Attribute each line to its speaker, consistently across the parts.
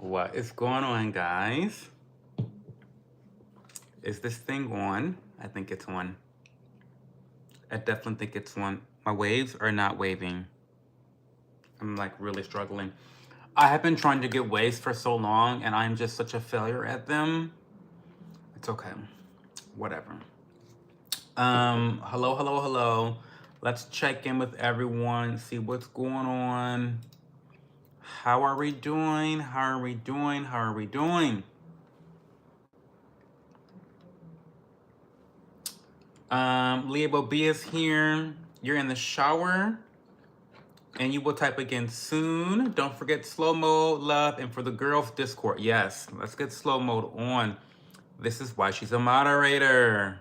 Speaker 1: What is going on, guys? Is this thing on? I think it's on. I definitely think it's on. My waves are not waving. I'm like really struggling. I have been trying to get waves for so long and I'm just such a failure at them. It's okay. Whatever. Hello. Let's check in with everyone, see what's going on. How are we doing? Leah Bobia is here. You're in the shower. And you will type again soon. Don't forget slow mode, love, and for the girls, Discord. Yes, let's get slow mode on. This is why she's a moderator.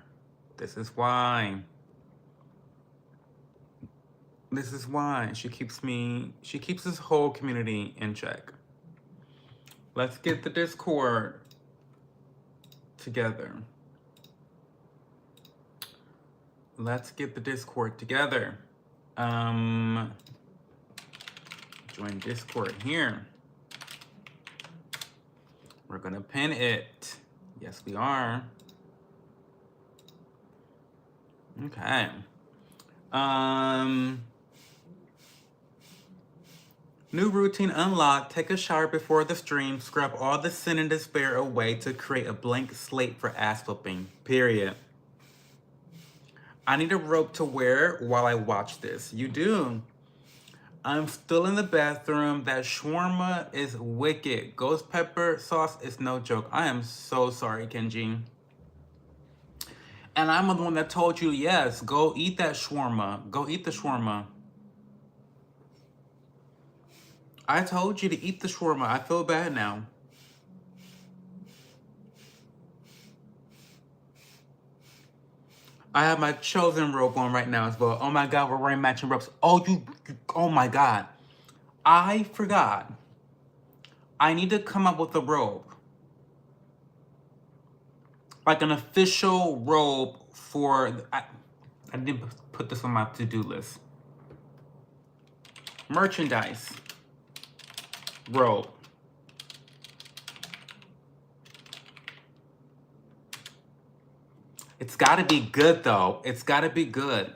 Speaker 1: This is why she keeps this whole community in check. Let's get the Discord together. Join Discord here. We're gonna pin it. Yes, we are. Okay. New routine unlocked. Take a shower before the stream. Scrub all the sin and despair away to create a blank slate for ass whooping. Period. I need a robe to wear while I watch this. You do. I'm still in the bathroom. That shawarma is wicked. Ghost pepper sauce is no joke. I am so sorry, Kenji. And I'm the one that told you, yes, go eat that shawarma. Go eat the shawarma. I told you to eat the shawarma. I feel bad now. I have my chosen robe on right now as well. Oh my God, we're wearing matching robes. Oh my God. I forgot. I need to come up with a robe. Like an official robe for, I didn't put this on my to-do list. Merchandise. Robe. It's gotta be good though. It's gotta be good.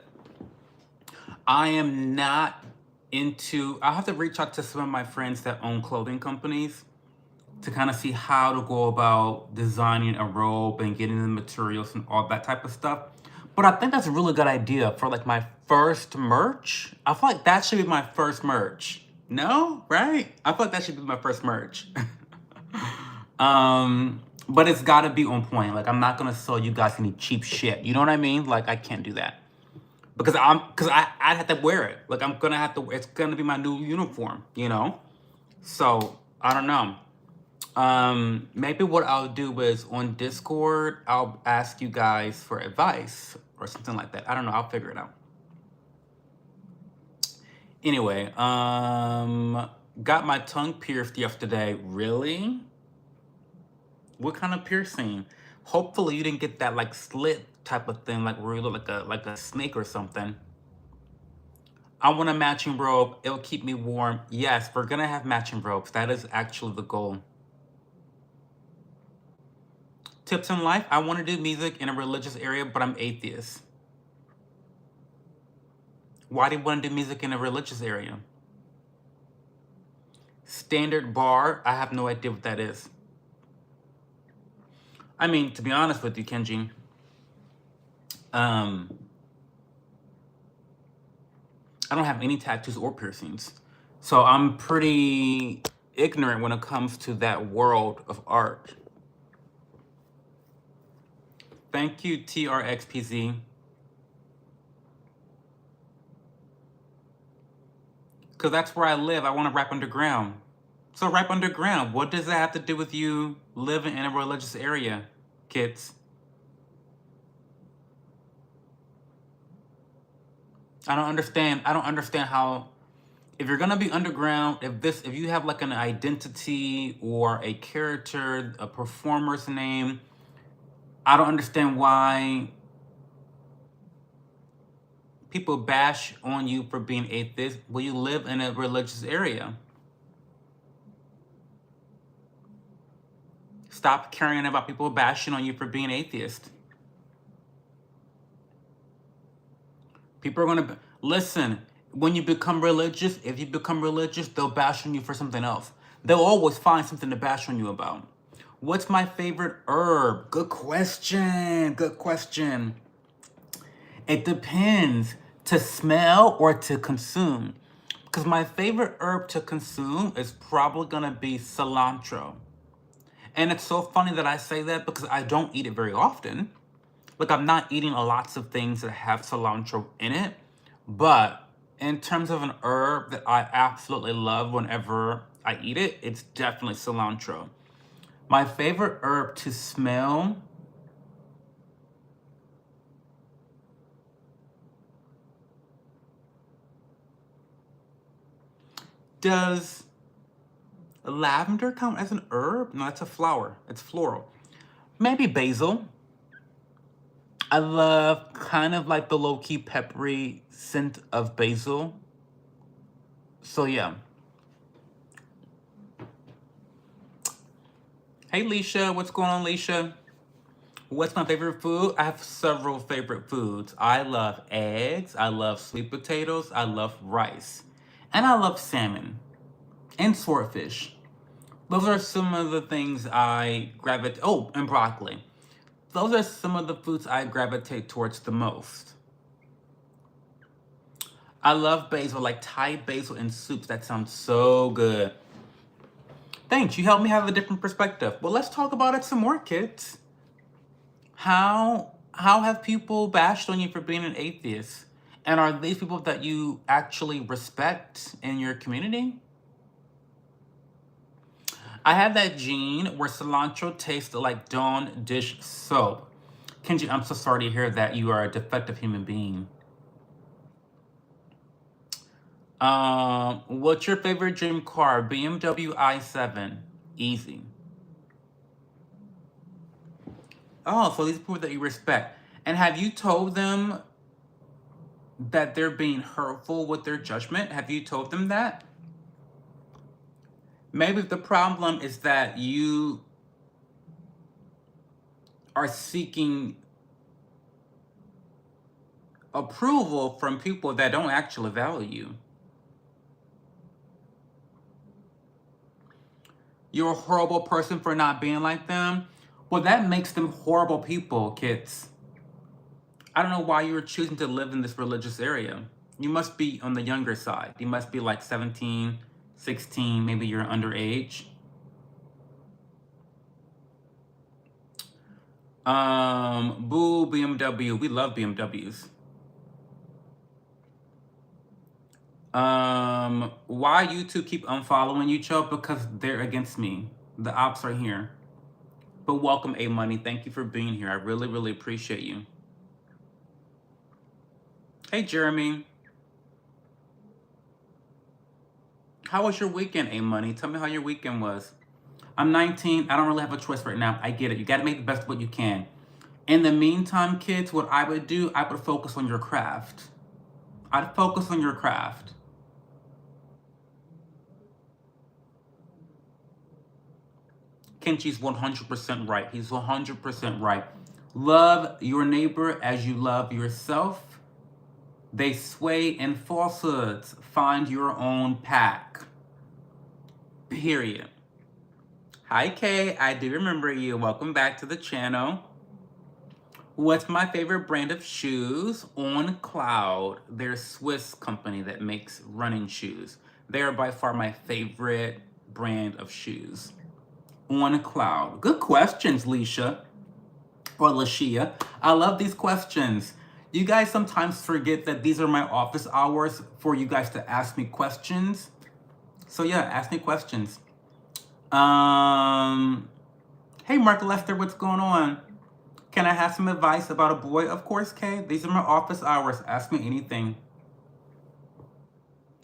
Speaker 1: I am not into, I'll have to reach out to some of my friends that own clothing companies to kind of see how to go about designing a robe and getting the materials and all that type of stuff. But I think that's a really good idea for like my first merch. I feel like that should be my first merch. No? Right? I feel like that should be my first merch. But it's gotta be on point. Like I'm not gonna sell you guys any cheap shit. You know what I mean? Like I can't do that. Because I have to wear it. Like I'm gonna have to, it's gonna be my new uniform, you know? So I don't know. Maybe what I'll do is on Discord, I'll ask you guys for advice or something like that. I don't know, I'll figure it out. Anyway, got my tongue pierced yesterday. Really? What kind of piercing? Hopefully you didn't get that like slit type of thing, like where you look like a snake or something. I want a matching robe. It'll keep me warm. Yes, we're gonna have matching robes. That is actually the goal. Tips in life. I want to do music in a religious area, but I'm atheist. Why do you want to do music in a religious area? Standard bar. I have no idea what that is. I mean, to be honest with you, Kenji, I don't have any tattoos or piercings. So I'm pretty ignorant when it comes to that world of art. Thank you, TRXPZ. Because that's where I live. I want to rap underground. So rap underground. What does that have to do with you living in a religious area, kids? I don't understand how, if you're gonna be underground, if you have like an identity or a character, a performer's name, I don't understand why people bash on you for being atheist when you live in a religious area. Stop caring about people bashing on you for being atheist. People are going to listen. When you become religious, if you become religious, they'll bash on you for something else. They'll always find something to bash on you about. What's my favorite herb? Good question. Good question. It depends. To smell or to consume. Because my favorite herb to consume is probably going to be cilantro. And it's so funny that I say that because I don't eat it very often. Like, I'm not eating lots of things that have cilantro in it. But in terms of an herb that I absolutely love whenever I eat it, it's definitely cilantro. My favorite herb to smell, does lavender count as an herb? No, that's a flower. It's floral. Maybe basil. I love kind of like the low-key peppery scent of basil. So yeah. Hey, Leisha. What's going on, Leisha? What's my favorite food? I have several favorite foods. I love eggs. I love sweet potatoes. I love rice. And I love salmon and swordfish. Those are some of the things I gravitate. Oh, and broccoli. Those are some of the foods I gravitate towards the most. I love basil, like Thai basil in soups. That sounds so good. Thanks, you helped me have a different perspective. Well, let's talk about it some more, kids. How have people bashed on you for being an atheist? And are these people that you actually respect in your community? I have that gene where cilantro tastes like Dawn dish soap. Kenji, I'm so sorry to hear that you are a defective human being. What's your favorite dream car? BMW i7. Easy. Oh, so these people that you respect. And have you told them that they're being hurtful with their judgment? Have you told them that? Maybe the problem is that you are seeking approval from people that don't actually value you. You're a horrible person for not being like them. Well, that makes them horrible people, kids. I don't know why you're choosing to live in this religious area. You must be on the younger side. You must be like 17, 16, maybe you're underage. Boo BMW. We love BMWs. Why you two keep unfollowing you, Cho? Because they're against me. The ops are here. But welcome, A Money. Thank you for being here. I really, really appreciate you. Hey, Jeremy. How was your weekend, A Money? Tell me how your weekend was. I'm 19. I don't really have a choice right now. I get it. You got to make the best of what you can. In the meantime, kids, what I would do, I would focus on your craft. I'd focus on your craft. Kenchi's 100% right. He's 100% right. Love your neighbor as you love yourself. They sway in falsehoods. Find your own pack. Period. Hi, Kay. I do remember you. Welcome back to the channel. What's my favorite brand of shoes? On Cloud. They're a Swiss company that makes running shoes. They are by far my favorite brand of shoes. On Cloud. Good questions, Leisha. Or Lashia. I love these questions. You guys sometimes forget that these are my office hours for you guys to ask me questions. So yeah, ask me questions. Hey, Mark Lester, what's going on? Can I have some advice about a boy? Of course, Kay. These are my office hours. Ask me anything.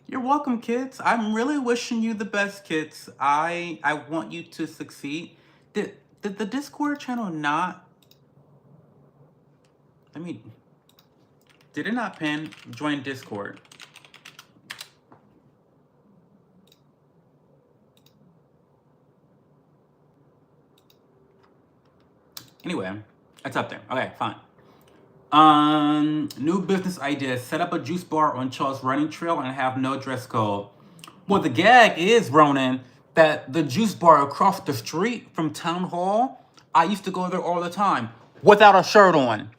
Speaker 1: You're welcome, kids. I'm really wishing you the best, kids. I want you to succeed. Did the Discord channel not... Did it not pin? Join Discord. Anyway, it's up there. Okay, fine. New business idea. Set up a juice bar on Charles Running Trail and have no dress code. Well, the gag is, Ronan, that the juice bar across the street from Town Hall, I used to go there all the time without a shirt on.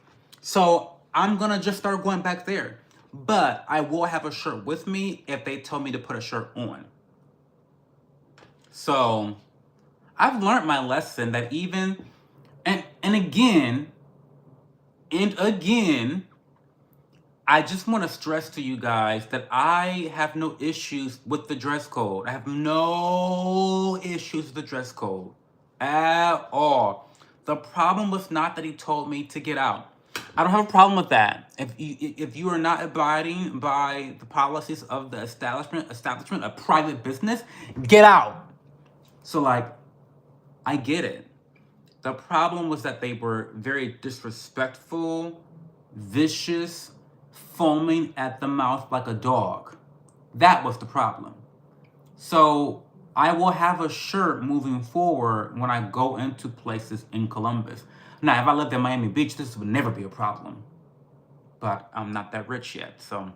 Speaker 1: So I'm gonna just start going back there. But I will have a shirt with me if they tell me to put a shirt on. So I've learned my lesson that even and again, I just want to stress to you guys that I have no issues with the dress code. I have no issues with the dress code at all. The problem was not that he told me to get out. I don't have a problem with that. If you are not abiding by the policies of the establishment, a private business, get out. So like, I get it. The problem was that they were very disrespectful, vicious, foaming at the mouth like a dog. That was the problem. So I will have a shirt moving forward when I go into places in Columbus. Now, if I lived in Miami Beach, this would never be a problem. But I'm not that rich yet, so.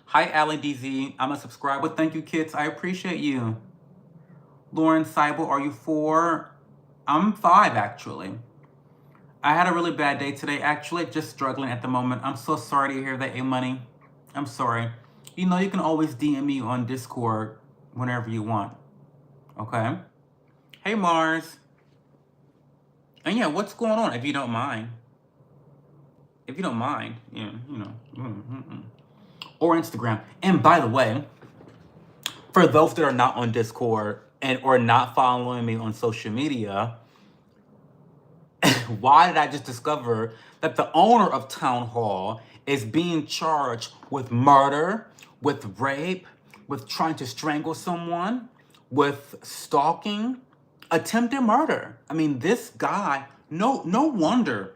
Speaker 1: Hi, Allie DZ. I'm a subscriber. Thank you, kids. I appreciate you. Lauren Seibel, are you 4? I'm 5, actually. I had a really bad day today, actually. Just struggling at the moment. I'm so sorry to hear that, A-Money. I'm sorry. You know, you can always DM me on Discord whenever you want. Okay? Hey, Mars. And yeah, what's going on, if you don't mind? If you don't mind, yeah, you know. Or Instagram. And by the way, for those that are not on Discord and or not following me on social media, why did I just discover that the owner of Town Hall is being charged with murder, with rape, with trying to strangle someone, with stalking, attempted murder? I mean, this guy, no wonder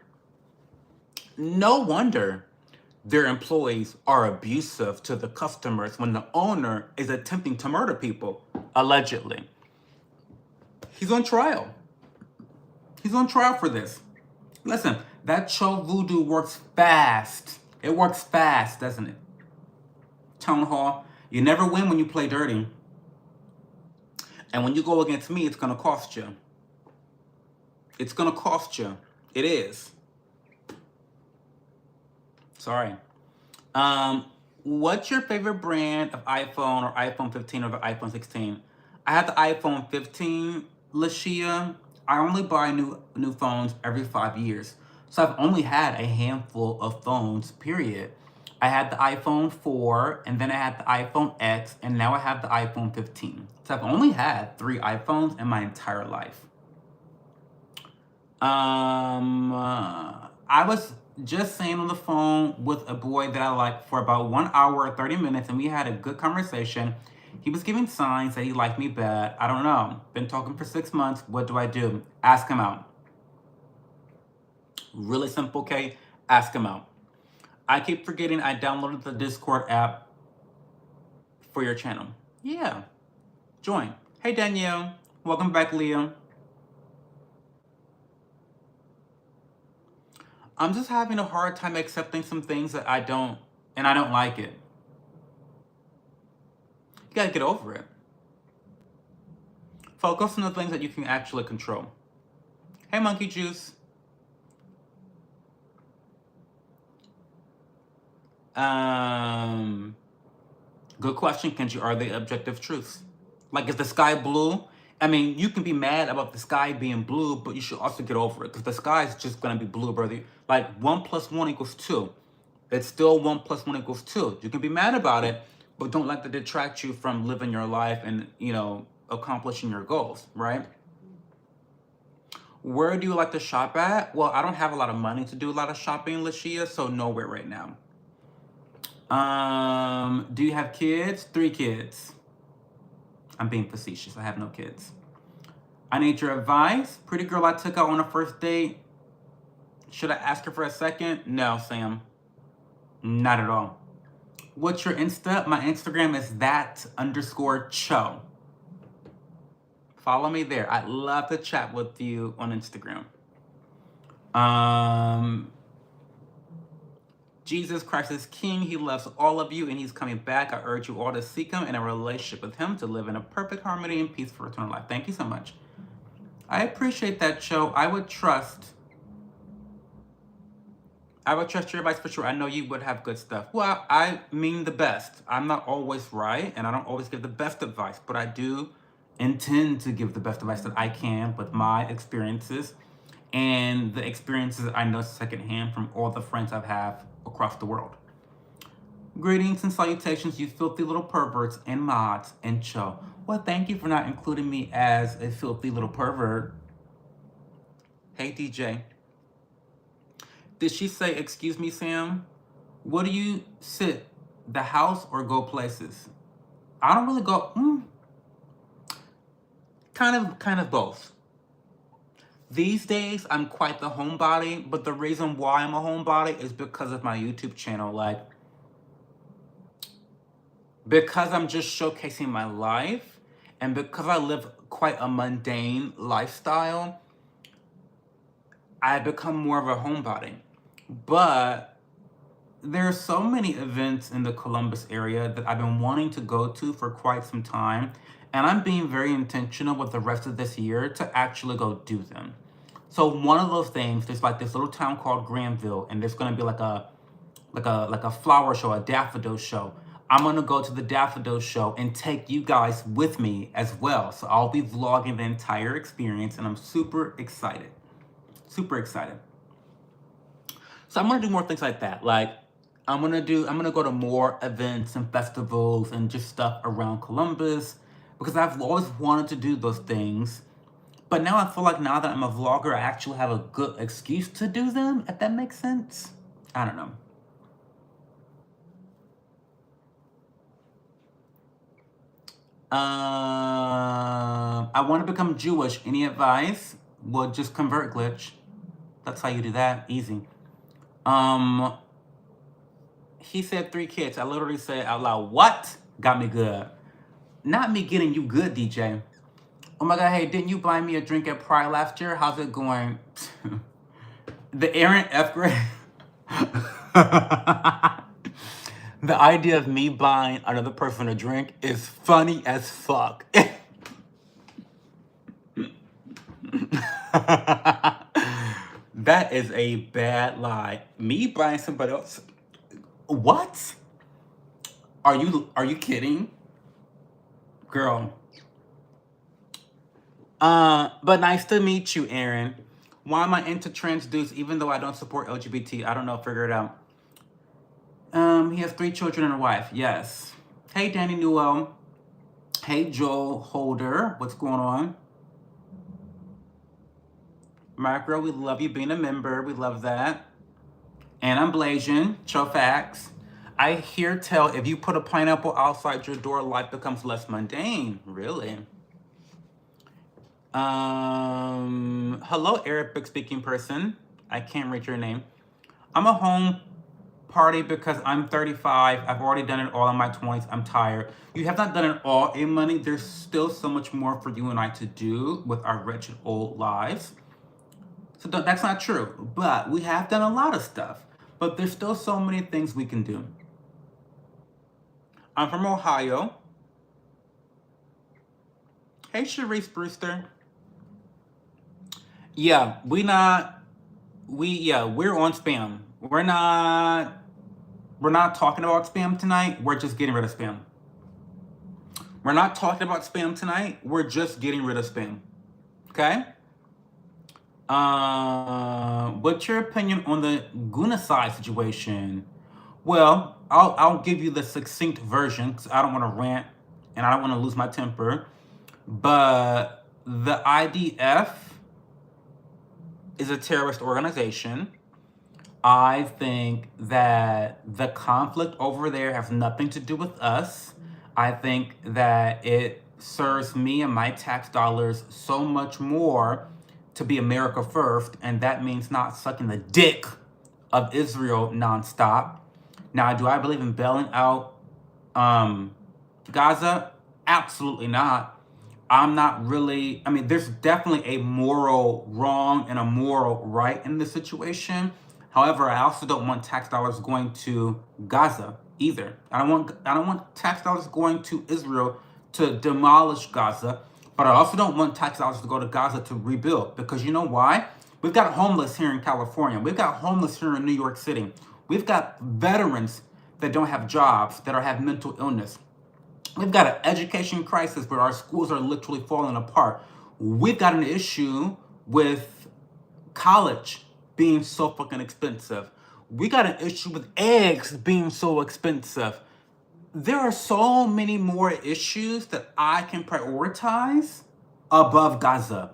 Speaker 1: their employees are abusive to the customers when the owner is attempting to murder people, allegedly. He's on trial. He's on trial for this. Listen, that Cho Voodoo works fast. It works fast, doesn't it? Town Hall, you never win when you play dirty. And when you go against me, it's going to cost you. It's going to cost you. It is. Sorry. What's your favorite brand of iPhone or iPhone 15 or the iPhone 16? I have the iPhone 15, Lashia. I only buy new phones every 5 years. So I've only had a handful of phones, period. I had the iPhone 4, and then I had the iPhone X, and now I have the iPhone 15. So I've only had 3 iPhones in my entire life. I was just saying on the phone with a boy that I like for about 1 hour, 30 minutes, and we had a good conversation. He was giving signs that he liked me bad. I don't know. Been talking for 6 months. What do I do? Ask him out. Really simple, okay? Ask him out. I keep forgetting I downloaded the Discord app for your channel. Yeah. Join. Hey, Danielle. Welcome back, Leah. I'm just having a hard time accepting some things that I don't like it. You gotta get over it. Focus on the things that you can actually control. Hey, Monkey Juice. Good question, Kenji. Are they objective truths? Like, is the sky blue? I mean, you can be mad about the sky being blue, but you should also get over it, because the sky is just gonna be blue, brother. Like, 1 + 1 = 2. It's still 1 + 1 = 2. You can be mad about it, but don't let that detract you from living your life and, you know, accomplishing your goals, right? Where do you like to shop at? Well, I don't have a lot of money to do a lot of shopping, Lashia, so nowhere right now. Do you have kids? 3 kids. I'm being facetious. I have no kids. I need your advice. Pretty girl I took out on a first date. Should I ask her for a second? No, Sam. Not at all. What's your Insta? My Instagram is that_Cho. Follow me there. I'd love to chat with you on Instagram. Um, Jesus Christ is King. He loves all of you and he's coming back. I urge you all to seek him in a relationship with him to live in a perfect harmony and peace for eternal life. Thank you so much. I appreciate that, Joe. I would trust your advice for sure. I know you would have good stuff. Well, I mean the best. I'm not always right, and I don't always give the best advice, but I do intend to give the best advice that I can with my experiences and the experiences I know secondhand from all the friends I've had across the world. Greetings and salutations, you filthy little perverts and mods and Cho. Well, thank you for not including me as a filthy little pervert. Hey, DJ. Did she say, excuse me, Sam? What do you sit, the house or go places? I don't really go, kind of both. These days, I'm quite the homebody, but the reason why I'm a homebody is because of my YouTube channel. Like, because I'm just showcasing my life, and because I live quite a mundane lifestyle, I become more of a homebody. But there's so many events in the Columbus area that I've been wanting to go to for quite some time, and I'm being very intentional with the rest of this year to actually go do them. So one of those things, there's like this little town called Granville, and there's gonna be like a flower show, a daffodil show. I'm gonna go to the daffodil show and take you guys with me as well. So I'll be vlogging the entire experience, and I'm super excited. Super excited. So I'm gonna do more things like that. Like I'm gonna go to more events and festivals and just stuff around Columbus because I've always wanted to do those things. But now I feel like now that I'm a vlogger, I actually have a good excuse to do them, if that makes sense. I don't know. I want to become Jewish. Any advice? Well, just convert, glitch. That's how you do that. Easy. He said 3 kids. I literally said out loud, what? Got me good. Not me getting you good, DJ. Oh my God, hey, didn't you buy me a drink at Pride last year? How's it going? The Aaron F. grade. The idea of me buying another person a drink is funny as fuck. That is a bad lie. Me buying somebody else. What? Are you kidding? Girl. But nice to meet you, Aaron. Why am I into trans dudes even though I don't support LGBT? I don't know, figure it out. He has 3 children and a wife. Yes. Hey, Danny Newell. Hey, Joel Holder. What's going on? Macro, we love you being a member. We love that. And I'm Blasian. Chofax. I hear tell if you put a pineapple outside your door, life becomes less mundane. Really? Hello, Arabic speaking person. I can't read your name. I'm a home party because I'm 35. I've already done it all in my 20s. I'm tired. You have not done it all in money. There's still so much more for you and I to do with our wretched old lives. So that's not true. But we have done a lot of stuff. But there's still so many things we can do. I'm from Ohio. Hey, Sharice Brewster. Yeah, we're on spam. We're not talking about spam tonight. We're just getting rid of spam. We're not talking about spam tonight. We're just getting rid of spam. Okay? What's your opinion on the Gunasai situation? Well, I'll give you the succinct version because I don't want to rant and I don't want to lose my temper. But the IDF is a terrorist organization. I think that the conflict over there has nothing to do with us. I think that it serves me and my tax dollars so much more to be America first, and that means not sucking the dick of Israel nonstop. Now, do I believe in bailing out Gaza? Absolutely not. I'm not really, I mean, there's definitely a moral wrong and a moral right in this situation. However, I also don't want tax dollars going to Gaza either. I don't want tax dollars going to Israel to demolish Gaza, but I also don't want tax dollars to go to Gaza to rebuild, because you know why? We've got homeless here in California. We've got homeless here in New York City. We've got veterans that don't have jobs, that have mental illness. We've got an education crisis where our schools are literally falling apart. We've got an issue with college being so fucking expensive. We got an issue with eggs being so expensive. There are so many more issues that I can prioritize above Gaza.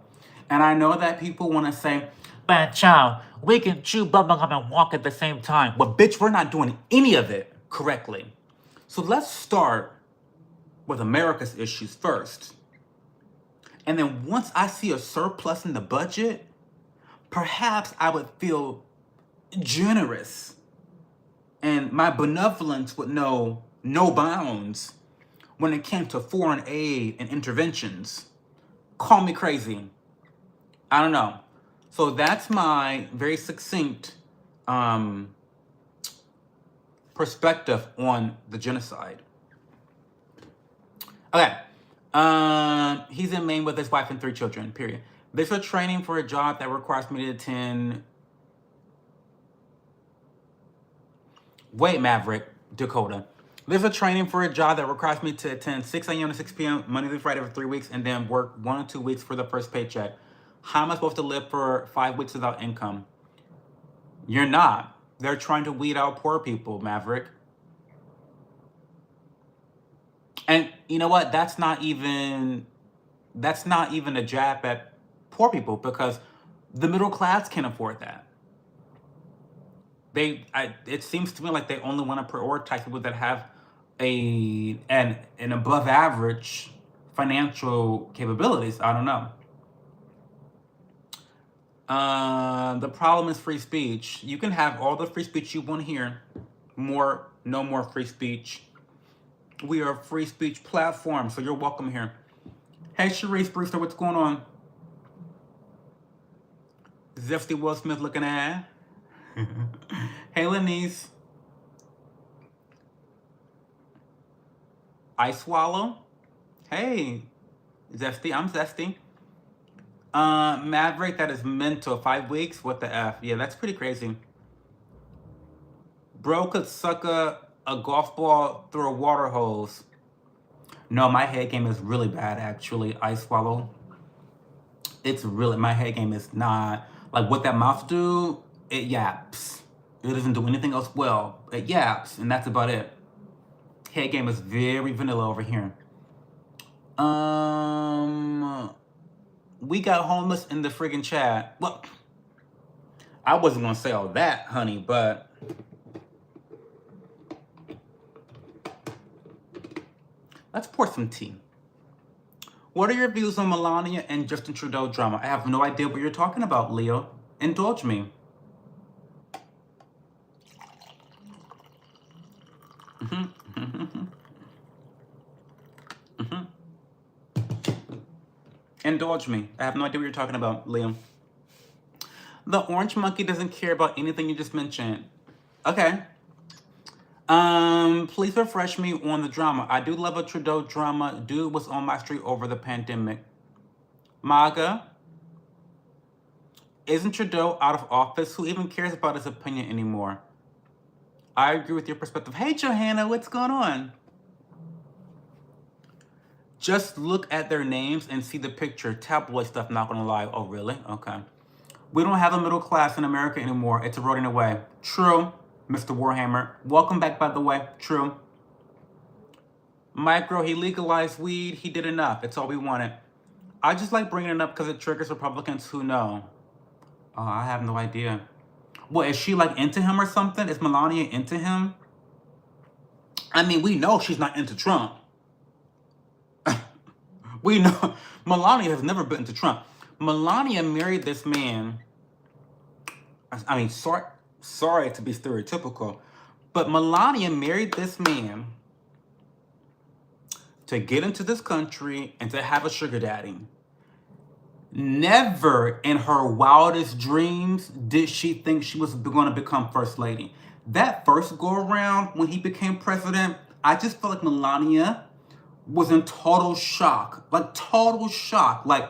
Speaker 1: And I know that people want to say, but child, we can chew bubblegum and walk at the same time. Well, bitch, we're not doing any of it correctly. So let's start with America's issues first. And then once I see a surplus in the budget, perhaps I would feel generous and my benevolence would know no bounds when it came to foreign aid and interventions. Call me crazy. I don't know. So that's my very succinct perspective on the genocide. Okay. He's in Maine with his wife and 3 children, period. This is training for a job that requires me to attend. Wait, Maverick, Dakota. This is training for a job that requires me to attend 6 a.m. to 6 p.m. Monday through Friday for 3 weeks and then work 1 or 2 weeks for the first paycheck. How am I supposed to live for 5 weeks without income? You're not. They're trying to weed out poor people, Maverick. And you know what? That's not even a jab at poor people, because the middle class can't afford that. It seems to me like they only want to prioritize people that have an above average financial capabilities. I don't know. The problem is free speech. You can have all the free speech you want here. No more free speech. We are a free speech platform, so you're welcome here. Hey, Sharice Brewster, what's going on? Zesty Will Smith looking at. Hey, Lenise. I Swallow. Hey, Zesty, I'm Zesty. Maverick, that is mental. 5 weeks? What the F? Yeah, that's pretty crazy. Bro could suck a golf ball through a water hose. No, my head game is really bad, actually. I Swallow. It's really, my head game is not. Like, what that mouth do, it yaps. It doesn't do anything else well. It yaps, and that's about it. Head game is very vanilla over here. We got homeless in the friggin' chat. Well, I wasn't gonna say all that, honey, but let's pour some tea. What are your views on Melania and Justin Trudeau drama? I have no idea what you're talking about, Leo. Indulge me. Indulge me. I have no idea what you're talking about, Liam. The orange monkey doesn't care about anything you just mentioned. Okay. Please refresh me on the drama. I do love a Trudeau drama. Dude was on my street over the pandemic. MAGA. Isn't Trudeau out of office? Who even cares about his opinion anymore? I agree with your perspective. Hey, Johanna, what's going on? Just look at their names and see the picture. Tabloid stuff, not gonna lie. Oh, really? Okay. We don't have a middle class in America anymore. It's eroding away. True, Mr. Warhammer. Welcome back, by the way. True. Micro, he legalized weed. He did enough. It's all we wanted. I just like bringing it up because it triggers Republicans who know. Oh, I have no idea. What, is she like into him or something? Is Melania into him? I mean, we know she's not into Trump. We know Melania has never been into Trump. Melania married this man. I mean, sorry to be stereotypical, but Melania married this man to get into this country and to have a sugar daddy. Never in her wildest dreams did she think she was going to become first lady. That first go around when he became president, I just felt like Melania was in total shock. Like, total shock. Like,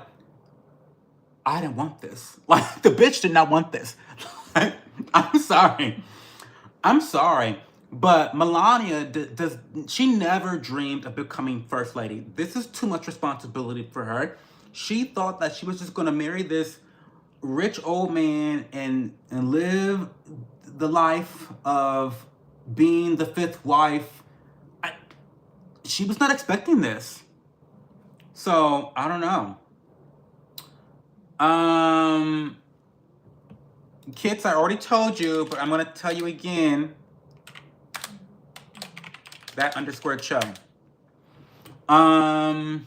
Speaker 1: I didn't want this. Like, the bitch did not want this. Like, I'm sorry. I'm sorry. But Melania she never dreamed of becoming first lady. This is too much responsibility for her. She thought that she was just going to marry this rich old man and live the life of being the fifth wife. She was not expecting this. So, I don't know. Kids, I already told you, but I'm going to tell you again. That underscore show. When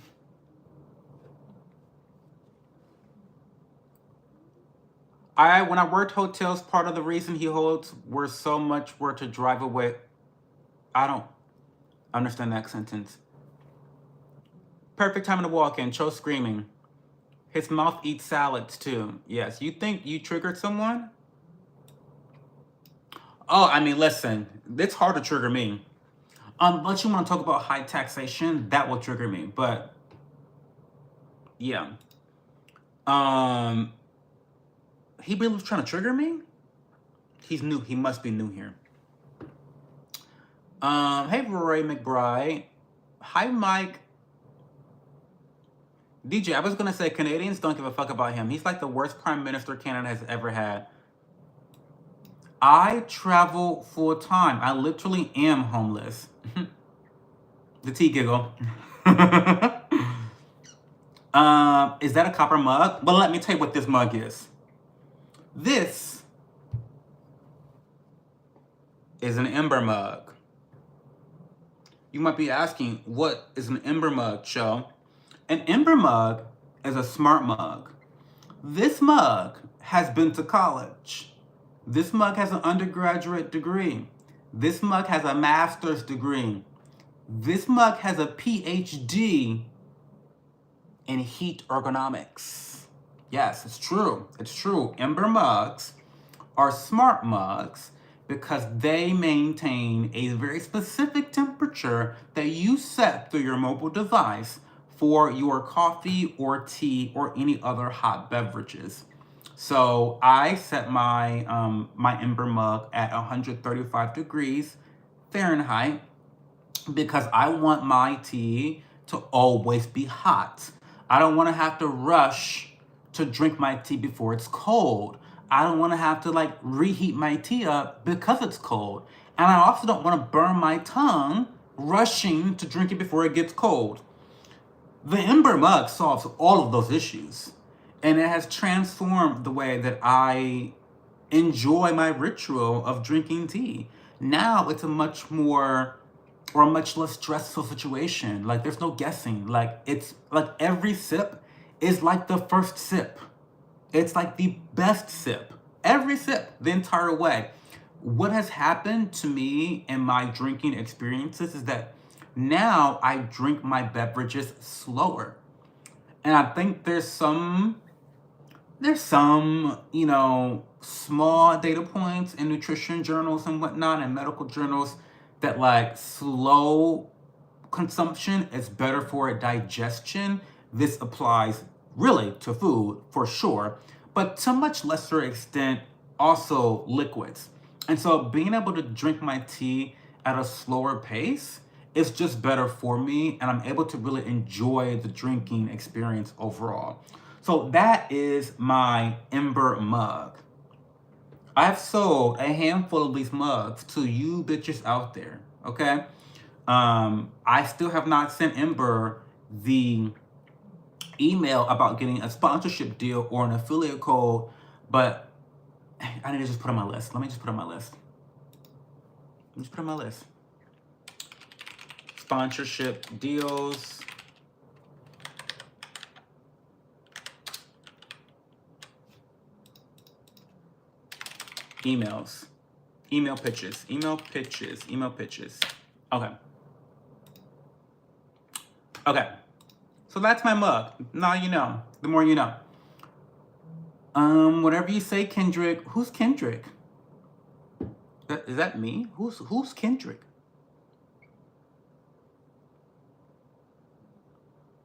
Speaker 1: I worked hotels, part of the reason he holds were so much were to drive away. I don't understand that sentence. Perfect time to walk in. Cho screaming. His mouth eats salads too. Yes. You think you triggered someone? Oh, I mean, listen. It's hard to trigger me. Unless you want to talk about high taxation, that will trigger me. But yeah. He really was trying to trigger me? He's new. He must be new here. Hey, Roy McBride. Hi, Mike. DJ, I was going to say Canadians don't give a fuck about him. He's like the worst prime minister Canada has ever had. I travel full time. I literally am homeless. The tea giggle. Is that a copper mug? Well, let me tell you what this mug is. This is an Ember mug. You might be asking, what is an Ember mug, Cho? An Ember mug is a smart mug. This mug has been to college. This mug has an undergraduate degree. This mug has a master's degree. This mug has a PhD in heat ergonomics. Yes, it's true. It's true. Ember mugs are smart mugs because they maintain a very specific temperature that you set through your mobile device for your coffee or tea or any other hot beverages. So I set my my Ember mug at 135 degrees Fahrenheit because I want my tea to always be hot. I don't want to have to rush to drink my tea before it's cold. I don't want to have to like reheat my tea up because it's cold. And I also don't want to burn my tongue rushing to drink it before it gets cold. The Ember mug solves all of those issues. And it has transformed the way that I enjoy my ritual of drinking tea. Now it's a much more or a much less stressful situation. Like there's no guessing. Like it's like every sip is like the first sip. It's like the best sip. Every sip, the entire way. What has happened to me in my drinking experiences is that now I drink my beverages slower. And I think there's some, you know, small data points in nutrition journals and whatnot and medical journals that like slow consumption is better for digestion. This applies really to food for sure, but to much lesser extent also liquids. And so being able to drink my tea at a slower pace is just better for me, and I'm able to really enjoy the drinking experience overall. So that is my Ember mug. I've sold a handful of these mugs to you bitches out there, okay? I still have not sent Ember the email about getting a sponsorship deal or an affiliate code, but I need to just put it on my list. Let me just put it on my list. Let me just put it on my list. Sponsorship deals. Emails. Email pitches. Email pitches. Email pitches. Okay. Okay, so that's my mug. Now you know. The more you know. Whatever you say, Kendrick. Who's Kendrick? Is that me? Who's Kendrick?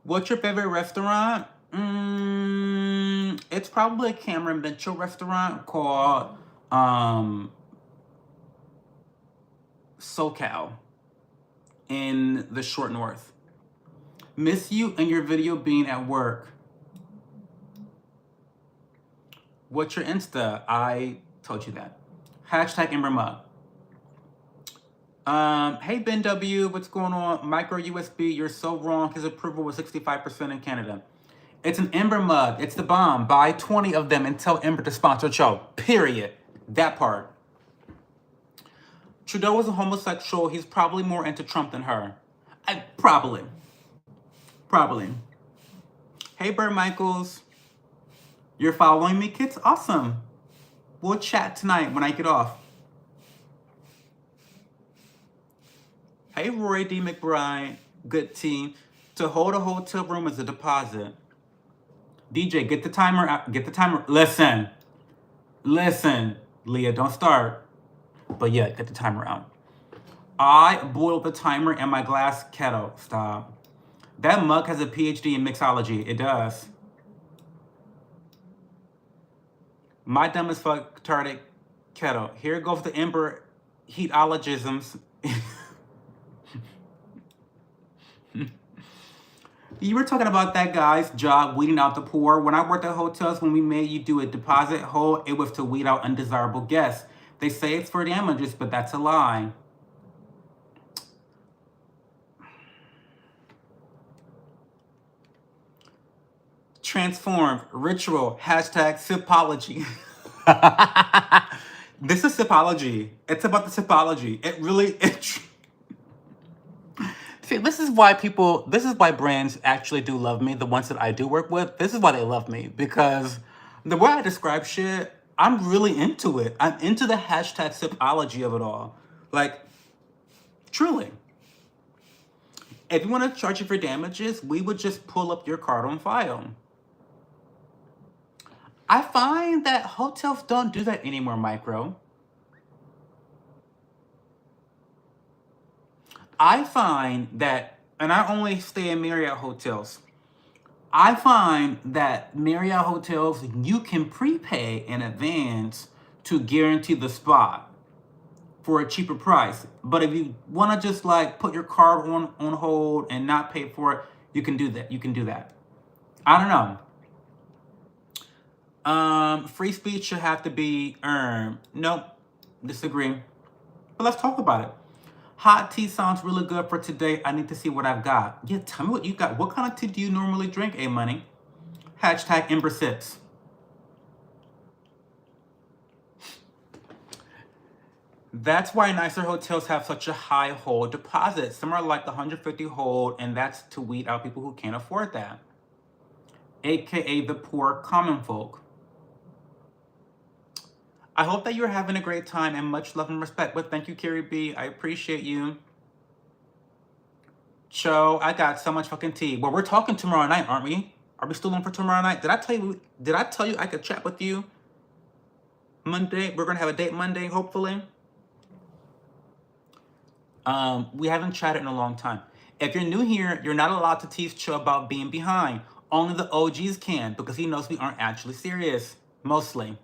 Speaker 1: What's your favorite restaurant? It's probably a Cameron Mitchell restaurant called um, SoCal in the short north. Miss you and your video being at work. What's your Insta? I told you that. Hashtag Ember Mug. Hey Ben W, what's going on? Micro USB, you're so wrong. His approval was 65% in Canada. It's an Ember mug. It's the bomb. Buy 20 of them and tell Ember to sponsor the show. Period. That part. Trudeau is a homosexual. He's probably more into Trump than her. Probably. Hey, Bert Michaels. You're following me, kids? Awesome. We'll chat tonight when I get off. Hey, Roy D. McBride. Good team. To hold a hotel room is a deposit. DJ, get the timer out. Get the timer. Listen, Leah, don't start. But yeah, get the timer out. I boil the timer in my glass kettle. Stop. That mug has a PhD in mixology. It does. My dumb as fuck tardic kettle. Here goes the Ember heatologisms. You were talking about that guy's job weeding out the poor. When I worked at hotels, when we made you do a deposit hold, it was to weed out undesirable guests. They say it's for damages, but that's a lie. Transformed, ritual, hashtag sipology. This is sipology. It's about the sipology. It really, See, this is why brands actually do love me, the ones that I do work with. This is why they love me, because the way I describe shit, I'm really into it. I'm into the hashtag sipology of it all. Like, truly. If you want to charge you for damages, we would just pull up your card on file. I find that hotels don't do that anymore, Micro. I find that, and I only stay in Marriott hotels. I find that Marriott hotels, you can prepay in advance to guarantee the spot for a cheaper price. But if you want to just like put your card on hold and not pay for it, you can do that. You can do that. I don't know. Free speech should have to be earned. Nope. Disagree. But let's talk about it. Hot tea sounds really good for today. I need to see what I've got. Yeah, tell me what you got. What kind of tea do you normally drink, A-Money? Hashtag Ember Sips. That's why nicer hotels have such a high hold deposit. Some are like 150 hold, and that's to weed out people who can't afford that. AKA the poor common folk. I hope that you're having a great time and much love and respect. But thank you, Carrie B. I appreciate you. Cho, I got so much fucking tea. Well, we're talking tomorrow night, aren't we? Are we still on for tomorrow night? Did I tell you I could chat with you Monday? We're gonna have a date Monday, hopefully. We haven't chatted in a long time. If you're new here, you're not allowed to tease Cho about being behind. Only the OGs can, because he knows we aren't actually serious. Mostly.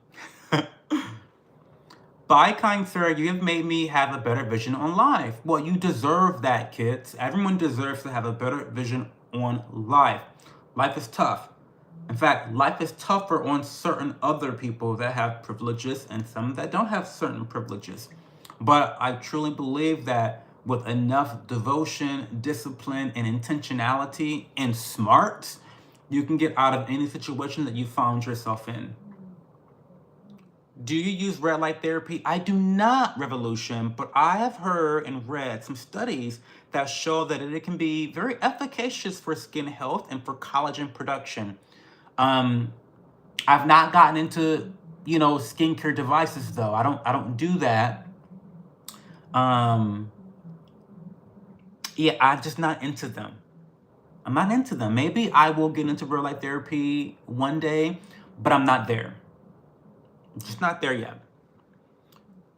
Speaker 1: Bye, kind sir, you have made me have a better vision on life. Well, you deserve that, kids. Everyone deserves to have a better vision on life. Life is tough. In fact, life is tougher on certain other people that have privileges and some that don't have certain privileges. But I truly believe that with enough devotion, discipline, and intentionality and smarts, you can get out of any situation that you found yourself in. Do you use red light therapy? I do not, Revolution, but I have heard and read some studies that show that it can be very efficacious for skin health and for collagen production. I've not gotten into, skincare devices though. I don't do that. Yeah, I'm just not into them. I'm not into them. Maybe I will get into real life therapy one day, but I'm not there. Just not there yet.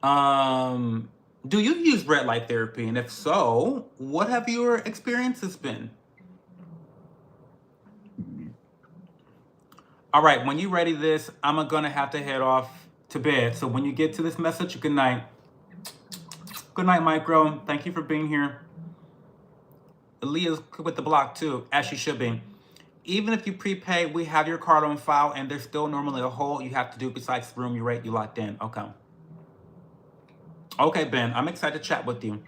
Speaker 1: Um, do you use red light therapy? And if so, what have your experiences been? All right, when you ready this, I'm gonna have to head off to bed. So when you get to this message, good night. Good night, Micro. Thank you for being here. Leah's with the block too, as she should be. Even if you prepay, we have your card on file, and there's still normally a hole you have to do besides the room you rate. You locked in. Okay. Okay, Ben. I'm excited to chat with you.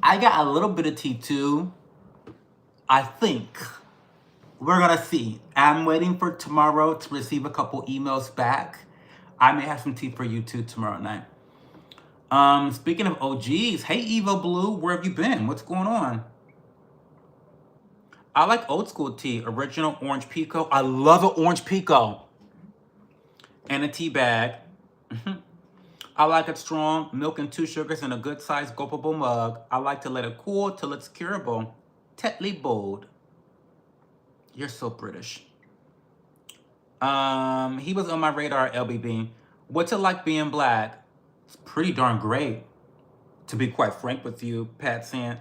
Speaker 1: I got a little bit of tea too. I think we're gonna see. I'm waiting for tomorrow to receive a couple emails back. I may have some tea for you too tomorrow night. Speaking of OGs, hey Evo Blue, where have you been? What's going on? I like old school tea, original orange pico. I love an orange pico. And a tea bag. I like it strong, milk and 2 sugars in a good sized gulpable mug. I like to let it cool till it's curable. Tetley Bold. You're so British. He was on my radar, LBB. What's it like being black? It's pretty darn great. To be quite frank with you, Pat Sand.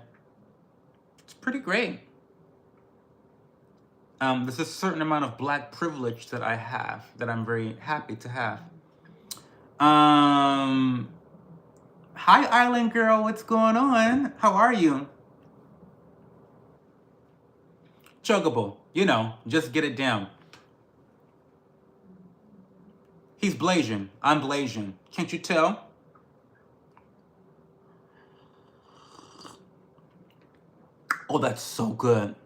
Speaker 1: It's pretty great. There's a certain amount of black privilege that I have that I'm very happy to have. Hi Island Girl, what's going on? How are you? Chuggable, you know, just get it down. He's Blasian, I'm Blasian. Can't you tell? Oh, that's so good.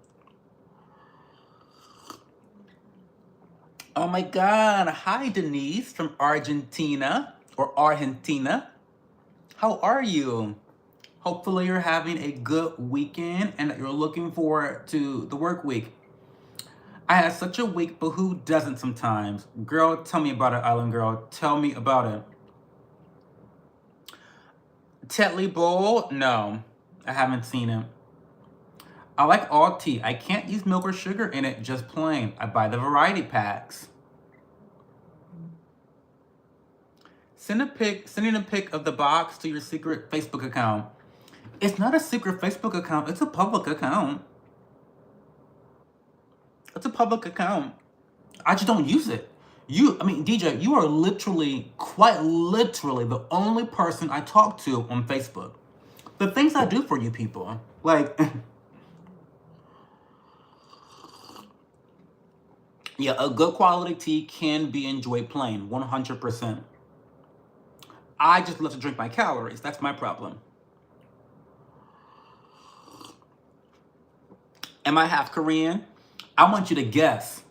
Speaker 1: Oh my God. Hi, Denise from Argentina or Argentina. How are you? Hopefully you're having a good weekend and that you're looking forward to the work week. I had such a week, but who doesn't sometimes? Girl, tell me about it, Island Girl. Tell me about it. Tetley Bowl? No, I haven't seen it. I like all tea. I can't use milk or sugar in it, just plain. I buy the variety packs. Sending a pic of the box to your secret Facebook account. It's not a secret Facebook account, it's a public account. It's a public account. I just don't use it. DJ, you are literally, quite literally, the only person I talk to on Facebook. The things I do for you people. Like, yeah, a good quality tea can be enjoyed plain, 100%. I just love to drink my calories. That's my problem. Am I half Korean? I want you to guess.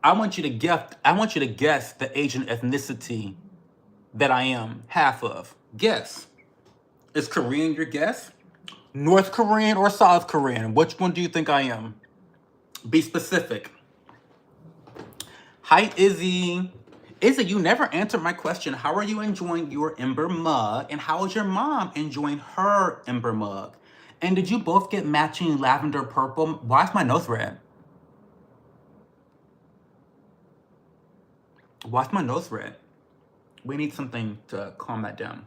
Speaker 1: I want you to guess the Asian ethnicity that I am half of. Guess. Is Korean your guess? North Korean or South Korean? Which one do you think I am? Be specific. Hi, Izzy. Izzy, you never answered my question. How are you enjoying your Ember mug? And how is your mom enjoying her Ember mug? And did you both get matching lavender purple? Why is my nose red? Why is my nose red? We need something to calm that down.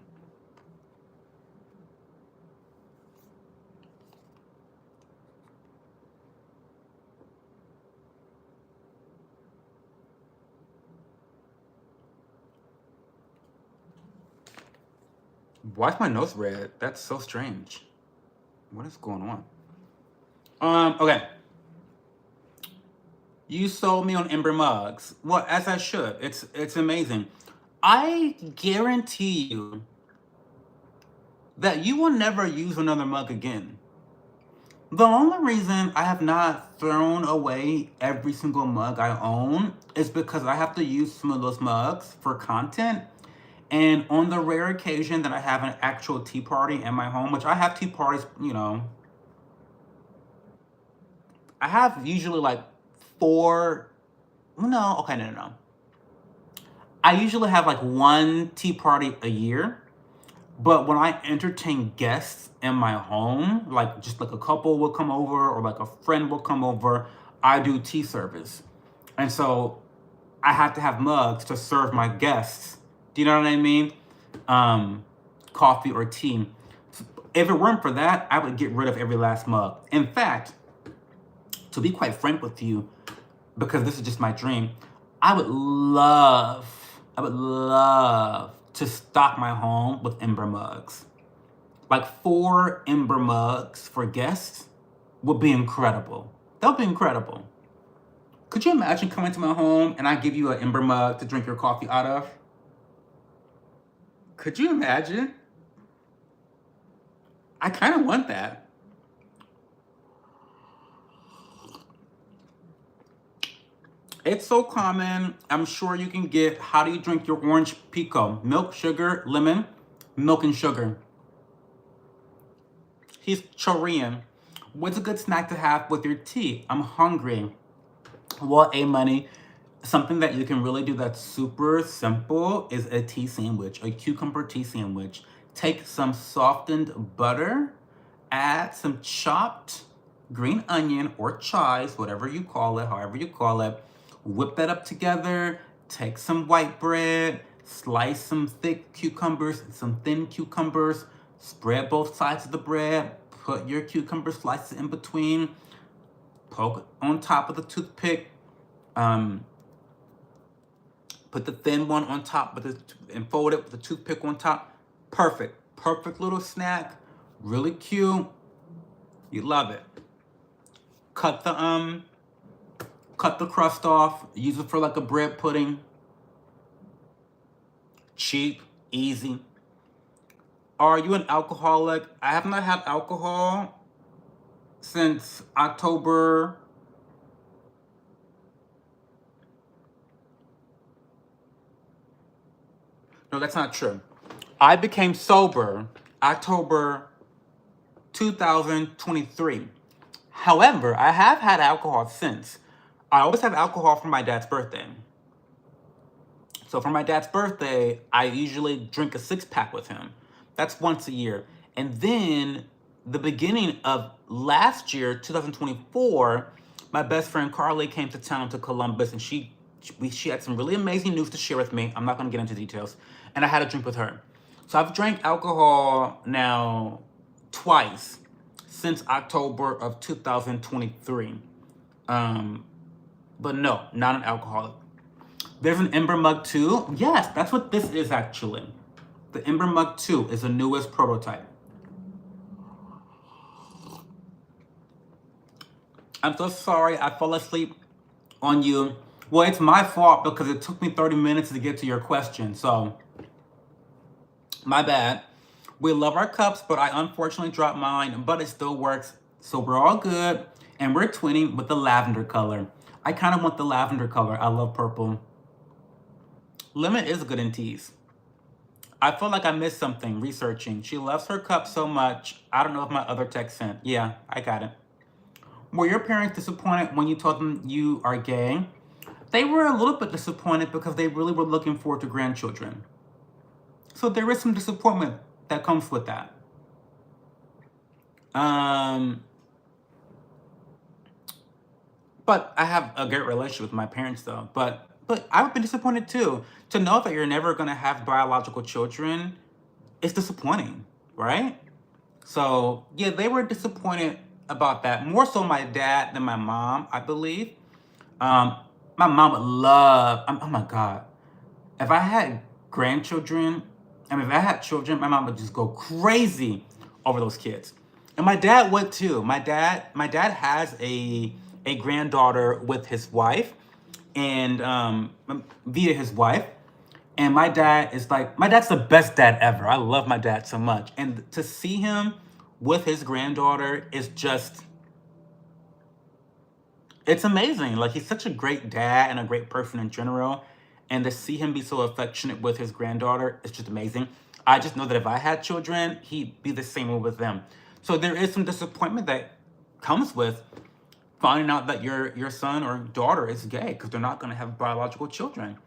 Speaker 1: Why is my nose red? That's so strange. What is going on? Okay. You sold me on Ember mugs. Well, as I should. It's amazing. I guarantee you that you will never use another mug again. The only reason I have not thrown away every single mug I own is because I have to use some of those mugs for content. And on the rare occasion that I have an actual tea party in my home, which I have tea parties, you know, I have usually like 4, no. I usually have like 1 tea party a year. But when I entertain guests in my home, like just like a couple will come over or like a friend will come over, I do tea service. And so I have to have mugs to serve my guests. Do you know what I mean? Um, Coffee or tea. If it weren't for that, I would get rid of every last mug. In fact, to be quite frank with you, because this is just my dream, I would love to stock my home with Ember mugs. Like 4 Ember mugs for guests would be incredible. That would be incredible. Could you imagine coming to my home and I give you an Ember mug to drink your coffee out of? Could you imagine? I kind of want that. It's so common. I'm sure you can get how do you drink your orange pico? Milk, sugar, lemon, milk and sugar. He's Korean. What's a good snack to have with your tea? I'm hungry. Well, A Money, something that you can really do that's super simple is a tea sandwich, a cucumber tea sandwich. Take some softened butter, add some chopped green onion or chives, whatever you call it, however you call it. Whip that up together. Take some white bread, slice some thick cucumbers, some thin cucumbers, spread both sides of the bread, put your cucumber slices in between, poke on top of the toothpick, um, put the thin one on top and fold it with the toothpick on top. Perfect. Perfect little snack. Really cute. You love it. Cut the crust off. Use it for like a bread pudding. Cheap, easy. Are you an alcoholic? I have not had alcohol since October. No, that's not true. I became sober October 2023. However, I have had alcohol since. I always have alcohol for my dad's birthday. So for my dad's birthday, I usually drink a 6-pack with him. That's once a year. And then the beginning of last year, 2024, my best friend Carly came to town to Columbus and she had some really amazing news to share with me. I'm not going to get into details. And I had a drink with her. So I've drank alcohol now twice since October of 2023. But no, not an alcoholic. There's an Ember mug too. Yes, that's what this is actually. The Ember mug 2 is the newest prototype. I'm so sorry I fell asleep on you. Well, it's my fault because it took me 30 minutes to get to your question. So, my bad. We love our cups, but I unfortunately dropped mine, but it still works. So we're all good. And we're twinning with the lavender color. I kind of want the lavender color. I love purple. Lemon is good in teas. I feel like I missed something researching. She loves her cup so much. I don't know if my other text sent. Yeah, I got it. Were your parents disappointed when you told them you are gay? They were a little bit disappointed because they really were looking forward to grandchildren. So there is some disappointment that comes with that. But I have a great relationship with my parents though. But I would be disappointed too. To know that you're never gonna have biological children is disappointing, right? So yeah, they were disappointed about that. More so my dad than my mom, I believe. My mom would love, oh my God. If I had grandchildren, if I had children, my mom would just go crazy over those kids. And my dad would too. My dad has a granddaughter with his wife and via his wife. And my dad is like, my dad's the best dad ever. I love my dad so much. And to see him with his granddaughter is just, it's amazing. Like, he's such a great dad and a great person in general. And to see him be so affectionate with his granddaughter is just amazing. I just know that if I had children, he'd be the same way with them. So there is some disappointment that comes with finding out that your son or daughter is gay because they're not going to have biological children.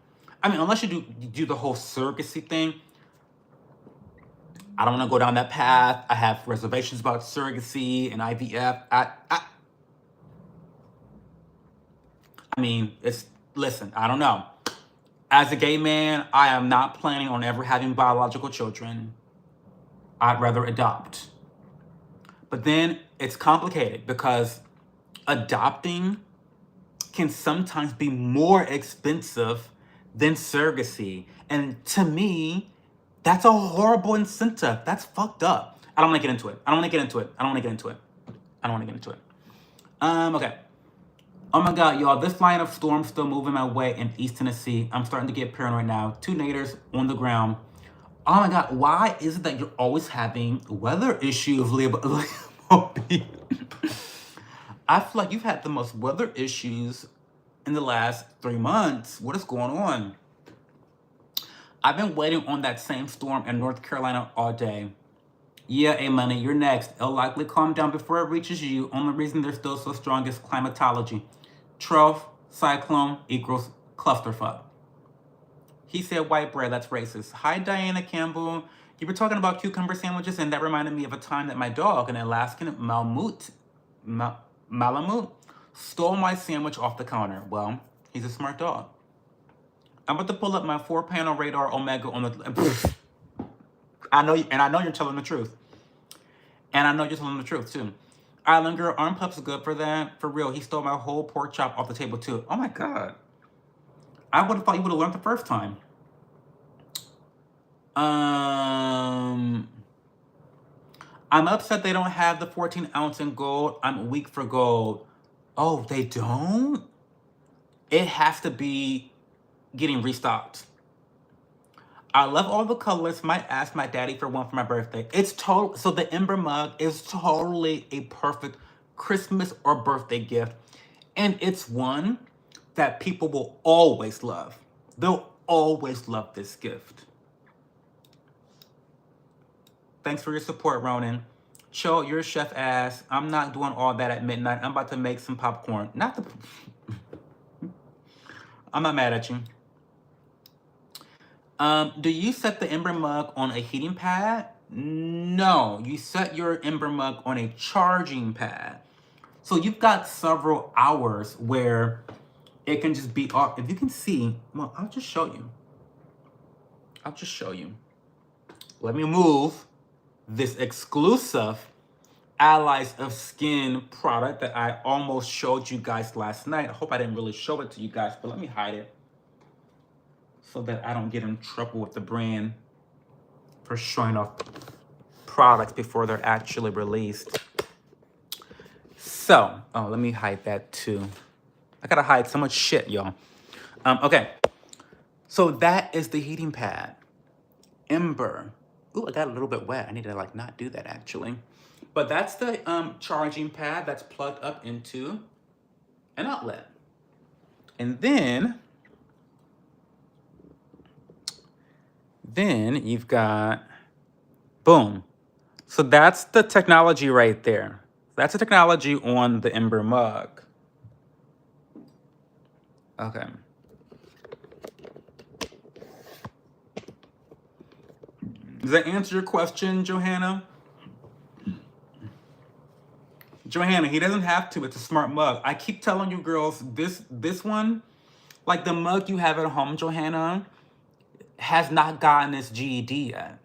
Speaker 1: I mean, unless you do the whole surrogacy thing. I don't want to go down that path. I have reservations about surrogacy and IVF. I mean, listen, I don't know. As a gay man, I am not planning on ever having biological children. I'd rather adopt. But then it's complicated because adopting can sometimes be more expensive than surrogacy. And to me, that's a horrible incentive. That's fucked up. I don't want to get into it. Okay. Oh my God, y'all, this line of storm still moving my way in East Tennessee. I'm starting to get paranoid now. 2 naders on the ground. Oh my God, why is it that you're always having weather issues, Leo? I feel like you've had the most weather issues in the last 3 months. What is going on? I've been waiting on that same storm in North Carolina all day. Yeah, A-Money, you're next. It'll likely calm down before it reaches you. Only reason they're still so strong is climatology. Trough, cyclone equals clusterfuck. He said white bread, that's racist. Hi, Diana Campbell. You were talking about cucumber sandwiches, and that reminded me of a time that my dog, an Alaskan Malamute, stole my sandwich off the counter. Well, he's a smart dog. I'm about to pull up my 4-panel radar Omega on the... I know you're telling the truth. And I know you're telling the truth, too. Island Girl, arm pups good for that. For real, he stole my whole pork chop off the table, too. Oh, my God. I would have thought you would have learned the first time. I'm upset they don't have the 14 ounce in gold. I'm weak for gold. Oh, they don't? It has to be getting restocked. I love all the colors. Might ask my daddy for one for my birthday. It's total. So the Ember mug is totally a perfect Christmas or birthday gift. And it's one that people will always love. They'll always love this gift. Thanks for your support, Ronan. Show your chef ass. I'm not doing all that at midnight. I'm about to make some popcorn. I'm not mad at you. Do you set the Ember mug on a heating pad? No, you set your Ember mug on a charging pad. So you've got several hours where it can just be off. If you can see, well, I'll just show you. Let me move this exclusive Allies of Skin product that I almost showed you guys last night. I hope I didn't really show it to you guys, but let me hide it so that I don't get in trouble with the brand for showing off products before they're actually released. So, let me hide that too. I gotta hide so much shit, y'all. Okay. So that is the heating pad. Ember. Ooh, I got a little bit wet. I need to not do that actually. But that's the charging pad that's plugged up into an outlet. And then you've got, boom. So that's the technology right there. That's the technology on the Ember mug. Okay. Does that answer your question, Johanna? Johanna, he doesn't have to. It's a smart mug. I keep telling you girls, this one, like the mug you have at home, Johanna, has not gotten its GED yet.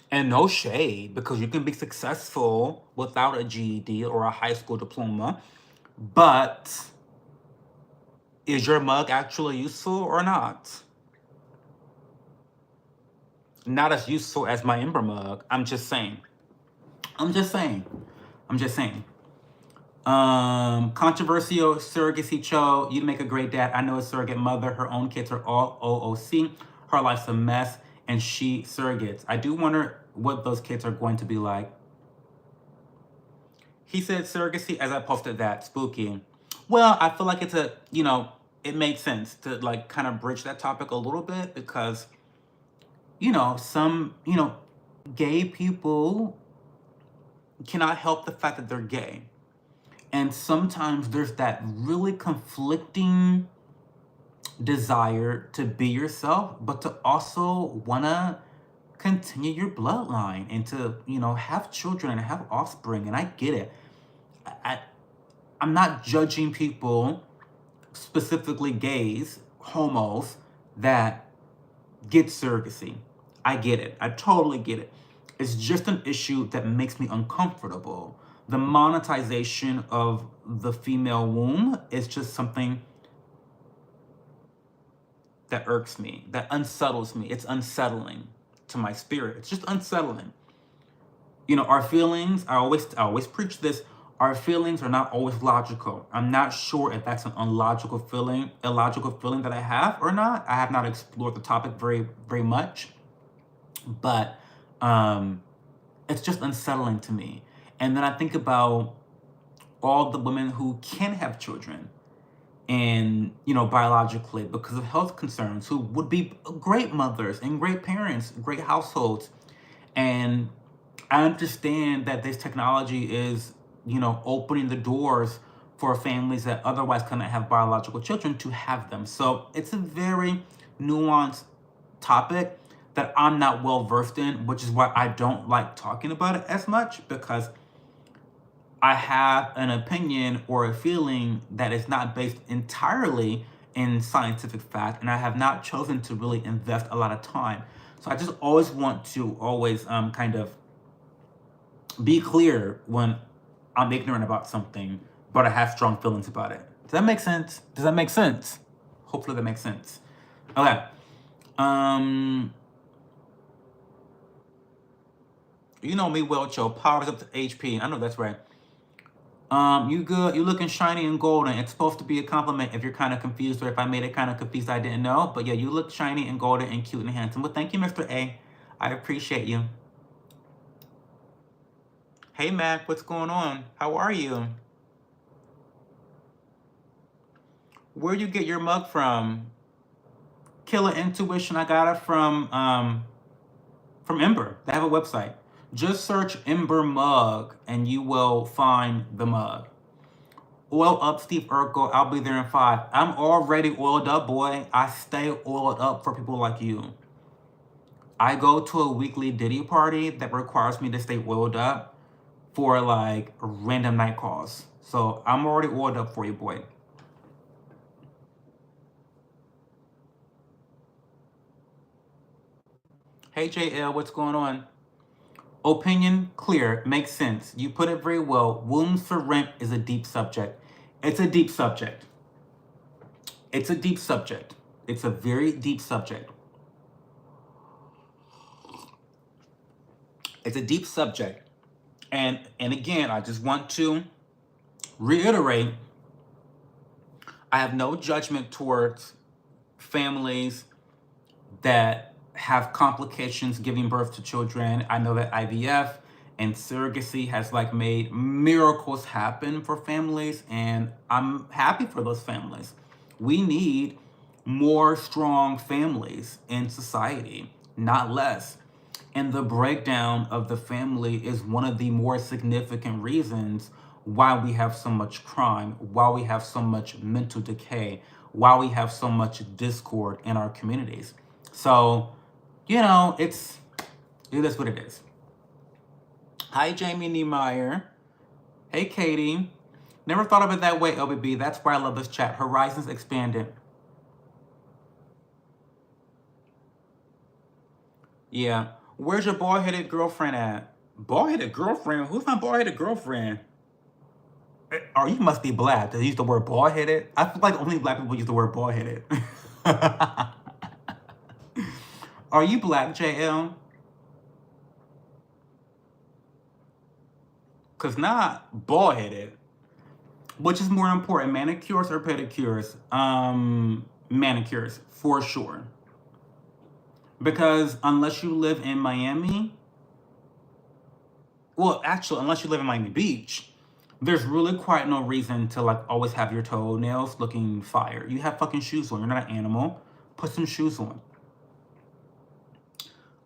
Speaker 1: And no shade, because you can be successful without a GED or a high school diploma. But is your mug actually useful or not? Not as useful as my Ember mug. I'm just saying. Controversial surrogacy Cho. You'd make a great dad. I know a surrogate mother. Her own kids are all OOC. Her life's a mess, and she surrogates. I do wonder what those kids are going to be like. He said surrogacy as I posted that. Spooky. Well, I feel like it's it makes sense to kind of bridge that topic a little bit because, some, gay people cannot help the fact that they're gay. And sometimes there's that really conflicting desire to be yourself, but to also want to continue your bloodline and to, have children and have offspring. And I get it. I, I'm not judging people, specifically gays, homos, that get surrogacy. I get it. I totally get it. It's just an issue that makes me uncomfortable. The monetization of the female womb is just something that irks me, that unsettles me. It's unsettling to my spirit. It's just unsettling. Our feelings, I always preach this, our feelings are not always logical. I'm not sure if that's an illogical feeling that I have or not. I have not explored the topic very, very much, but it's just unsettling to me. And then I think about all the women who can have children and, biologically because of health concerns, who would be great mothers and great parents, great households. And I understand that this technology is, opening the doors for families that otherwise couldn't have biological children to have them. So it's a very nuanced topic that I'm not well versed in, which is why I don't like talking about it as much, because I have an opinion or a feeling that is not based entirely in scientific fact, and I have not chosen to really invest a lot of time. So I just always want to kind of be clear when I'm ignorant about something, but I have strong feelings about it. Does that make sense? Does that make sense? Hopefully that makes sense. Okay. You know me well, Joe. Powers up to HP. I know that's right. You good? You looking shiny and golden. It's supposed to be a compliment if you're kind of confused, or if I made it kind of confused, I didn't know. But yeah, you look shiny and golden and cute and handsome. Well, thank you, Mr. A. I appreciate you. Hey, Mac, what's going on? How are you? Where you get your mug from? Killer Intuition. I got it from Ember. They have a website. Just search Ember mug and you will find the mug. Oil up, Steve Urkel. I'll be there in 5. I'm already oiled up, boy. I stay oiled up for people like you. I go to a weekly Diddy party that requires me to stay oiled up for like random night calls. So I'm already oiled up for you, boy. Hey, JL, what's going on? Opinion clear, makes sense. You put it very well. Wombs for rent is a deep subject. It's a deep subject. It's a deep subject. It's a very deep subject. It's a deep subject. And again, I just want to reiterate, I have no judgment towards families that have complications giving birth to children. I know that IVF and surrogacy has like made miracles happen for families, and I'm happy for those families. We need more strong families in society, not less. And the breakdown of the family is one of the more significant reasons why we have so much crime, why we have so much mental decay, why we have so much discord in our communities. So, it is what it is. Hi, Jamie Niemeyer. Hey, Katie. Never thought of it that way, LBB. That's why I love this chat. Horizons expanded. Yeah. Where's your bald-headed girlfriend at? Bald-headed girlfriend? Who's my bald-headed girlfriend? Or you must be black to use the word bald-headed. I feel like only black people use the word bald-headed. Are you black, JL? Because not bald-headed. Which is more important, manicures or pedicures? Manicures, for sure. Because unless you live in Miami, well, actually, unless you live in Miami Beach, there's really quite no reason to like always have your toenails looking fire. You have fucking shoes on. You're not an animal. Put some shoes on.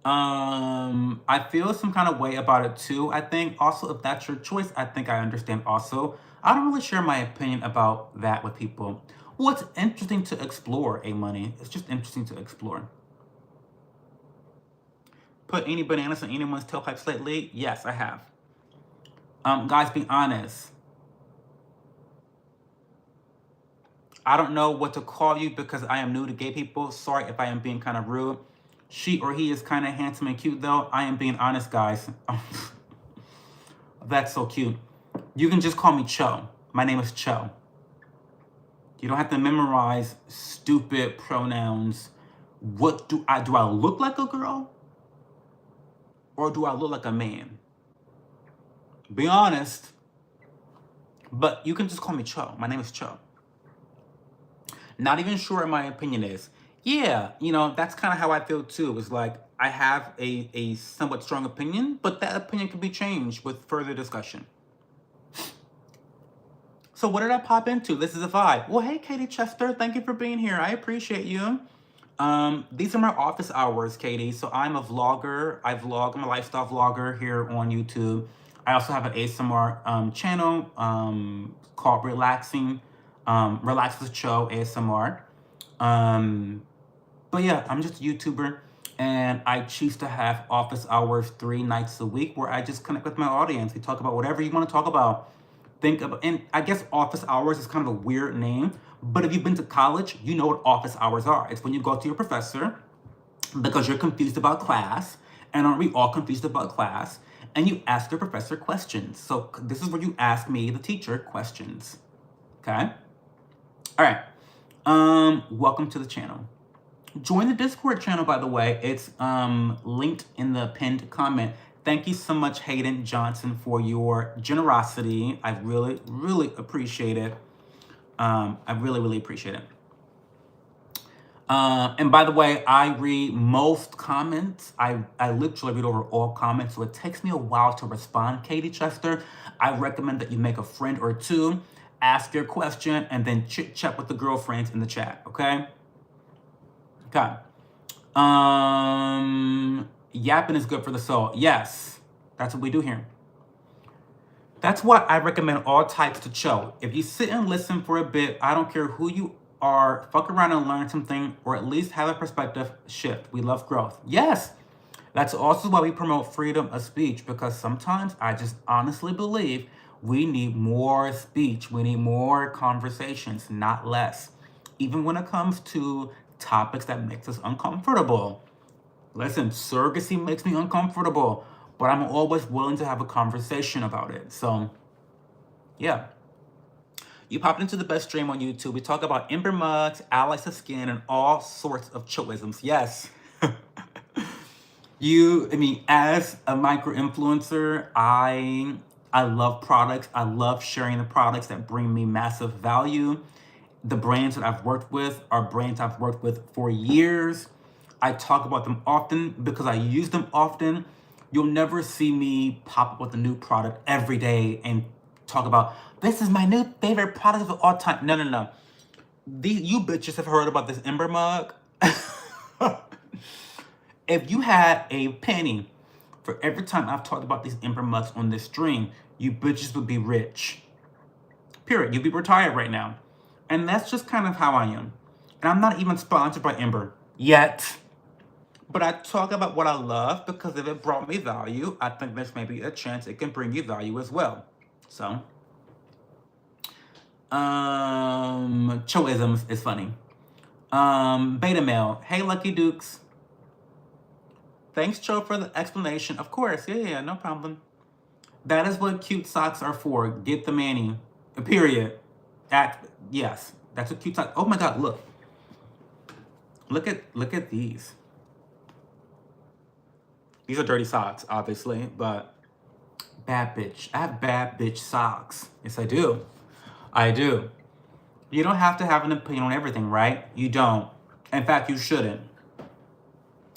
Speaker 1: I feel some kind of way about it too. I think also if that's your choice, I think I understand also. I don't really share my opinion about that with people. Well, it's interesting to explore, A Money. It's just interesting to explore. put any bananas in anyone's tailpipes lately? Yes, I have. Guys, be honest. I don't know what to call you because I am new to gay people. Sorry if I am being kind of rude. She or he is kind of handsome and cute, though. I am being honest, guys. That's so cute. You can just call me Cho. My name is Cho. You don't have to memorize stupid pronouns. What do I look like a girl? Or do I look like a man? Be honest. But you can just call me Cho. My name is Cho. Not even sure what my opinion is. Yeah, that's kind of how I feel too. It's like I have a somewhat strong opinion, but that opinion can be changed with further discussion. So what did I pop into? This is a vibe. Well, hey, Katie Chester, thank you for being here. I appreciate you. These are my office hours, Katie. So I'm a vlogger. I'm a lifestyle vlogger here on YouTube. I also have an ASMR channel called Relax with Cho ASMR. But yeah, I'm just a YouTuber, and I choose to have office hours 3 nights a week where I just connect with my audience. We talk about whatever you want to talk about. And I guess office hours is kind of a weird name, but if you've been to college, you know what office hours are. It's when you go to your professor because you're confused about class, and aren't we all confused about class? And you ask your professor questions. So this is where you ask me, the teacher, questions. Okay? All right. Welcome to the channel. Join the Discord channel, by the way. It's linked in the pinned comment. Thank you so much, Hayden Johnson, for your generosity. I really, really appreciate it. I really, really appreciate it. And by the way, I read most comments. I literally read over all comments, so it takes me a while to respond, Katie Chester. I recommend that you make a friend or two, ask your question, and then chit-chat with the girlfriends in the chat, okay? Okay. Yapping is good for the soul. Yes, that's what we do here. That's why I recommend all types to Cho. If you sit and listen for a bit, I don't care who you are, fuck around and learn something, or at least have a perspective shift. We love growth. Yes, that's also why we promote freedom of speech, because sometimes I just honestly believe we need more speech. We need more conversations, not less. Even when it comes to topics that makes us uncomfortable. Listen, surrogacy makes me uncomfortable, but I'm always willing to have a conversation about it. So, yeah. You popped into the best stream on YouTube. We talk about Ember mugs, allies of skin, and all sorts of choisms. Yes. As a micro-influencer, I love products. I love sharing the products that bring me massive value. The brands that I've worked with are brands I've worked with for years. I talk about them often because I use them often. You'll never see me pop up with a new product every day and talk about, this is my new favorite product of all time. No. You bitches have heard about this Ember mug. If you had a penny for every time I've talked about these Ember mugs on this stream, you bitches would be rich. Period. You'd be retired right now. And that's just kind of how I am. And I'm not even sponsored by Ember yet. But I talk about what I love because if it brought me value, I think there's maybe a chance it can bring you value as well. So, Choisms is funny. Beta male. Hey, Lucky Dukes. Thanks, Cho, for the explanation. Of course. Yeah, no problem. That is what cute socks are for. Get the manny. Period. Yes. That's what cute socks. Oh my God, look. Look at these. These are dirty socks, obviously, but bad bitch. I have bad bitch socks. Yes, I do. I do. You don't have to have an opinion on everything, right? You don't. In fact, you shouldn't.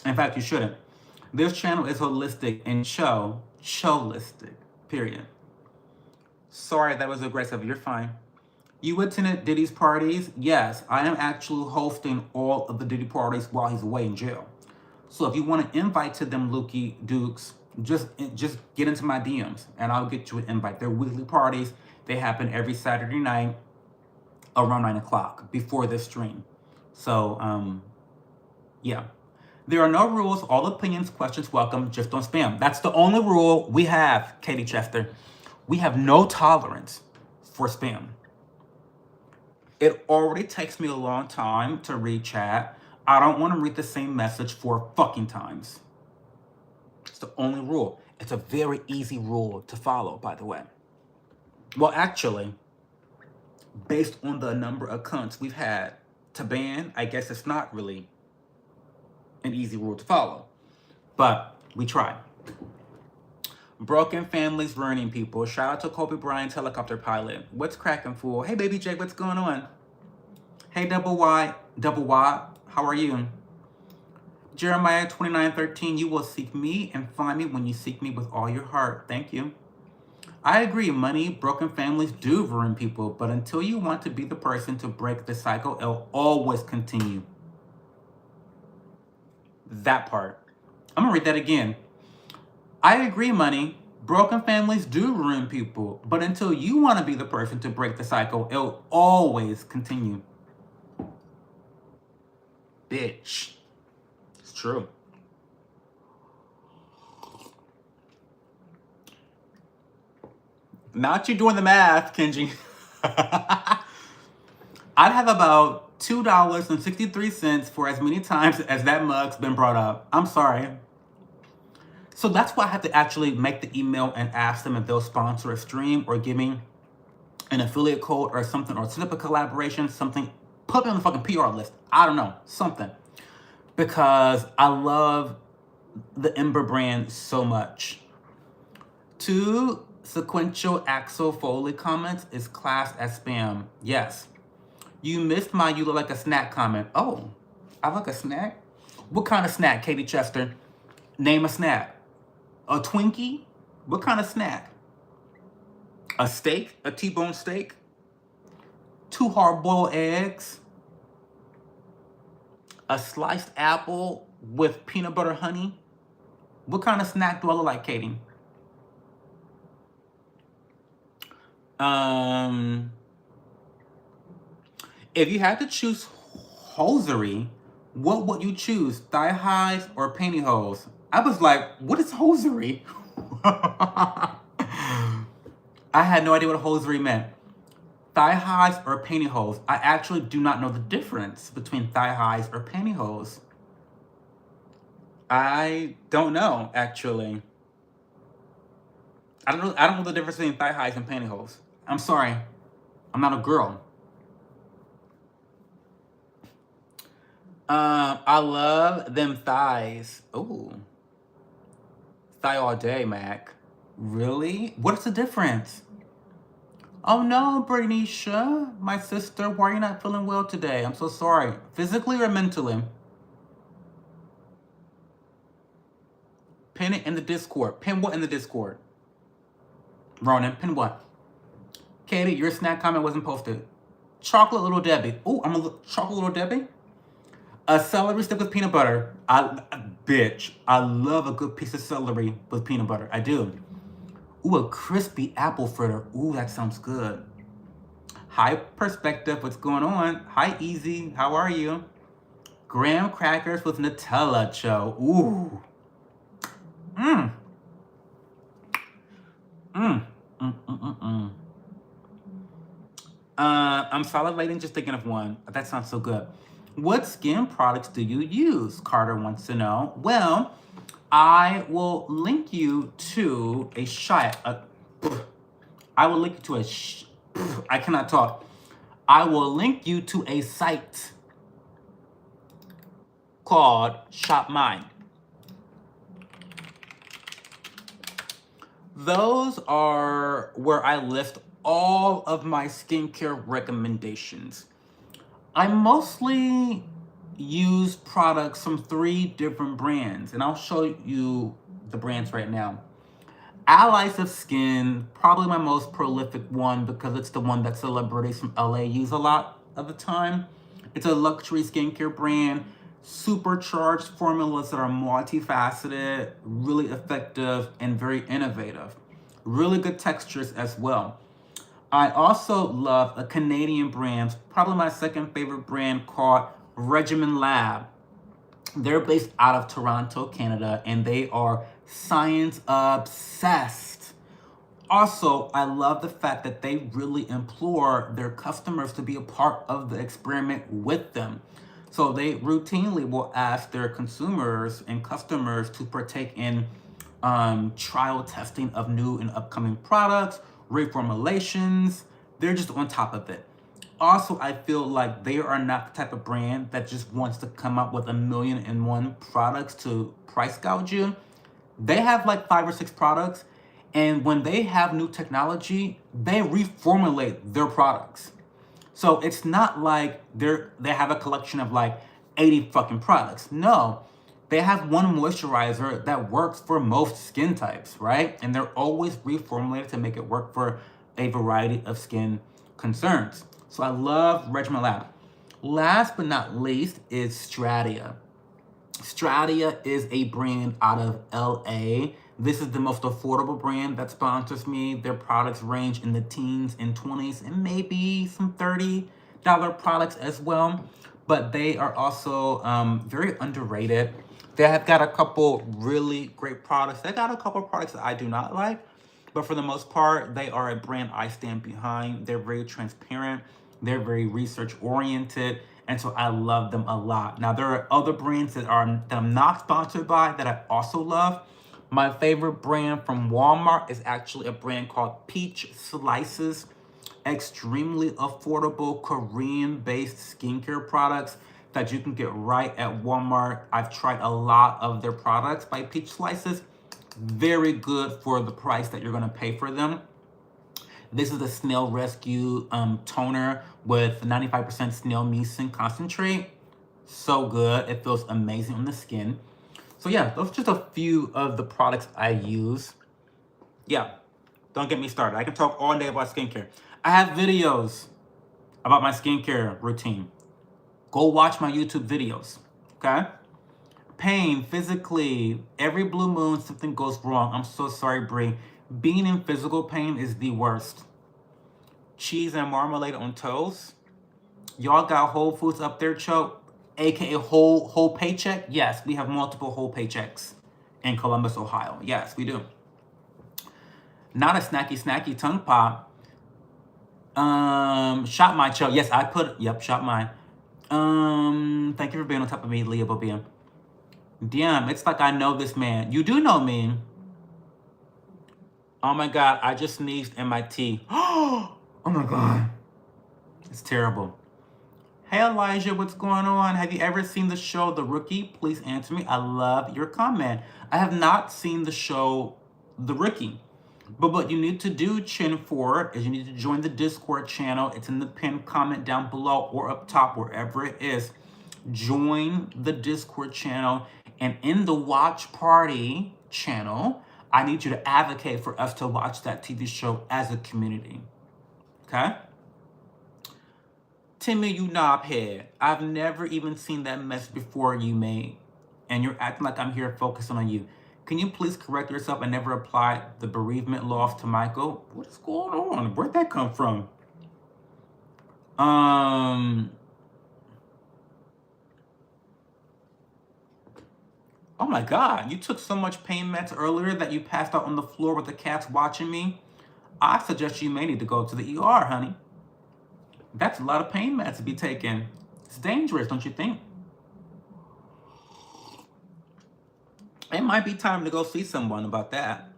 Speaker 1: This channel is holistic and Cholistic, period. Sorry, that was aggressive. You're fine. You attended Diddy's parties? Yes, I am actually hosting all of the Diddy parties while he's away in jail. So if you want to invite to them, Lucky Dukes, just get into my DMs and I'll get you an invite. They're weekly parties. They happen every Saturday night around 9 o'clock before this stream. So, yeah. There are no rules. All opinions, questions welcome. Just don't spam. That's the only rule we have, Katie Chester. We have no tolerance for spam. It already takes me a long time to read chat. I don't want to read the same message 4 fucking times. It's the only rule. It's a very easy rule to follow, by the way. Well, actually, based on the number of cunts we've had to ban, I guess it's not really an easy rule to follow. But we try. Broken families ruining people. Shout out to Kobe Bryant's helicopter pilot. What's cracking, fool? Hey, baby Jake, what's going on? Hey, Double Y, how are you? Jeremiah 29:13, you will seek me and find me when you seek me with all your heart. Thank you. I agree, money, broken families do ruin people, but until you want to be the person to break the cycle, it'll always continue. That part. I'm gonna read that again. I agree, money, broken families do ruin people, but until you want to be the person to break the cycle, it'll always continue. Bitch. It's true. Not you doing the math, Kenji. I'd have about $2.63 for as many times as that mug's been brought up. I'm sorry. So that's why I have to actually make the email and ask them if they'll sponsor a stream or give me an affiliate code or something, or set up a collaboration, something. Put me on the fucking PR list. I don't know, something. Because I love the Ember brand so much. 2 sequential Axel Foley comments is classed as spam. Yes. You missed my you look like a snack comment. Oh, I like a snack? What kind of snack, Katie Chester? Name a snack. A Twinkie? What kind of snack? A steak? A T-bone steak? 2 hard-boiled eggs? A sliced apple with peanut butter honey? What kind of snack do I look like, Katie? If you had to choose hosiery, what would you choose? Thigh highs or pantyhose? I was like, what is hosiery? I had no idea what hosiery meant. Thigh highs or pantyhose? I actually do not know the difference between thigh highs or pantyhose. I don't know, actually. I don't know the difference between thigh highs and pantyhose. I'm sorry. I'm not a girl. I love them thighs. Ooh. Thigh all day, Mac. Really? What's the difference? Oh no, Bernicia, my sister, why are you not feeling well today? I'm so sorry. Physically or mentally? Pin it in the Discord. Pin what in the Discord? Ronan, pin what? Katie, your snack comment wasn't posted. Chocolate Little Debbie. Ooh, I'm a chocolate Little Debbie. A celery stick with peanut butter. Bitch, I love a good piece of celery with peanut butter. I do. Ooh, a crispy apple fritter. Ooh, that sounds good. Hi, Perspective. What's going on? Hi, Easy. How are you? Graham crackers with Nutella, Cho. Ooh. I'm salivating just thinking of one. That sounds so good. What skin products do you use? Carter wants to know. Well, I will link you to a site. I will link you to I cannot talk. I will link you to a site called Shop Mine. Those are where I list all of my skincare recommendations. I mostly use products from 3 different brands, and I'll show you the brands right now. Allies of Skin, probably my most prolific one because it's the one that celebrities from LA use a lot of the time. It's a luxury skincare brand, supercharged formulas that are multifaceted, really effective, and very innovative. Really good textures as well. I also love a Canadian brand, probably my second favorite brand, called Regimen Lab. They're based out of Toronto, Canada, and they are science obsessed. Also, I love the fact that they really implore their customers to be a part of the experiment with them. So they routinely will ask their consumers and customers to partake in trial testing of new and upcoming products, reformulations. They're just on top of it. Also, I feel like they are not the type of brand that just wants to come up with 1,000,001 products to price gouge you. They have like 5 or 6 products, and when they have new technology, they reformulate their products. So it's not like they have a collection of like 80 fucking products. No, they have one moisturizer that works for most skin types, right? And they're always reformulated to make it work for a variety of skin concerns. So I love Regimen Lab. Last but not least is Stratia. Stratia is a brand out of LA. This is the most affordable brand that sponsors me. Their products range in the teens and 20s and maybe some $30 products as well. But they are also very underrated. They have got a couple really great products. They got a couple products that I do not like. But for the most part, they are a brand I stand behind. They're very transparent. They're very research oriented. And so I love them a lot. Now, there are other brands that I'm not sponsored by that I also love. My favorite brand from Walmart is actually a brand called Peach Slices. Extremely affordable Korean-based skincare products that you can get right at Walmart. I've tried a lot of their products by Peach Slices. Very good for the price that you're going to pay for them. This is the Snail Rescue toner with 95% snail mucin concentrate. So good. It feels amazing on the skin. So yeah, those are just a few of the products I use. Yeah, don't get me started. I can talk all day about skincare. I have videos about my skincare routine. Go watch my YouTube videos, okay? Pain, physically, every blue moon, something goes wrong. I'm so sorry, Brie. Being in physical pain is the worst. Cheese and marmalade on toast. Y'all got Whole Foods up there, Choke, aka whole paycheck. Yes, we have multiple whole paychecks in Columbus, Ohio. Yes, we do. Not a snacky tongue pop. Shop my Choke. Yes, I put shop my. Thank you for being on top of me, Leah Bobia. Damn, it's like I know this man. You do know me. Oh my God, I just sneezed in my tea. Oh my God. It's terrible. Hey Elijah, what's going on? Have you ever seen the show The Rookie? Please answer me. I love your comment. I have not seen the show The Rookie. But what you need to do, Chin 4, is you need to join the Discord channel. It's in the pinned comment down below or up top, wherever it is. Join the Discord channel. And in the watch party channel, I need you to advocate for us to watch that TV show as a community. Okay? Timmy, you knobhead. I've never even seen that mess before you made. And you're acting like I'm here focusing on you. Can you please correct yourself and never apply the bereavement laws to Michael? What is going on? Where'd that come from? Oh my God, you took so much pain meds earlier that you passed out on the floor with the cats watching me. I suggest you may need to go to the ER, honey. That's a lot of pain meds to be taken. It's dangerous, don't you think? It might be time to go see someone about that.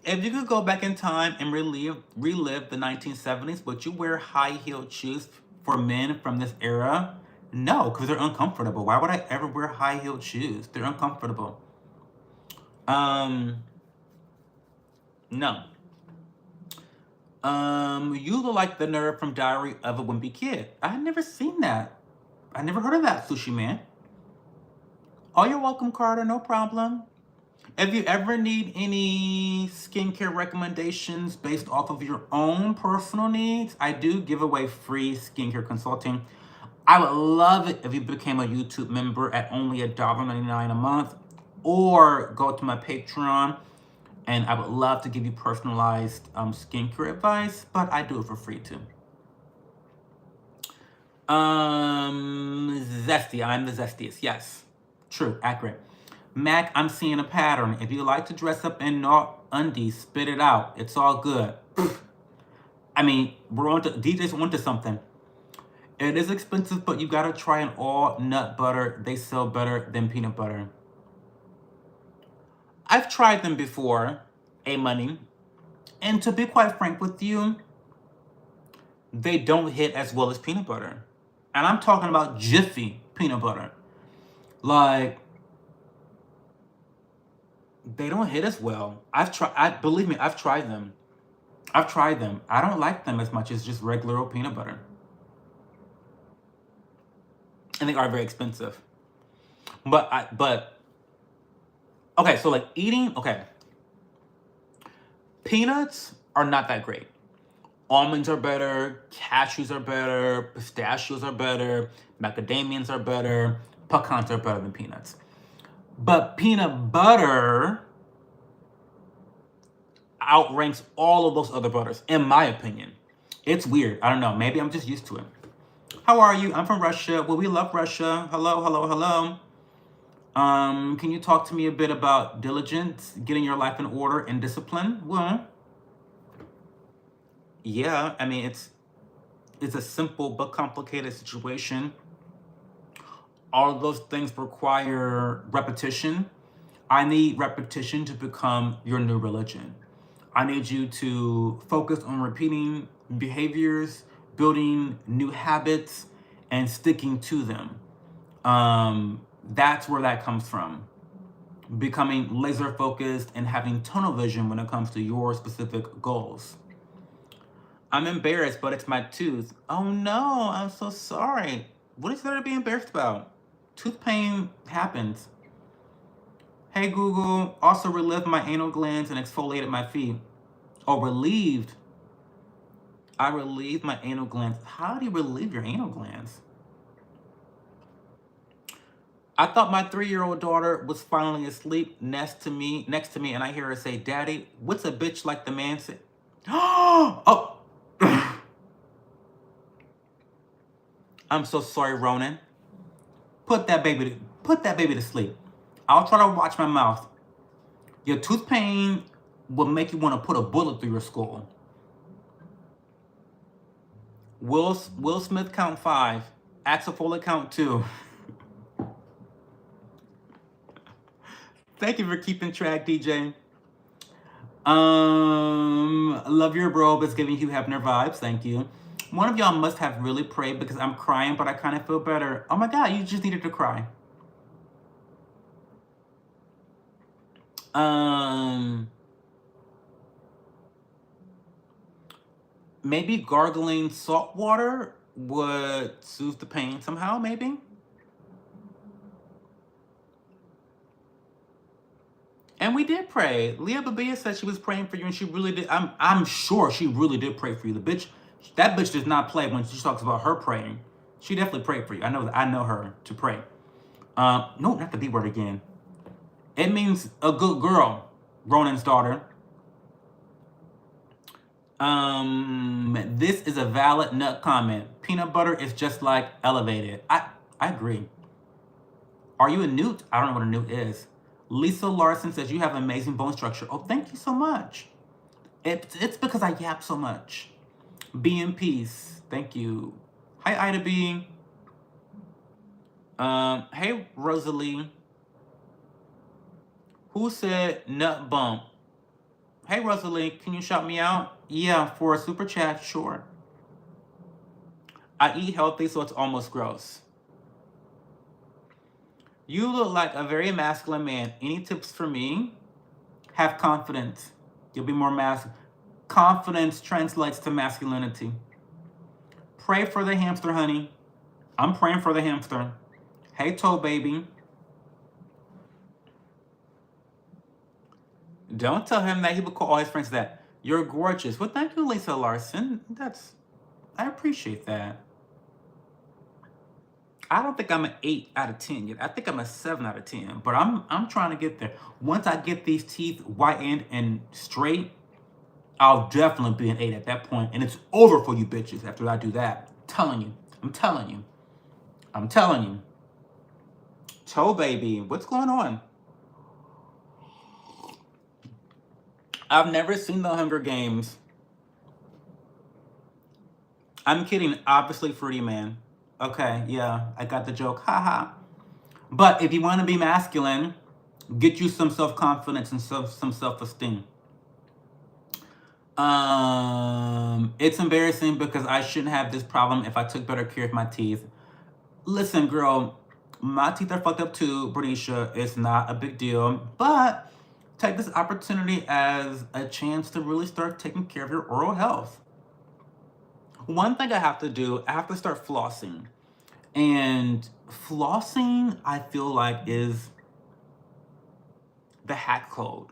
Speaker 1: If you could go back in time and relive the 1970s, would you wear high-heeled shoes for men from this era? No, because they're uncomfortable. Why would I ever wear high-heeled shoes? They're uncomfortable. No. You look like the nerd from Diary of a Wimpy Kid. I had never seen that. I never heard of that, Sushi Man. Oh, you're welcome, Carter. No problem. If you ever need any skincare recommendations based off of your own personal needs, I do give away free skincare consulting. I would love it if you became a YouTube member at only $1.99 a month, or go to my Patreon, and I would love to give you personalized skincare advice, but I do it for free too. zesty. I'm the zestiest. Yes. True. Accurate. Mac, I'm seeing a pattern. If you like to dress up in not undies, spit it out. It's all good. I mean, we're on to DJ's onto something. It is expensive, but you gotta try an all nut butter. They sell better than peanut butter. I've tried them before, A-Money. And to be quite frank with you, they don't hit as well as peanut butter. And I'm talking about Jiffy peanut butter. Like, they don't hit as well. Believe me, I've tried them. I don't like them as much as just regular old peanut butter. And they are very expensive. But okay, so like okay. Peanuts are not that great. Almonds are better, cashews are better, pistachios are better, macadamians are better, pecans are better than peanuts. But peanut butter outranks all of those other butters, in my opinion. It's weird. I don't know. Maybe I'm just used to it. How are you? I'm from Russia. Well, we love Russia. Hello, hello, hello. Can you talk to me a bit about diligence, getting your life in order, and discipline? Well, yeah, I mean, it's a simple but complicated situation. All of those things require repetition. I need repetition to become your new religion. I need you to focus on repeating behaviors, building new habits, and sticking to them. That's where that comes from. Becoming laser focused and having tunnel vision when it comes to your specific goals. I'm embarrassed, but it's my tooth. Oh no, I'm so sorry. What is there to be embarrassed about? Tooth pain happens. Hey Google, also relieved my anal glands and exfoliated my feet. Oh, relieved. I relieved my anal glands. How do you relieve your anal glands? I thought my 3-year-old daughter was finally asleep next to me, and I hear her say, "Daddy, what's a bitch like the man said?" Oh, I'm so sorry, Ronan. Put that baby to sleep. I'll try to watch my mouth. Your tooth pain will make you want to put a bullet through your skull. Will Smith count 5. Axel Foley count 2. Thank you for keeping track, DJ. Love your robe. It's giving Hugh Hefner vibes. Thank you. One of y'all must have really prayed because I'm crying, but I kind of feel better. Oh my God, you just needed to cry. Maybe gargling salt water would soothe the pain somehow, maybe. And we did pray. Leah Babia said she was praying for you, and she really did. I'm sure she really did pray for you. That bitch does not play when she talks about her praying. She definitely prayed for you. I know her to pray. No, not the B word again. It means a good girl, Ronan's daughter. This is a valid nut comment. Peanut butter is just like elevated. I agree. Are you a newt? I don't know what a newt is. Lisa Larson says you have amazing bone structure. Oh, thank you so much. It's because I yap so much. Be in peace. Thank you. Hi, Ida B. Hey, Rosalie. Who said nut bump? Hey, Rosalie, can you shout me out? Yeah, for a super chat, sure. I eat healthy, so it's almost gross. You look like a very masculine man. Any tips for me? Have confidence. You'll be more masculine. Confidence translates to masculinity. Pray for the hamster, honey. I'm praying for the hamster. Hey, toe baby. Don't tell him that. He would call all his friends that. You're gorgeous. Well, thank you, Lisa Larson. I appreciate that. I don't think I'm an 8 out of 10 yet. I think I'm a 7 out of 10. But I'm trying to get there. Once I get these teeth whitened and straight, I'll definitely be an 8 at that point. And it's over for you bitches after I do that. I'm telling you. Toe baby, what's going on? I've never seen the Hunger Games. I'm kidding. Obviously, Fruity Man. Okay, yeah, I got the joke. Haha. But if you want to be masculine, get you some self confidence and some self esteem. It's embarrassing because I shouldn't have this problem if I took better care of my teeth. Listen, girl, my teeth are fucked up too, Bernicia. It's not a big deal, but take this opportunity as a chance to really start taking care of your oral health. One thing I have to do, I have to start flossing. And flossing, I feel like, is the hack code.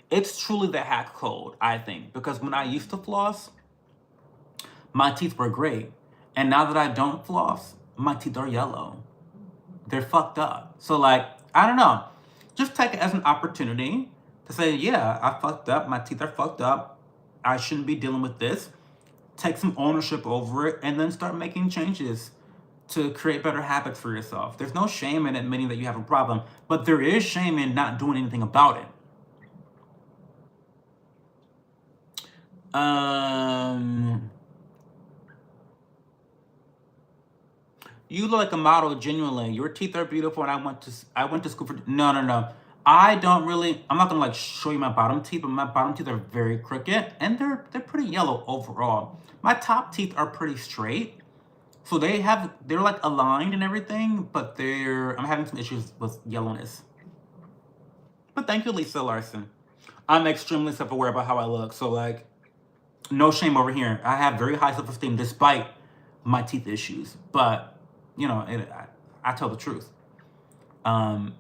Speaker 1: It's truly the hack code, I think, because when I used to floss, my teeth were great. And now that I don't floss, my teeth are yellow. They're fucked up. So, like, I don't know. Just take it as an opportunity to say, yeah, I fucked up. My teeth are fucked up. I shouldn't be dealing with this. Take some ownership over it and then start making changes to create better habits for yourself. There's no shame in admitting that you have a problem, but there is shame in not doing anything about it. You look like a model, genuinely. Your teeth are beautiful, and I went to school for. No, no, no. I don't really. I'm not gonna like show you my bottom teeth, but my bottom teeth are very crooked, and they're pretty yellow overall. My top teeth are pretty straight, so they're like aligned and everything, but I'm having some issues with yellowness. But thank you, Lisa Larson. I'm extremely self-aware about how I look, so like no shame over here. I have very high self-esteem despite my teeth issues, but I tell the truth. Um,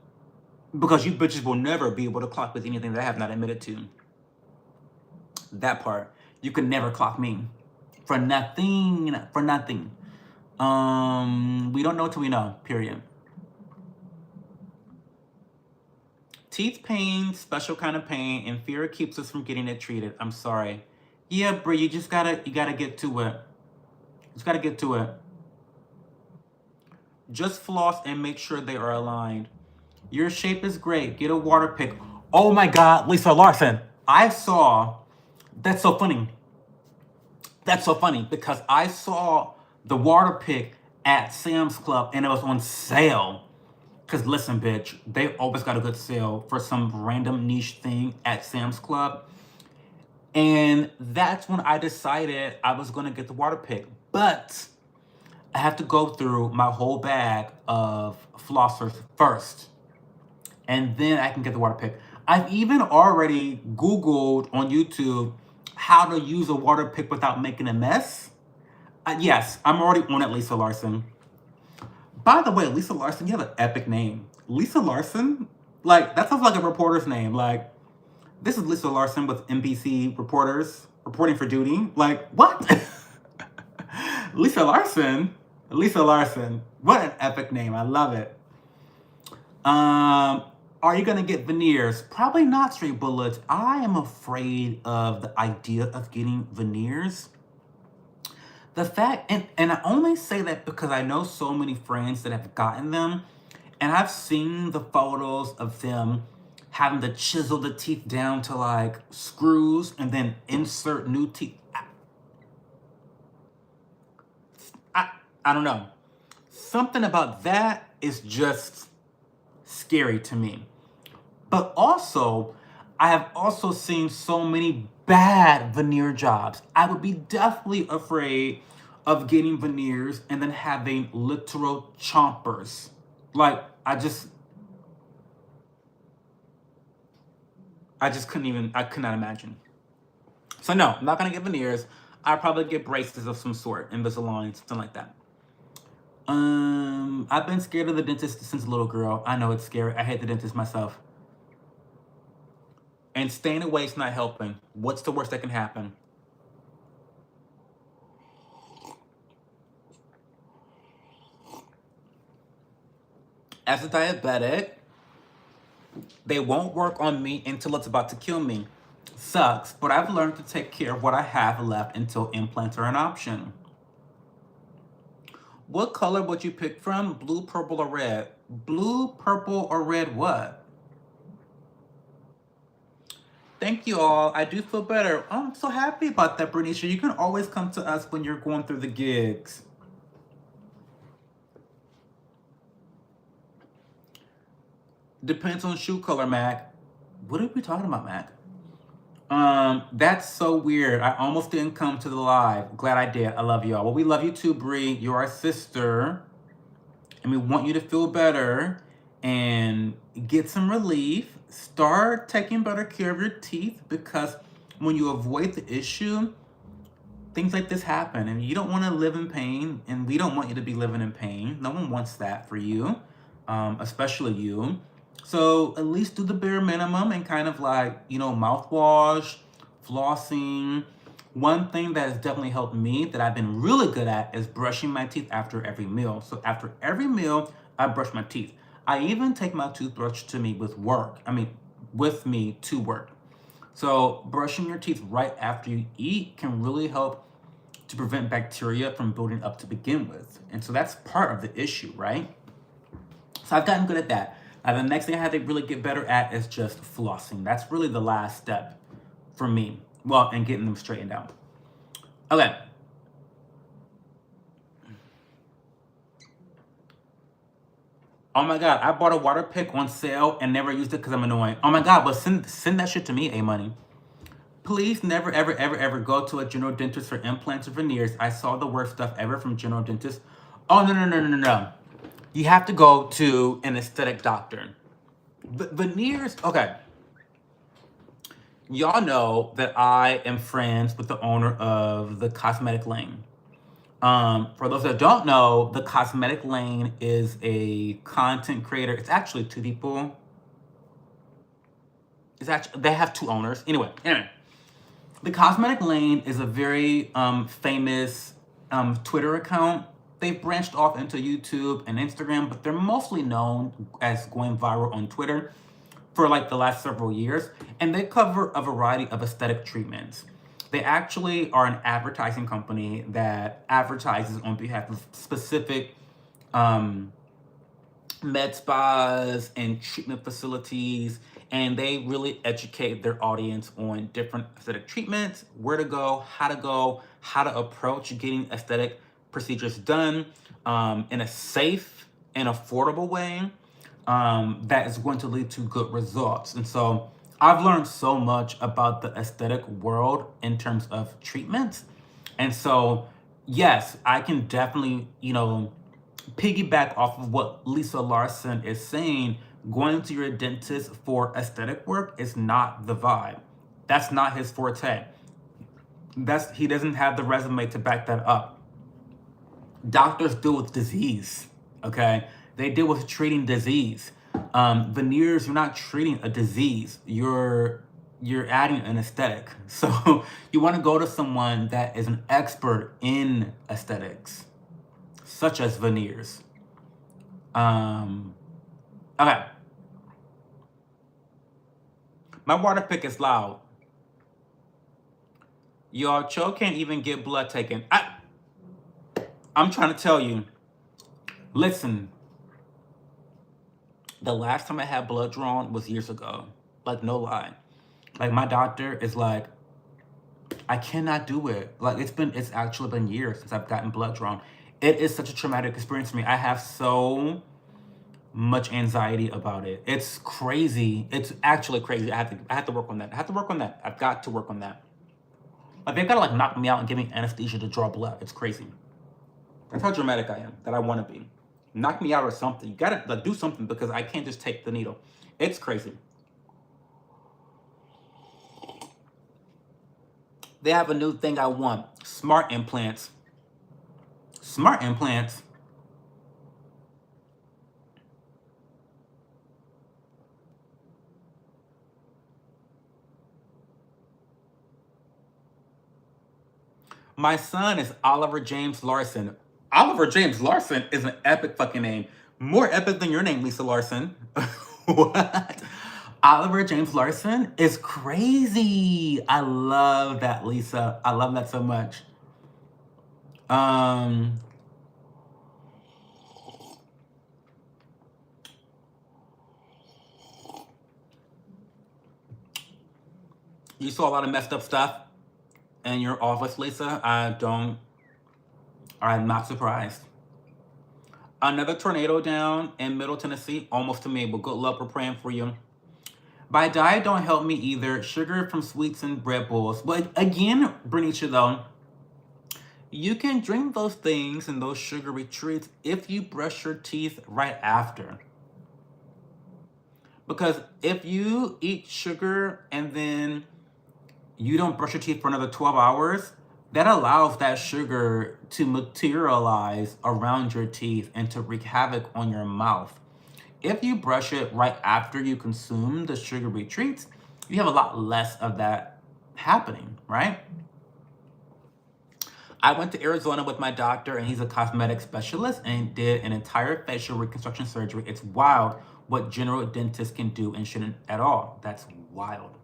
Speaker 1: because you bitches will never be able to clock with anything that I have not admitted to. That part, you can never clock me for nothing. For nothing. We don't know till we know. Period. Teeth pain, special kind of pain, and fear keeps us from getting it treated. I'm sorry. Yeah, bro, you gotta get to it. Just gotta get to it. Just floss and make sure they are aligned. Your shape is great. Get a water pick. Oh my God, Lisa Larson. I saw. That's so funny. That's so funny because I saw the water pick at Sam's Club and it was on sale. Because listen, bitch, they always got a good sale for some random niche thing at Sam's Club. And that's when I decided I was going to get the water pick. But I have to go through my whole bag of flossers first. And then I can get the water pick. I've even already Googled on YouTube how to use a water pick without making a mess. Yes, I'm already on it, Lisa Larson. By the way, Lisa Larson, you have an epic name. Lisa Larson? Like, that sounds like a reporter's name. Like, this is Lisa Larson with NBC reporters reporting for duty. Like, what? Lisa Larson? Lisa Larson. What an epic name. I love it. Are you gonna get veneers? Probably not, straight bullets. I am afraid of the idea of getting veneers. The fact, and I only say that because I know so many friends that have gotten them, and I've seen the photos of them having to chisel the teeth down to like screws and then insert new teeth. I don't know. Something about that is just scary to me. But also, I have also seen so many bad veneer jobs. I would be definitely afraid of getting veneers and then having literal chompers. Like, I could not imagine. So no, I'm not gonna get veneers. I'll probably get braces of some sort, Invisalign, something like that. I've been scared of the dentist since a little girl. I know it's scary. I hate the dentist myself. And staying away is not helping. What's the worst that can happen? As a diabetic, they won't work on me until it's about to kill me. Sucks, but I've learned to take care of what I have left until implants are an option. What color would you pick from? Blue, purple, or red? Blue, purple, or red what? Thank you all. I do feel better. Oh, I'm so happy about that, Bernicia. You can always come to us when you're going through the gigs. Depends on shoe color, Mac. What are we talking about, Mac? That's so weird. I almost didn't come to the live. Glad I did. I love y'all. Well, we love you too, Bree. You're our sister. And we want you to feel better and get some relief. Start taking better care of your teeth, because when you avoid the issue, things like this happen, and you don't want to live in pain, and we don't want you to be living in pain. No one wants that for you, especially you. So at least do the bare minimum and kind of like, mouthwash, flossing. One thing that has definitely helped me that I've been really good at is brushing my teeth after every meal. So after every meal, I brush my teeth. I even take my toothbrush to me with me to work. So brushing your teeth right after you eat can really help to prevent bacteria from building up to begin with. And so that's part of the issue, right? So I've gotten good at that. The next thing I have to really get better at is just flossing. That's really the last step for me. Well, and getting them straightened out. Okay. Oh my God, I bought a water pick on sale and never used it because I'm annoying. Oh my God, but send that shit to me, A-Money. Please never, ever, ever, ever go to a general dentist for implants or veneers. I saw the worst stuff ever from general dentists. Oh, no, no, no, no, no, no. You have to go to an aesthetic doctor. Veneers, okay. Y'all know that I am friends with the owner of the Cosmetic Lane. For those that don't know, the Cosmetic Lane is a content creator. It's actually two people. They have two owners. Anyway, the Cosmetic Lane is a very famous Twitter account. They've branched off into YouTube and Instagram, but they're mostly known as going viral on Twitter for like the last several years. And they cover a variety of aesthetic treatments. They actually are an advertising company that advertises on behalf of specific med spas and treatment facilities, and they really educate their audience on different aesthetic treatments, where to go, how to approach getting aesthetic procedures done in a safe and affordable way that is going to lead to good results. And so I've learned so much about the aesthetic world in terms of treatments. And so, yes, I can definitely, piggyback off of what Lisa Larson is saying. Going to your dentist for aesthetic work is not the vibe. That's not his forte. He doesn't have the resume to back that up. Doctors deal with disease, okay? They deal with treating disease. Veneers, you're not treating a disease. You're adding an aesthetic. So you want to go to someone that is an expert in aesthetics, such as veneers. Okay. My water pick is loud. Y'all, Cho can't even get blood taken. I'm trying to tell you. Listen, the last time I had blood drawn was years ago. Like, no lie. Like, my doctor is like, I cannot do it. Like, it's actually been years since I've gotten blood drawn. It is such a traumatic experience for me. I have so much anxiety about it. It's crazy. It's actually crazy. I have to work on that. I've got to work on that. Like, they've got to like knock me out and give me anesthesia to draw blood. It's crazy. That's how dramatic I am, that I want to be. Knock me out or something. You gotta like do something, because I can't just take the needle. It's crazy. They have a new thing I want. Smart implants. Smart implants? My son is Oliver James Larson. Oliver James Larson is an epic fucking name. More epic than your name, Lisa Larson. What? Oliver James Larson is crazy. I love that, Lisa. I love that so much. You saw a lot of messed up stuff in your office, Lisa. I'm not surprised. Another tornado down in Middle Tennessee, almost to me, but good luck. We're praying for you. My diet don't help me either. Sugar from sweets and bread bowls. But again, Bernicia, though, you can drink those things and those sugary treats if you brush your teeth right after. Because if you eat sugar and then you don't brush your teeth for another 12 hours, that allows that sugar to materialize around your teeth and to wreak havoc on your mouth. If you brush it right after you consume the sugary treats, you have a lot less of that happening, right? I went to Arizona with my doctor, and he's a cosmetic specialist, and did an entire facial reconstruction surgery. It's wild what general dentists can do and shouldn't at all. That's wild.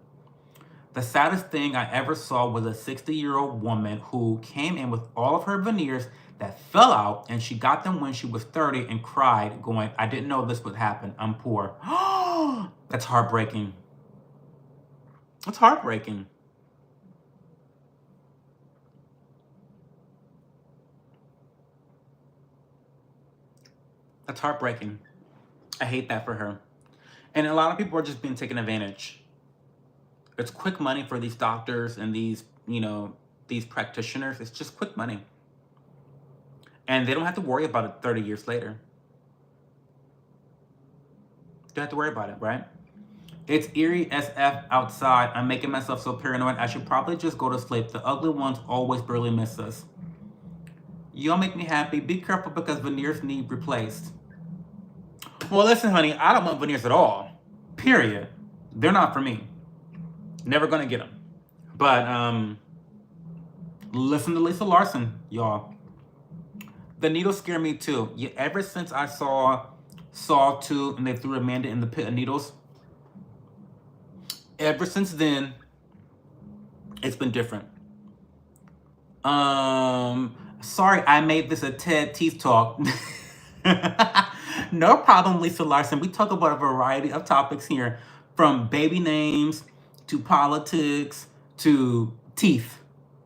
Speaker 1: The saddest thing I ever saw was a 60-year-old woman who came in with all of her veneers that fell out, and she got them when she was 30 and cried, going, I didn't know this would happen. I'm poor. That's heartbreaking. That's heartbreaking. That's heartbreaking. I hate that for her. And a lot of people are just being taken advantage. It's quick money for these doctors and these practitioners. It's just quick money. And they don't have to worry about it 30 years later. They don't have to worry about it, right? It's eerie SF outside. I'm making myself so paranoid. I should probably just go to sleep. The ugly ones always barely miss us. Y'all make me happy. Be careful because veneers need replaced. Well, listen, honey, I don't want veneers at all. Period. They're not for me. Never gonna get them. But listen to Lisa Larson, y'all. The needles scare me too. Yeah, ever since I saw Saw 2 and they threw Amanda in the pit of needles, ever since then, it's been different. Sorry, I made this a TED Teeth Talk. No problem, Lisa Larson. We talk about a variety of topics here, from baby names to politics to teeth.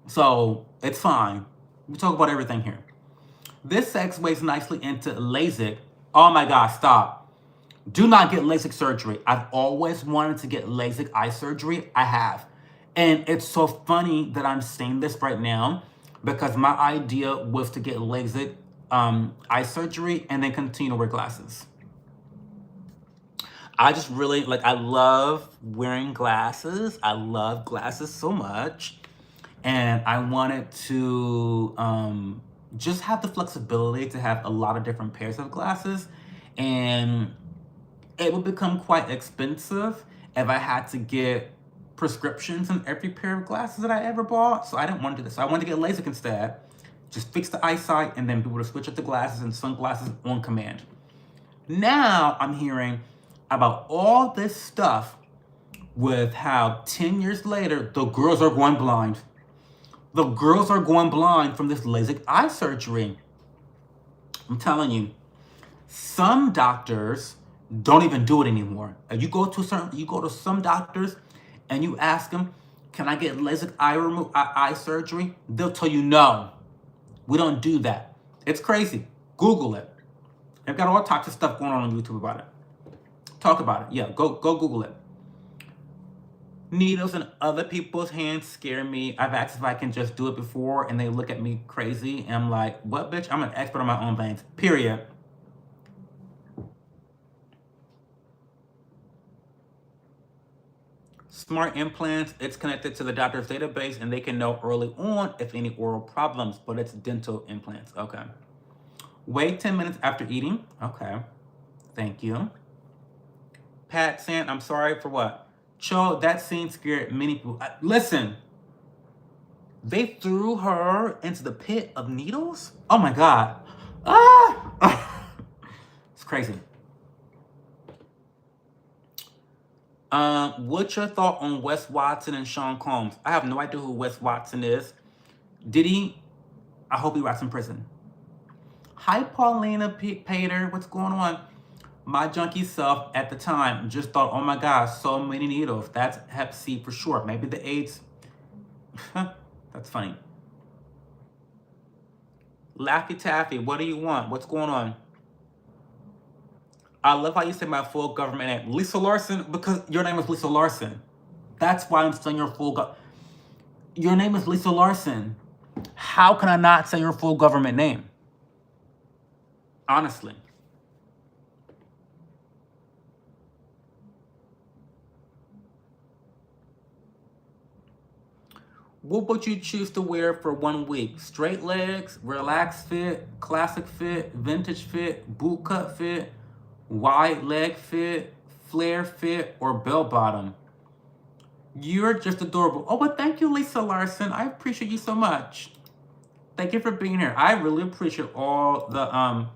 Speaker 1: So it's fine. We talk about everything here. This segues nicely into LASIK. Oh my gosh, stop. Do not get LASIK surgery. I've always wanted to get LASIK eye surgery. I have. And it's so funny that I'm saying this right now, because my idea was to get LASIK eye surgery and then continue to wear glasses. I just really, I love wearing glasses. I love glasses so much. And I wanted to just have the flexibility to have a lot of different pairs of glasses. And it would become quite expensive if I had to get prescriptions on every pair of glasses that I ever bought. So I didn't want to do this. So I wanted to get LASIK instead. Just fix the eyesight and then be able to switch up the glasses and sunglasses on command. Now I'm hearing about all this stuff with how 10 years later, the girls are going blind. The girls are going blind from this LASIK eye surgery. I'm telling you, some doctors don't even do it anymore. You go to some doctors and you ask them, can I get LASIK eye surgery? They'll tell you no. We don't do that. It's crazy. Google it. They've got all types of stuff going on YouTube about it. Talk about it. Yeah, go Google it. Needles in other people's hands scare me. I've asked if I can just do it before, and they look at me crazy. And I'm like, what, bitch? I'm an expert on my own veins. Period. Smart implants, it's connected to the doctor's database, and they can know early on if any oral problems, but it's dental implants. Okay. Wait 10 minutes after eating. Okay. Thank you. Pat saying, I'm sorry for what? Cho, that scene scared many people. Listen, they threw her into the pit of needles? Oh my God. Ah! It's crazy. What's your thought on Wes Watson and Sean Combs? I have no idea who Wes Watson is. Did he? I hope he rots in prison. Hi, Paulina Pater. What's going on? My junkie self at the time just thought, oh my gosh, so many needles. That's Hep C for sure. Maybe the AIDS. That's funny. Laffy Taffy, what do you want? What's going on? I love how you say my full government name. Lisa Larson, because your name is Lisa Larson. That's why I'm saying your your name is Lisa Larson. How can I not say your full government name? Honestly. What would you choose to wear for 1 week? Straight legs, relaxed fit, classic fit, vintage fit, boot cut fit, wide leg fit, flare fit, or bell bottom? You're just adorable. Oh, but thank you, Lisa Larson. I appreciate you so much. Thank you for being here. I really appreciate all the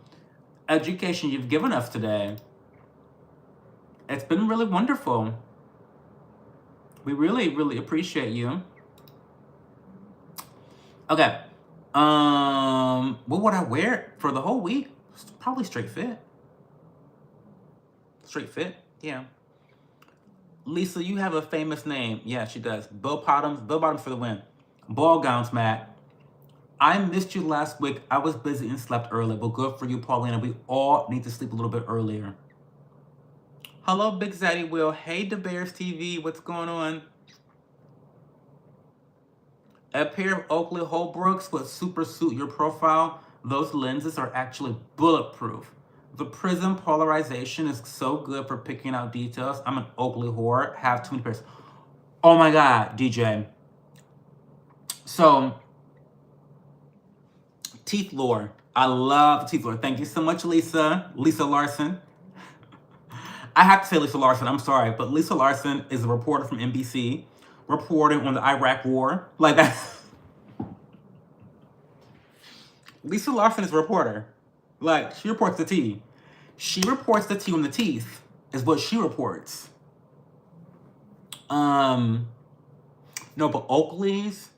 Speaker 1: education you've given us today. It's been really wonderful. We really, really appreciate you. Okay. What would I wear for the whole week? Probably straight fit. Straight fit? Yeah. Lisa, you have a famous name. Yeah, she does. Bell bottoms for the win. Ball gowns, Matt. I missed you last week. I was busy and slept early, but good for you, Paulina. We all need to sleep a little bit earlier. Hello, Big Zaddy Will. Hey, the Bears TV. What's going on? A pair of Oakley Holbrooks would super suit your profile. Those lenses are actually bulletproof. The prism polarization is so good for picking out details. I'm an Oakley whore. Have too many pairs. Oh my God, DJ. So, teeth lore. I love teeth lore. Thank you so much, Lisa. Lisa Larson. I have to say Lisa Larson. I'm sorry, but Lisa Larson is a reporter from NBC reporting on the Iraq War. Like that. Lisa Larson is a reporter. Like, she reports the tea. She reports the tea on the teeth, is what she reports. No, but Oakley's,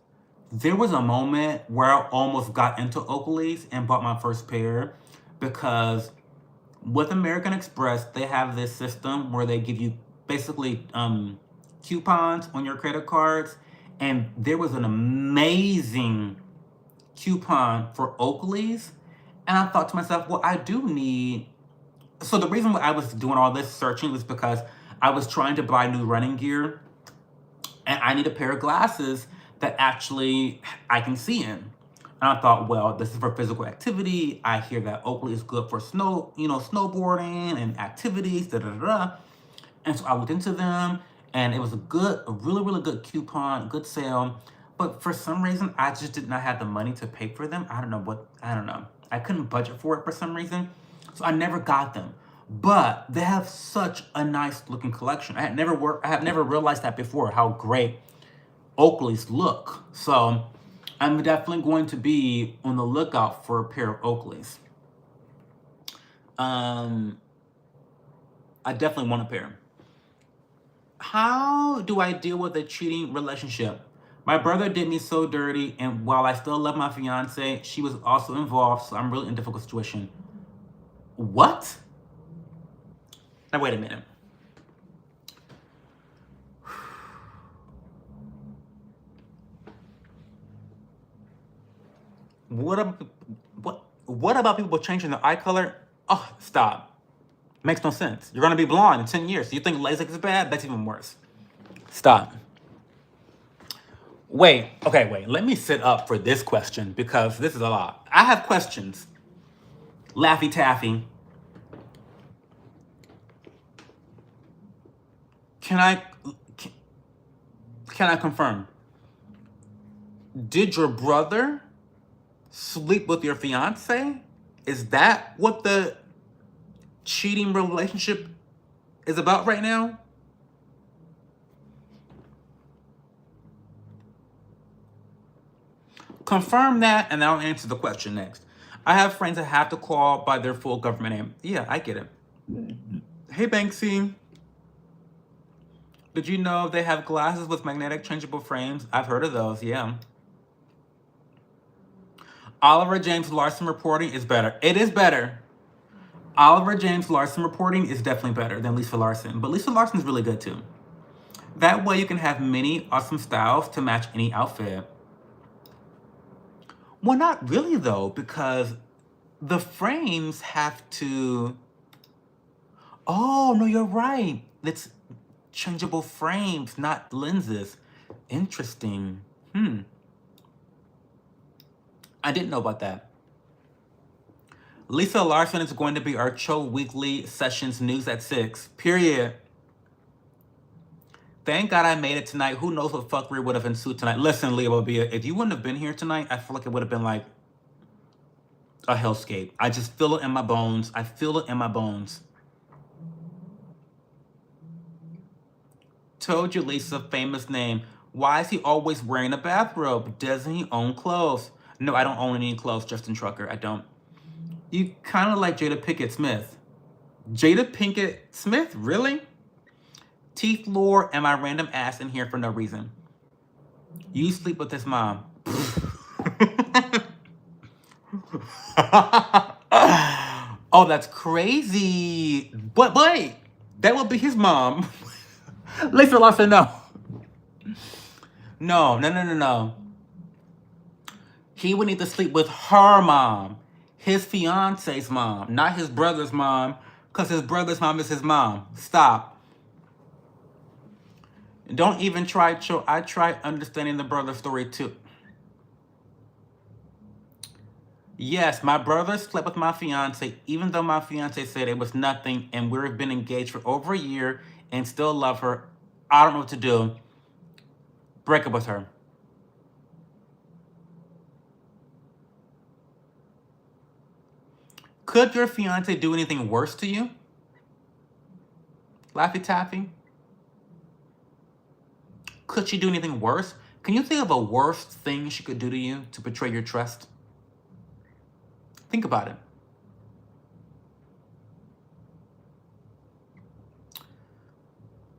Speaker 1: there was a moment where I almost got into Oakley's and bought my first pair because with American Express, they have this system where they give you basically coupons on your credit cards. And there was an amazing coupon for Oakley's. And I thought to myself, well, I do need... So the reason why I was doing all this searching was because I was trying to buy new running gear. And I need a pair of glasses that actually I can see in. And I thought, well, this is for physical activity. I hear that Oakley is good for snowboarding and activities, And so I looked into them, and it was a really, really good coupon, good sale. But for some reason, I just did not have the money to pay for them. I don't know. I couldn't budget for it for some reason. So I never got them. But they have such a nice looking collection. I have never realized that before, how great Oakley's look. So I'm definitely going to be on the lookout for a pair of Oakleys. I definitely want a pair. How do I deal with a cheating relationship? My brother did me so dirty, and while I still love my fiance, she was also involved, so I'm really in a difficult situation. What? Now, wait a minute. What about people changing their eye color? Oh, stop. Makes no sense. You're gonna be blonde in 10 years. You think LASIK is bad? That's even worse. Stop. Wait. Let me sit up for this question because this is a lot. I have questions. Laffy Taffy. Can I confirm? Did your brother sleep with your fiance? Is that what the cheating relationship is about right now? Confirm that, and I'll answer the question next. I have friends that have to call by their full government name. Yeah, I get it. Hey, Banksy. Did you know they have glasses with magnetic changeable frames? I've heard of those, yeah. Oliver James Larson reporting is better. It is better. Oliver James Larson reporting is definitely better than Lisa Larson, but Lisa Larson's really good too. That way you can have many awesome styles to match any outfit. Well, not really though, because the frames have to... Oh, no, you're right. It's changeable frames, not lenses. Interesting. I didn't know about that. Lisa Larson is going to be our Cho Weekly Sessions News at 6. Period. Thank God I made it tonight. Who knows what fuckery would have ensued tonight. Listen, Leah Bobia, if you wouldn't have been here tonight, I feel like it would have been like a hellscape. I just feel it in my bones. I feel it in my bones. Told you, Lisa, famous name. Why is he always wearing a bathrobe? Doesn't he own clothes? No, I don't own any clothes, Justin Trucker. I don't. You kind of like Jada Pinkett Smith. Jada Pinkett Smith? Really? Teeth lore and my random ass in here for no reason. You sleep with his mom. Oh, that's crazy. But wait, that would be his mom. Lisa Larson, no. No. He would need to sleep with her mom. His fiance's mom, not his brother's mom, because his brother's mom is his mom. Stop. Don't even try, Cho. I tried understanding the brother story too. Yes, my brother slept with my fiance, even though my fiance said it was nothing, and we've been engaged for over a year and still love her. I don't know what to do. Break up with her. Could your fiance do anything worse to you? Laffy Taffy? Could she do anything worse? Can you think of a worse thing she could do to you to betray your trust? Think about it.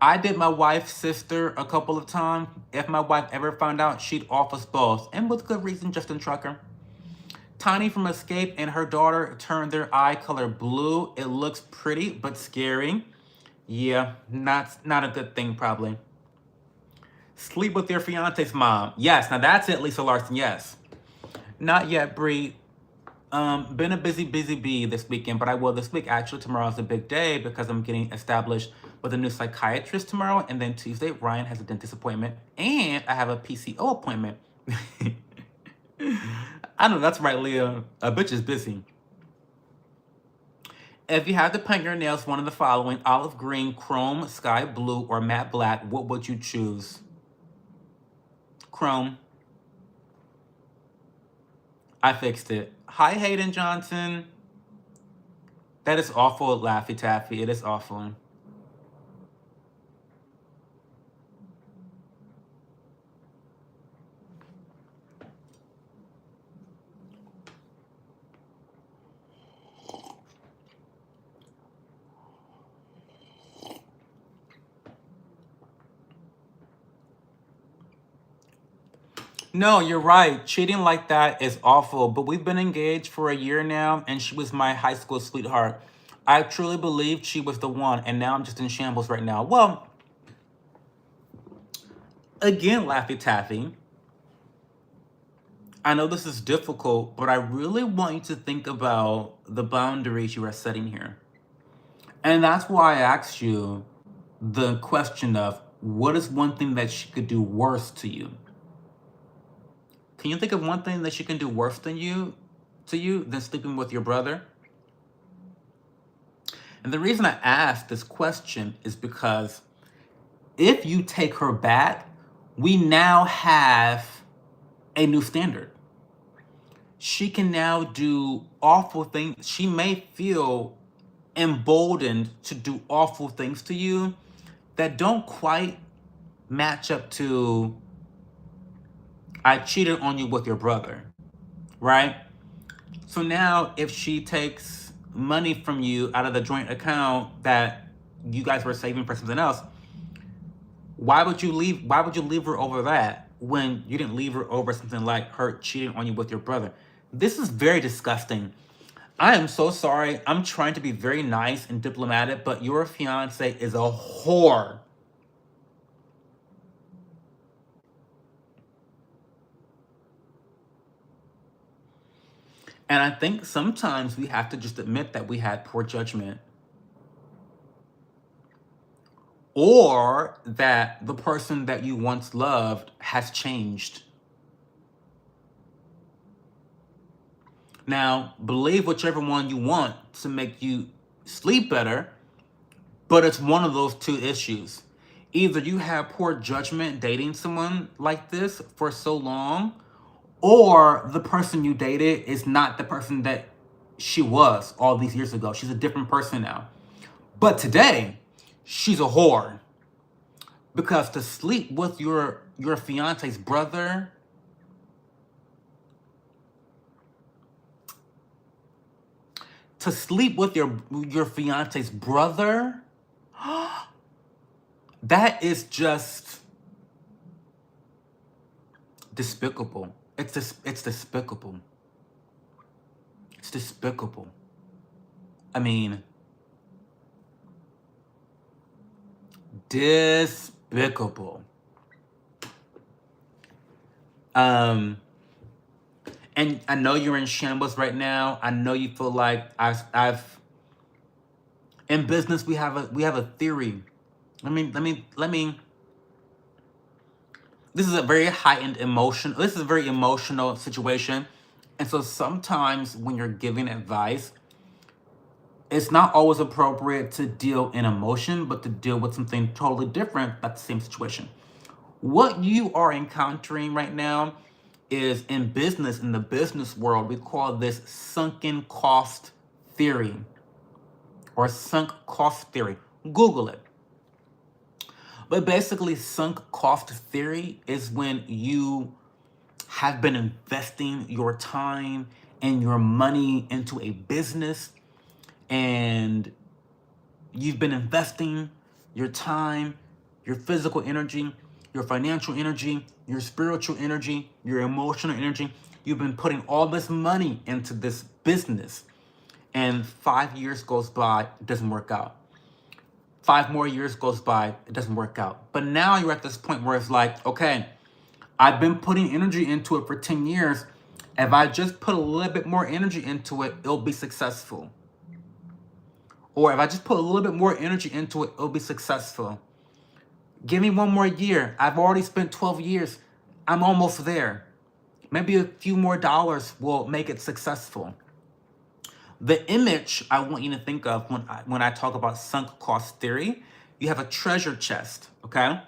Speaker 1: I did my wife's sister a couple of times. If my wife ever found out, she'd off us both. And with good reason, Justin Trucker. Tiny from Escape and her daughter turned their eye color blue. It looks pretty, but scary. Yeah, not a good thing, probably. Sleep with your fiance's mom. Yes, now that's it, Lisa Larson, yes. Not yet, Bree. Been a busy bee this weekend, but I will this week. Actually, tomorrow's a big day because I'm getting established with a new psychiatrist tomorrow, and then Tuesday, Ryan has a dentist appointment, and I have a PCO appointment. I know, that's right, Leah. A bitch is busy. If you had to paint your nails one of the following: olive green, chrome, sky blue, or matte black, what would you choose? Chrome. I fixed it. Hi, Hayden Johnson. That is awful, Laffy Taffy. It is awful. No, you're right. Cheating like that is awful, but we've been engaged for a year now, and she was my high school sweetheart. I truly believed she was the one, and now I'm just in shambles right now. Well, again, Laffy Taffy, I know this is difficult, but I really want you to think about the boundaries you are setting here. And that's why I asked you the question of, what is one thing that she could do worse to you? Can you think of one thing that she can do worse than than sleeping with your brother? And the reason I asked this question is because if you take her back, we now have a new standard. She can now do awful things. She may feel emboldened to do awful things to you that don't quite match up to, I cheated on you with your brother, right? So now if she takes money from you out of the joint account that you guys were saving for something else, why would you leave her over that when you didn't leave her over something like her cheating on you with your brother? This is very disgusting. I am so sorry. I'm trying to be very nice and diplomatic, but your fiance is a whore. And I think sometimes we have to just admit that we had poor judgment, or that the person that you once loved has changed. Now, believe whichever one you want to make you sleep better, but it's one of those two issues. Either you have poor judgment dating someone like this for so long, or the person you dated is not the person that she was all these years ago. She's a different person now. But today, she's a whore. Because to sleep with your fiance's brother, to sleep with your fiance's brother, that is just despicable. It's despicable. It's despicable. I mean, despicable. And I know you're in shambles right now. I know you feel like I've in business we have a theory. Let me. This is a very heightened emotion. This is a very emotional situation, and so sometimes when you're giving advice, it's not always appropriate to deal in emotion, but to deal with something totally different at the same situation. What you are encountering right now is in business, in the business world, we call this sunken cost theory or sunk cost theory. Google it. But basically, sunk cost theory is when you have been investing your time and your money into a business, and you've been investing your time, your physical energy, your financial energy, your spiritual energy, your emotional energy. You've been putting all this money into this business, and 5 years goes by, it doesn't work out. 5 more years goes by, it doesn't work out. But now you're at this point where it's like, okay, I've been putting energy into it for 10 years. If I just put a little bit more energy into it, it'll be successful. Or if I just put a little bit more energy into it, it'll be successful. Give me 1 more year. I've already spent 12 years. I'm almost there. Maybe a few more dollars will make it successful. The image I want you to think of when I talk about sunk cost theory, you have a treasure chest, okay?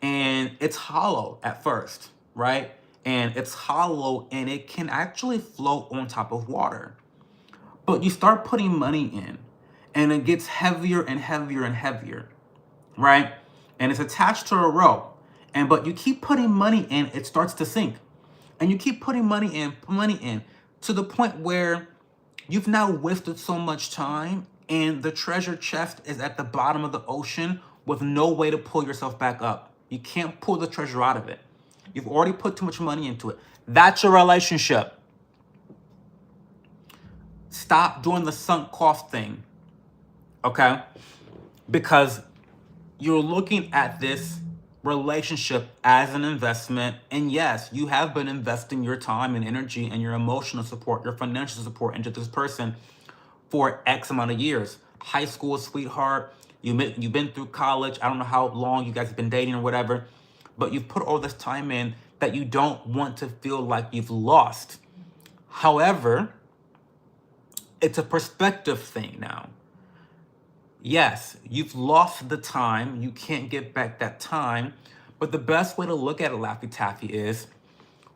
Speaker 1: And it's hollow at first, right? And it's hollow and it can actually float on top of water. But you start putting money in and it gets heavier and heavier and heavier, right? And it's attached to a rope. But you keep putting money in, it starts to sink. And you keep putting money in to the point where you've now wasted so much time and the treasure chest is at the bottom of the ocean with no way to pull yourself back up. You can't pull the treasure out of it. You've already put too much money into it. That's your relationship. Stop doing the sunk cost thing, okay? Because you're looking at this relationship as an investment. And yes, you have been investing your time and energy and your emotional support, your financial support into this person for X amount of years. High school sweetheart, you've been through college. I don't know how long you guys have been dating or whatever, but you've put all this time in that you don't want to feel like you've lost. However, it's a perspective thing now. Yes, you've lost the time. You can't get back that time. But the best way to look at it, Laffy Taffy, is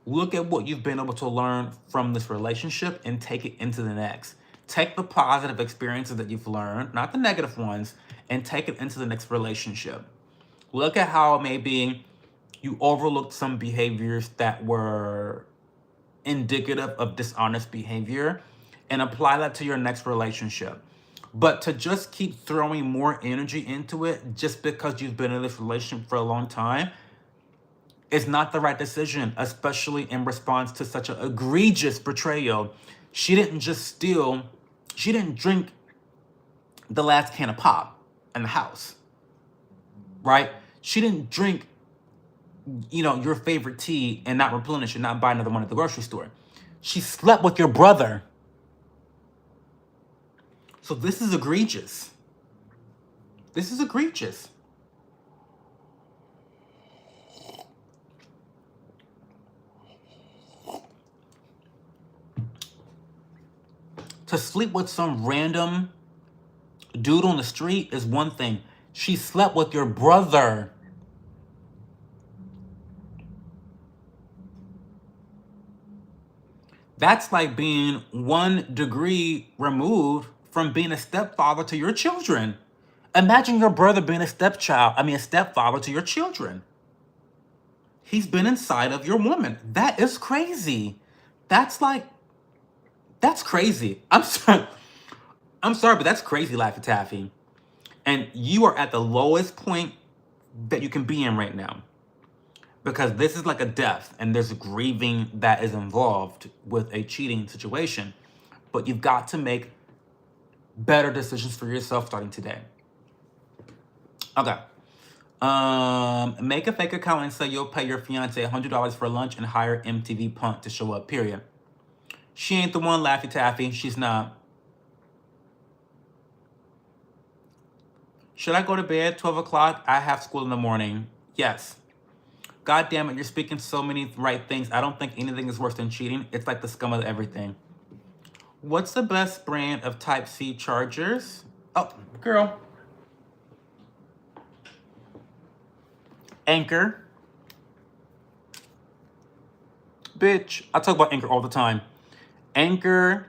Speaker 1: look at what you've been able to learn from this relationship and take it into the next. Take the positive experiences that you've learned, not the negative ones, and take it into the next relationship. Look at how maybe you overlooked some behaviors that were indicative of dishonest behavior and apply that to your next relationship. But to just keep throwing more energy into it just because you've been in this relationship for a long time is not the right decision, especially in response to such an egregious betrayal. She didn't just steal, she didn't drink the last can of pop in the house, right? She didn't drink, your favorite tea and not replenish and not buy another one at the grocery store. She slept with your brother. So this is egregious. This is egregious. To sleep with some random dude on the street is one thing. She slept with your brother. That's like being 1 degree removed from being a stepfather to your children. Imagine your brother being a stepfather to your children. He's been inside of your woman. That is crazy. That's crazy. I'm sorry. I'm sorry, but that's crazy, Laffy Taffy. And you are at the lowest point that you can be in right now. Because this is like a death, and there's grieving that is involved with a cheating situation. But you've got to make better decisions for yourself starting today. Okay. Make a fake account and say you'll pay your fiance $100 for lunch and hire MTV Punk to show up, period. She ain't the one, Laffy Taffy. She's not. Should I go to bed 12 o'clock? I have school in the morning. Yes. God damn it, you're speaking so many right things. I don't think anything is worse than cheating. It's like the scum of everything. What's the best brand of Type-C chargers? Oh, girl. Anchor. Bitch, I talk about Anchor all the time. Anchor,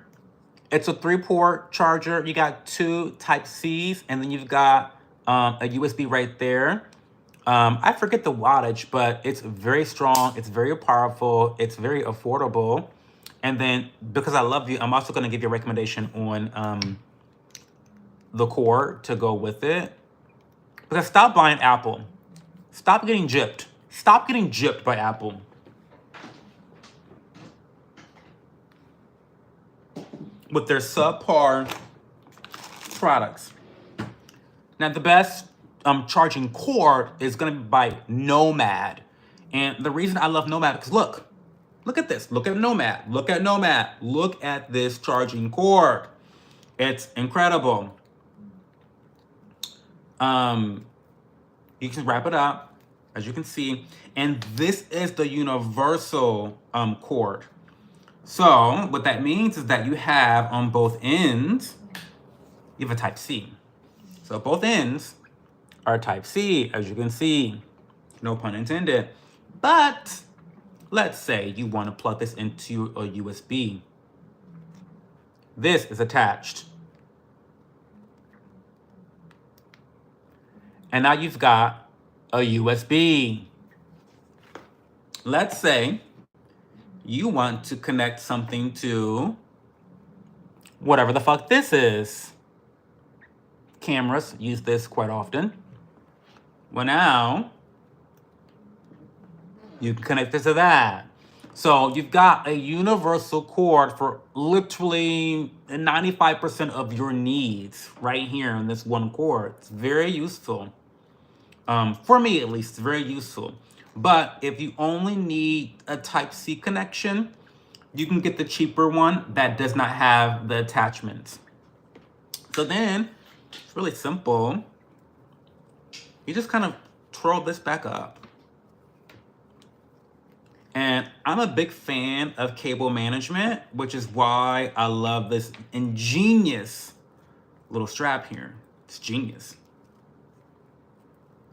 Speaker 1: it's a 3-port charger. You got 2 Type-Cs, and then you've got a USB right there. I forget the wattage, but it's very strong. It's very powerful. It's very affordable. And then, because I love you, I'm also going to give you a recommendation on the cord to go with it. Because stop buying Apple. Stop getting gypped. Stop getting gypped by Apple. With their subpar products. Now, the best charging cord is going to be by Nomad. And the reason I love Nomad, because look at this. Look at Nomad. Look at Nomad. Look at this charging cord. It's incredible. You can wrap it up, as you can see. And this is the universal cord. So what that means is that you have on both ends, you have a Type-C. So both ends are Type-C, as you can see. No pun intended. But let's say you want to plug this into a USB. This is attached. And now you've got a USB. Let's say you want to connect something to whatever the fuck this is. Cameras use this quite often. Well, now you can connect this to that. So you've got a universal cord for literally 95% of your needs right here in this one cord. It's very useful. For me, at least, it's very useful. But if you only need a Type-C connection, you can get the cheaper one that does not have the attachments. So then, it's really simple. You just kind of twirl this back up. And I'm a big fan of cable management, which is why I love this ingenious little strap here. It's genius.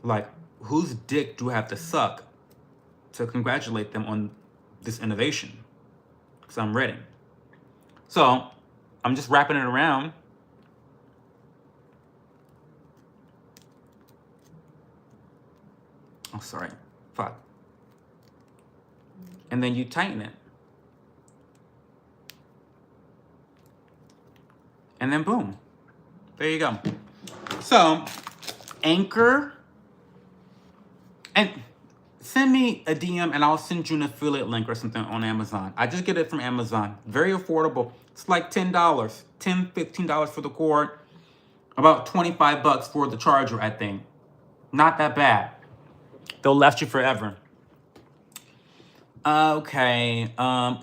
Speaker 1: Like, whose dick do I have to suck to congratulate them on this innovation? Because I'm ready. So, I'm just wrapping it around. Oh, sorry. Fuck. And then you tighten it. And then boom. There you go. So, Anchor. And send me a DM and I'll send you an affiliate link or something on Amazon. I just get it from Amazon. Very affordable. It's like $10, $10, $15 for the cord, about $25 for the charger, I think. Not that bad. They'll last you forever. Okay.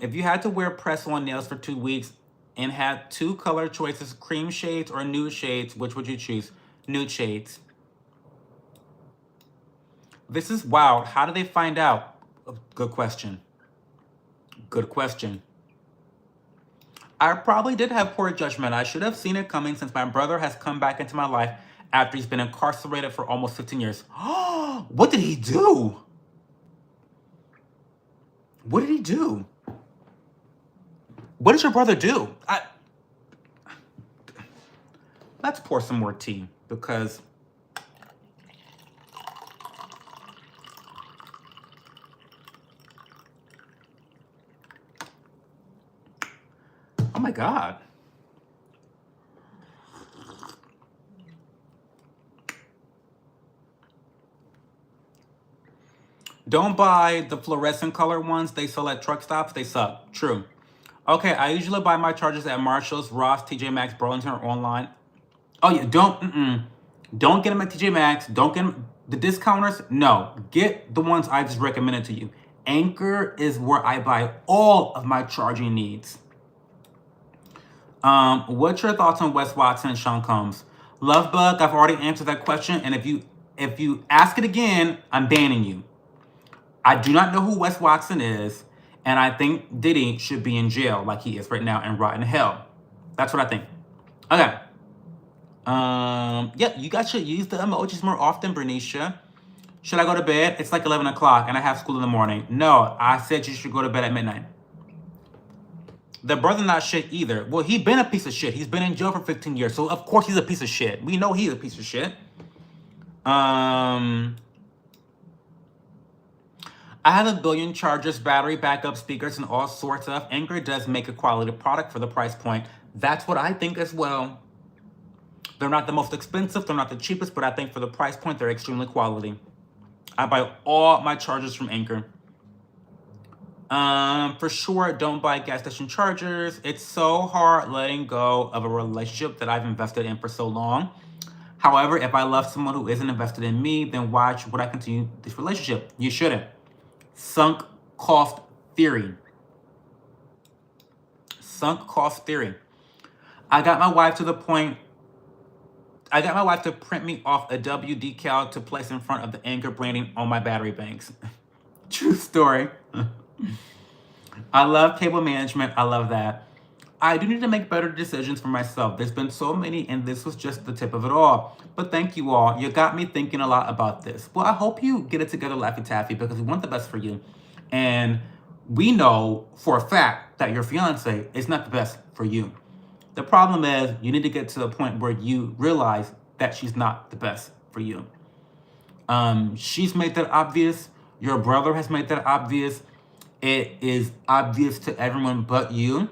Speaker 1: If you had to wear press-on nails for 2 weeks and had two color choices, cream shades or nude shades, which would you choose? Nude shades. This is wild. How do they find out? Good question. Good question. I probably did have poor judgment. I should have seen it coming since my brother has come back into my life after he's been incarcerated for almost 15 years. What did he do? What did he do? What did your brother do? Let's pour some more tea because oh my God. Don't buy the fluorescent color ones they sell at truck stops. They suck. True. Okay, I usually buy my chargers at Marshalls, Ross, TJ Maxx, Burlington, or online. Oh yeah, don't get them at TJ Maxx. Don't get them the discounters. No, get the ones I just recommended to you. Anchor is where I buy all of my charging needs. What's your thoughts on Wes Watson and Sean Combs? Lovebug, I've already answered that question, and if you ask it again, I'm banning you. I do not know who Wes Watson is, and I think Diddy should be in jail like he is right now and rot in hell. That's what I think. Okay. Yeah, you guys should use the emojis more often, Bernicia. Should I go to bed? It's like 11 o'clock and I have school in the morning. No, I said you should go to bed at midnight. The brother not shit either. Well, he been a piece of shit. He's been in jail for 15 years, so of course he's a piece of shit. We know he's a piece of shit. I have a billion chargers, battery backup, speakers, and all sorts of. Anchor does make a quality product for the price point. That's what I think as well. They're not the most expensive, they're not the cheapest, but I think for the price point, they're extremely quality. I buy all my chargers from Anchor. For sure, don't buy gas station chargers. It's so hard letting go of a relationship that I've invested in for so long. However, if I love someone who isn't invested in me, then why would I continue this relationship? You shouldn't. Sunk cost theory. Sunk cost theory. I got my wife to print me off a W decal to place in front of the Anchor branding on my battery banks. True story. I love cable management. I love that. I do need to make better decisions for myself. There's been so many, and this was just the tip of it all. But thank you all. You got me thinking a lot about this. Well, I hope you get it together, Laffy Taffy, because we want the best for you. And we know for a fact that your fiance is not the best for you. The problem is you need to get to the point where you realize that she's not the best for you. She's made that obvious. Your brother has made that obvious. It is obvious to everyone but you.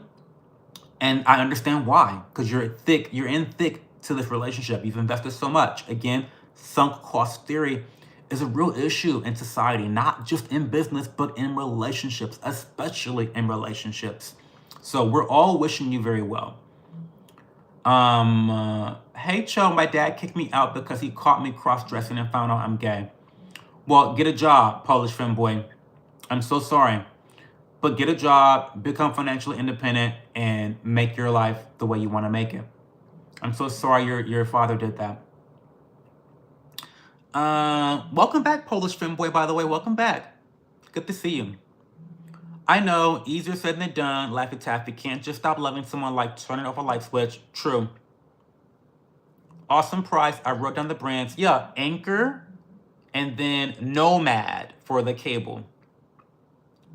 Speaker 1: And I understand why, because you're in thick to this relationship. You've invested so much. Again, sunk cost theory is a real issue in society, not just in business, but in relationships, especially in relationships. So we're all wishing you very well. Hey, Cho, my dad kicked me out because he caught me cross-dressing and found out I'm gay. Well, get a job, Polish femboy. I'm so sorry. But get a job, become financially independent, and make your life the way you want to make it. I'm so sorry your father did that. Welcome back, Polish femboy, by the way. Welcome back. Good to see you. I know, easier said than done. Laffy Taffy can't just stop loving someone like turning off a light switch. True. Awesome price. I wrote down the brands. Yeah, Anchor and then Nomad for the cable.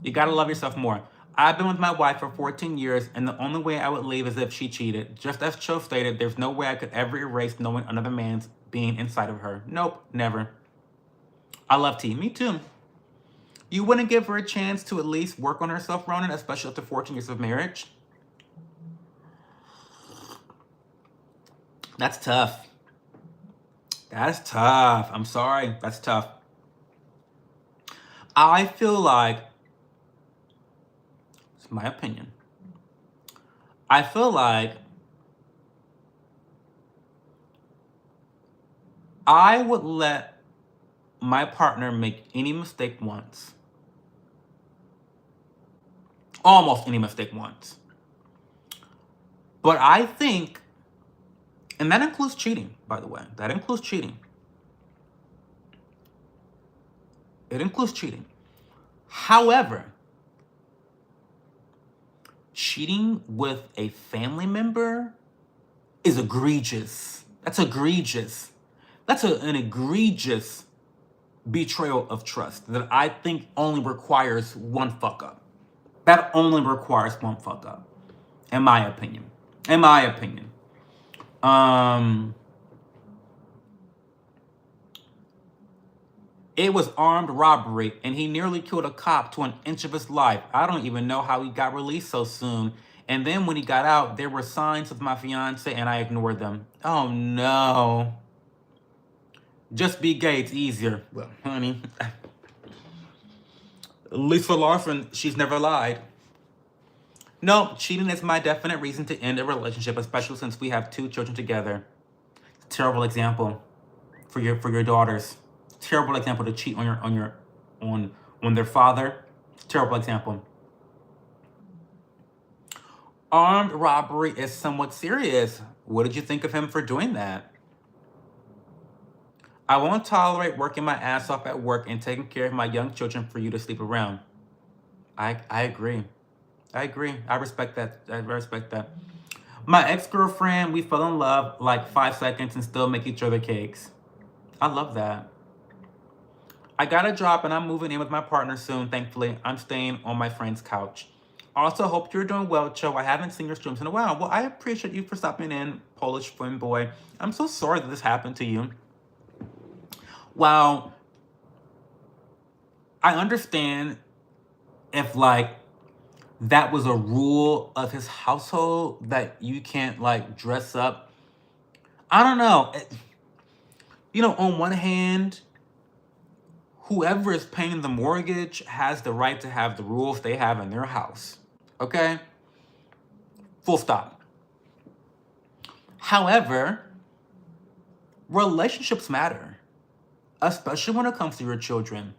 Speaker 1: You gotta love yourself more. I've been with my wife for 14 years, and the only way I would leave is if she cheated. Just as Cho stated, there's no way I could ever erase knowing another man's being inside of her. Nope, never. I love T. Me too. You wouldn't give her a chance to at least work on herself, Ronan, especially after 14 years of marriage? That's tough. That's tough. I'm sorry. That's tough. I feel like, it's my opinion, I feel like I would let my partner make any mistake once, almost any mistake once. But I think, and that includes cheating, by the way, that includes cheating. It includes cheating. However, cheating with a family member is egregious. That's egregious. That's an egregious betrayal of trust that I think only requires one fuck up. That only requires one fuck up, in my opinion. In my opinion. It was armed robbery, and he nearly killed a cop to an inch of his life. I don't even know how he got released so soon. And then when he got out, there were signs of my fiance, and I ignored them. Oh no. Just be gay, it's easier. Well, honey. Lisa Larson, she's never lied. No, cheating is my definite reason to end a relationship, especially since we have 2 children together. Terrible example for your daughters. Terrible example to cheat on their father. Terrible example. Armed robbery is somewhat serious. What did you think of him for doing that? I won't tolerate working my ass off at work and taking care of my young children for you to sleep around. I agree. I agree. I respect that. I respect that. My ex-girlfriend, we fell in love like 5 seconds and still make each other cakes. I love that. I got a job and I'm moving in with my partner soon, thankfully. I'm staying on my friend's couch. Also, hope you're doing well, Cho. I haven't seen your streams in a while. Well, I appreciate you for stopping in, Polish Flim Boy. I'm so sorry that this happened to you. Well, I understand if, like, that was a rule of his household that you can't, like, dress up. I don't know. On one hand, whoever is paying the mortgage has the right to have the rules they have in their house. Okay? Full stop. However, relationships matter, especially when it comes to your children.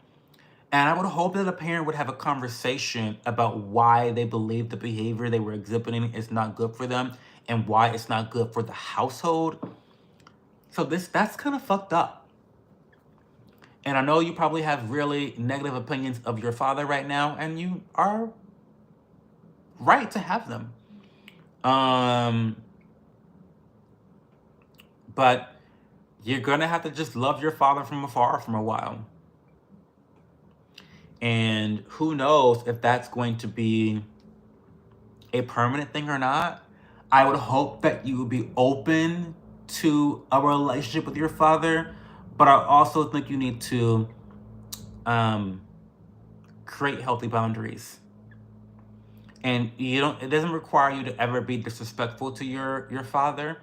Speaker 1: And I would hope that a parent would have a conversation about why they believe the behavior they were exhibiting is not good for them and why it's not good for the household. So that's kind of fucked up. And I know you probably have really negative opinions of your father right now, and you are right to have them. But you're gonna have to just love your father from afar for a while. And who knows if that's going to be a permanent thing or not. I would hope that you would be open to a relationship with your father, but I also think you need to create healthy boundaries. And it doesn't require you to ever be disrespectful to your father.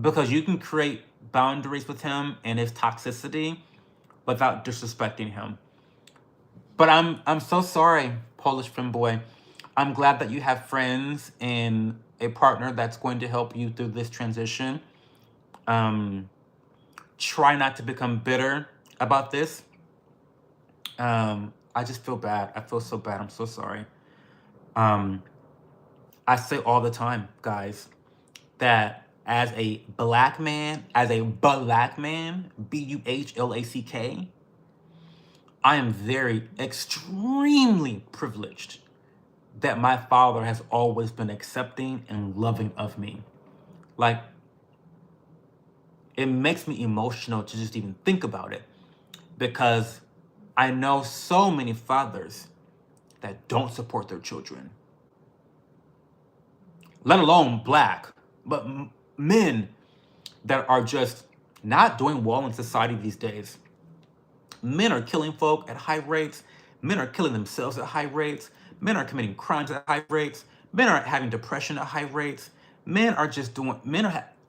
Speaker 1: Because you can create boundaries with him and his toxicity without disrespecting him. But I'm so sorry, Polish femboy. I'm glad that you have friends and a partner that's going to help you through this transition. Try not to become bitter about this. I just feel bad. I feel so bad. I'm so sorry. I say all the time, guys, that as a black man, BUHLACK, I am very, extremely privileged that my father has always been accepting and loving of me. Like, it makes me emotional to just even think about it, because I know so many fathers that don't support their children, let alone black, but men that are just not doing well in society these days. Men are killing folk at high rates. Men are killing themselves at high rates. Men are committing crimes at high rates. Men are having depression at high rates. Men are just doing,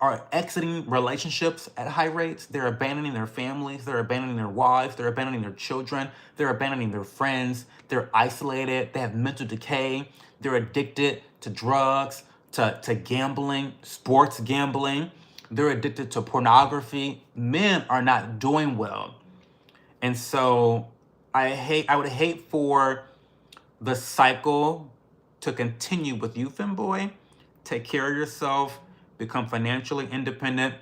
Speaker 1: are exiting relationships at high rates. They're abandoning their families. They're abandoning their wives. They're abandoning their children. They're abandoning their friends. They're isolated. They have mental decay. They're addicted to drugs, to gambling, sports gambling. They're addicted to pornography. Men are not doing well. And so I would hate for the cycle to continue with you, femboy. Take care of yourself, become financially independent.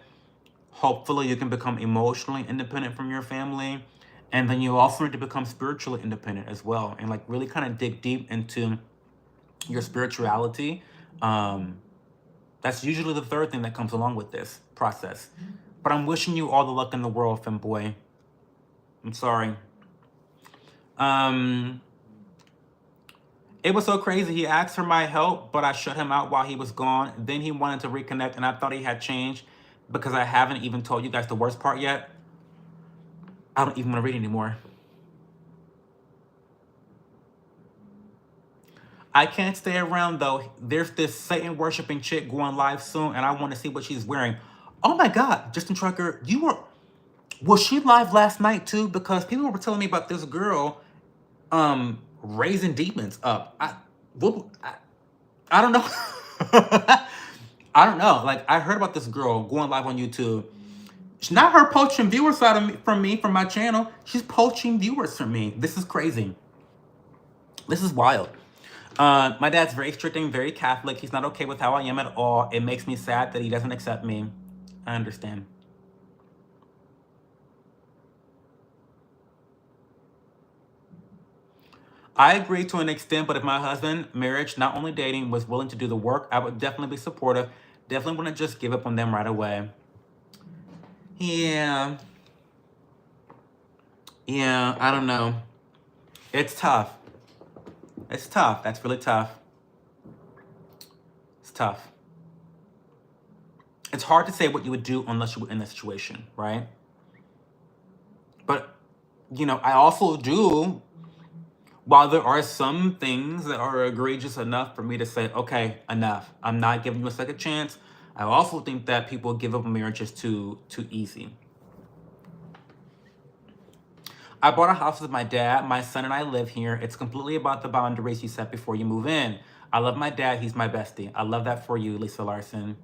Speaker 1: Hopefully, you can become emotionally independent from your family. And then you also need to become spiritually independent as well. And like really kind of dig deep into your spirituality. That's usually the third thing that comes along with this process. But I'm wishing you all the luck in the world, femboy. I'm sorry. It was so crazy. He asked for my help, but I shut him out while he was gone. Then he wanted to reconnect, and I thought he had changed because I haven't even told you guys the worst part yet. I don't even want to read anymore. I can't stay around though. There's this Satan worshiping chick going live soon, and I want to see what she's wearing. Oh my God, Justin Trucker, was she live last night too? Because people were telling me about this girl raising demons up. I don't know. I don't know. Like, I heard about this girl going live on YouTube. It's not her poaching viewers from my channel. She's poaching viewers from me. This is crazy. This is wild. My dad's very strict and very Catholic. He's not okay with how I am at all. It makes me sad that he doesn't accept me. I understand. I agree to an extent, but if my husband, marriage, not only dating, was willing to do the work, I would definitely be supportive. Definitely wouldn't just give up on them right away. Yeah. Yeah, I don't know. It's tough. It's tough. That's really tough. It's tough. It's hard to say what you would do unless you were in the situation, right? But, I also do, while there are some things that are egregious enough for me to say, okay, enough. I'm not giving you a second chance. I also think that people give up on marriages too easy. I bought a house with my dad. My son and I live here. It's completely about the boundaries you set before you move in. I love my dad. He's my bestie. I love that for you, Lisa Larson.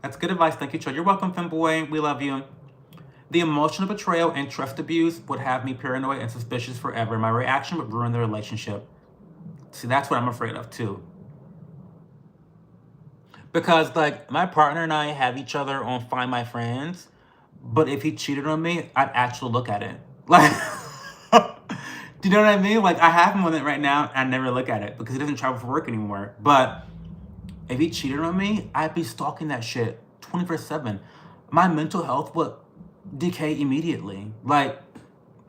Speaker 1: That's good advice. Thank you, Cho. You're welcome, femboy. We love you. The emotional betrayal and trust abuse would have me paranoid and suspicious forever. My reaction would ruin the relationship. See, that's what I'm afraid of, too. Because, like, my partner and I have each other on Find My Friends, but if he cheated on me, I'd actually look at it. Like, do you know what I mean? Like, I have him on it right now, and I never look at it because he doesn't travel for work anymore. But if he cheated on me, I'd be stalking that shit 24/7. My mental health would decay immediately. Like,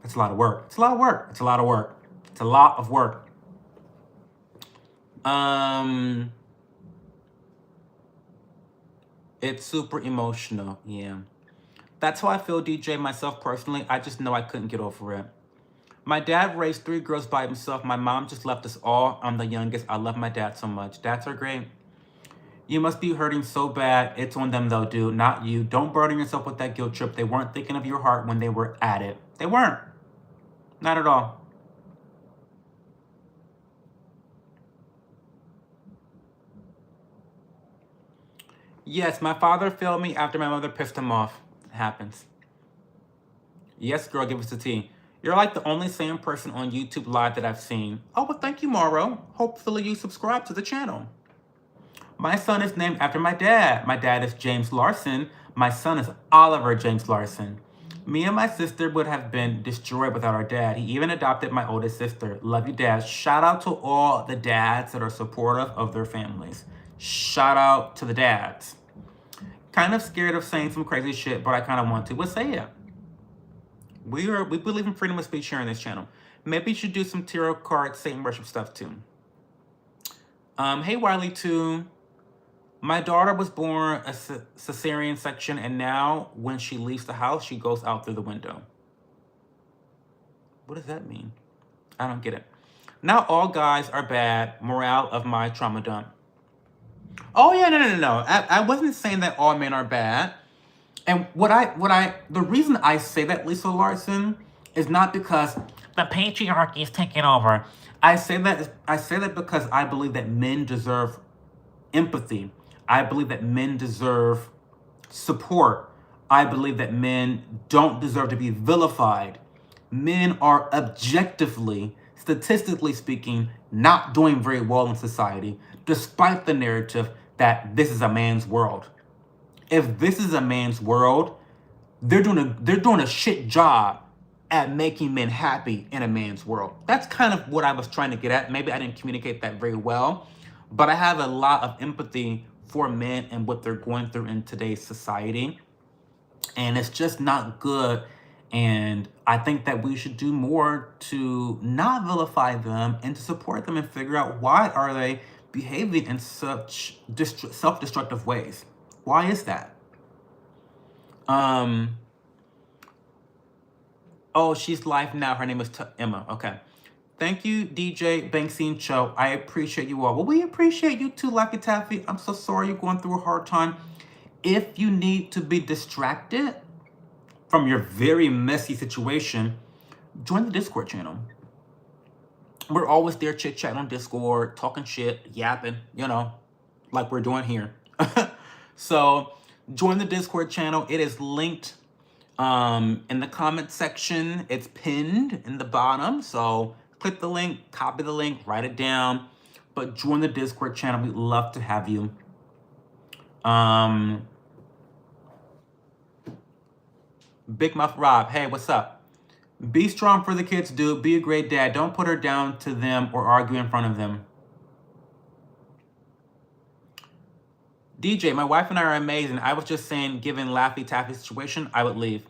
Speaker 1: it's a lot of work. It's a lot of work. It's a lot of work. It's a lot of work. It's super emotional. Yeah. That's how I feel, DJ, myself personally. I just know I couldn't get over it. My dad raised 3 girls by himself. My mom just left us all. I'm the youngest. I love my dad so much. Dads are great. You must be hurting so bad. It's on them though, dude, not you. Don't burden yourself with that guilt trip. They weren't thinking of your heart when they were at it. They weren't. Not at all. Yes, my father failed me after my mother pissed him off. It happens. Yes, girl, give us the tea. You're like the only sane person on YouTube Live that I've seen. Oh, well, thank you, Morrow. Hopefully you subscribe to the channel. My son is named after my dad. My dad is James Larson. My son is Oliver James Larson. Me and my sister would have been destroyed without our dad. He even adopted my oldest sister. Love you, dads. Shout out to all the dads that are supportive of their families. Shout out to the dads. Kind of scared of saying some crazy shit, but I kind of want to. But say it. We believe in freedom of speech here on this channel. Maybe you should do some tarot card Satan worship stuff too. Hey Wiley too. My daughter was born a cesarean section, and now when she leaves the house, she goes out through the window. What does that mean? I don't get it. Not all guys are bad. Morale of my trauma dump. Oh yeah, no. I wasn't saying that all men are bad. And the reason I say that, Lisa Larson, is not because the patriarchy is taking over. I say that because I believe that men deserve empathy. I believe that men deserve support. I believe that men don't deserve to be vilified. Men are objectively, statistically speaking, not doing very well in society, despite the narrative that this is a man's world. If this is a man's world, they're doing a shit job at making men happy in a man's world. That's kind of what I was trying to get at. Maybe I didn't communicate that very well, but I have a lot of empathy for men and what they're going through in today's society, and it's just not good. And I think that we should do more to not vilify them and to support them and figure out why are they behaving in such self-destructive ways. Why is that? Um, Oh, she's live now. Her name is Emma. Okay. Thank you, DJ Banksy and Cho. I appreciate you all. Well, we appreciate you too, Lucky Taffy. I'm so sorry you're going through a hard time. If you need to be distracted from your very messy situation, join the Discord channel. We're always there chit-chatting on Discord, talking shit, yapping, like we're doing here. So join the Discord channel. It is linked in the comment section. It's pinned in the bottom. So click the link, copy the link, write it down. But join the Discord channel. We'd love to have you. Big Mouth Rob, hey, what's up? Be strong for the kids, dude. Be a great dad. Don't put her down to them or argue in front of them. DJ, my wife and I are amazing. I was just saying, given Laffy Taffy situation, I would leave.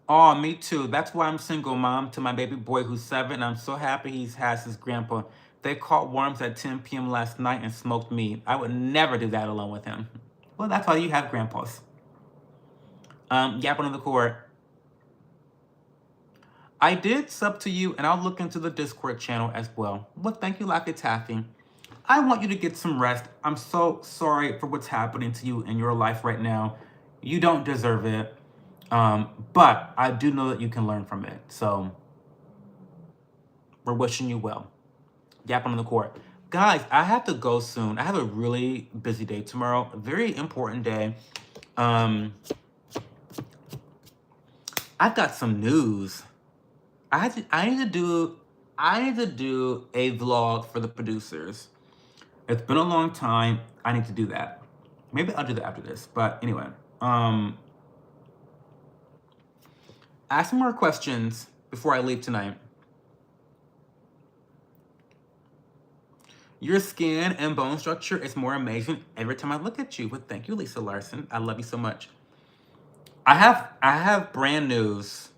Speaker 1: Oh, me too. That's why I'm single, mom, to my baby boy who's 7. I'm so happy he has his grandpa. They caught worms at 10 p.m. last night and smoked meat. I would never do that alone with him. Well, that's why you have grandpas. Yapping on the court. I did sub to you, and I'll look into the Discord channel as well. Well, thank you, Lucky Taffy. I want you to get some rest. I'm so sorry for what's happening to you in your life right now. You don't deserve it. But I do know that you can learn from it. So we're wishing you well. Yapping on the court. Guys, I have to go soon. I have a really busy day tomorrow. A very important day. I've got some news. I need to do a vlog for the producers. It's been a long time. I need to do that. Maybe I'll do that after this. But anyway, ask me more questions before I leave tonight. Your skin and bone structure is more amazing every time I look at you. Well, thank you, Lisa Larson. I love you so much. I have brand news.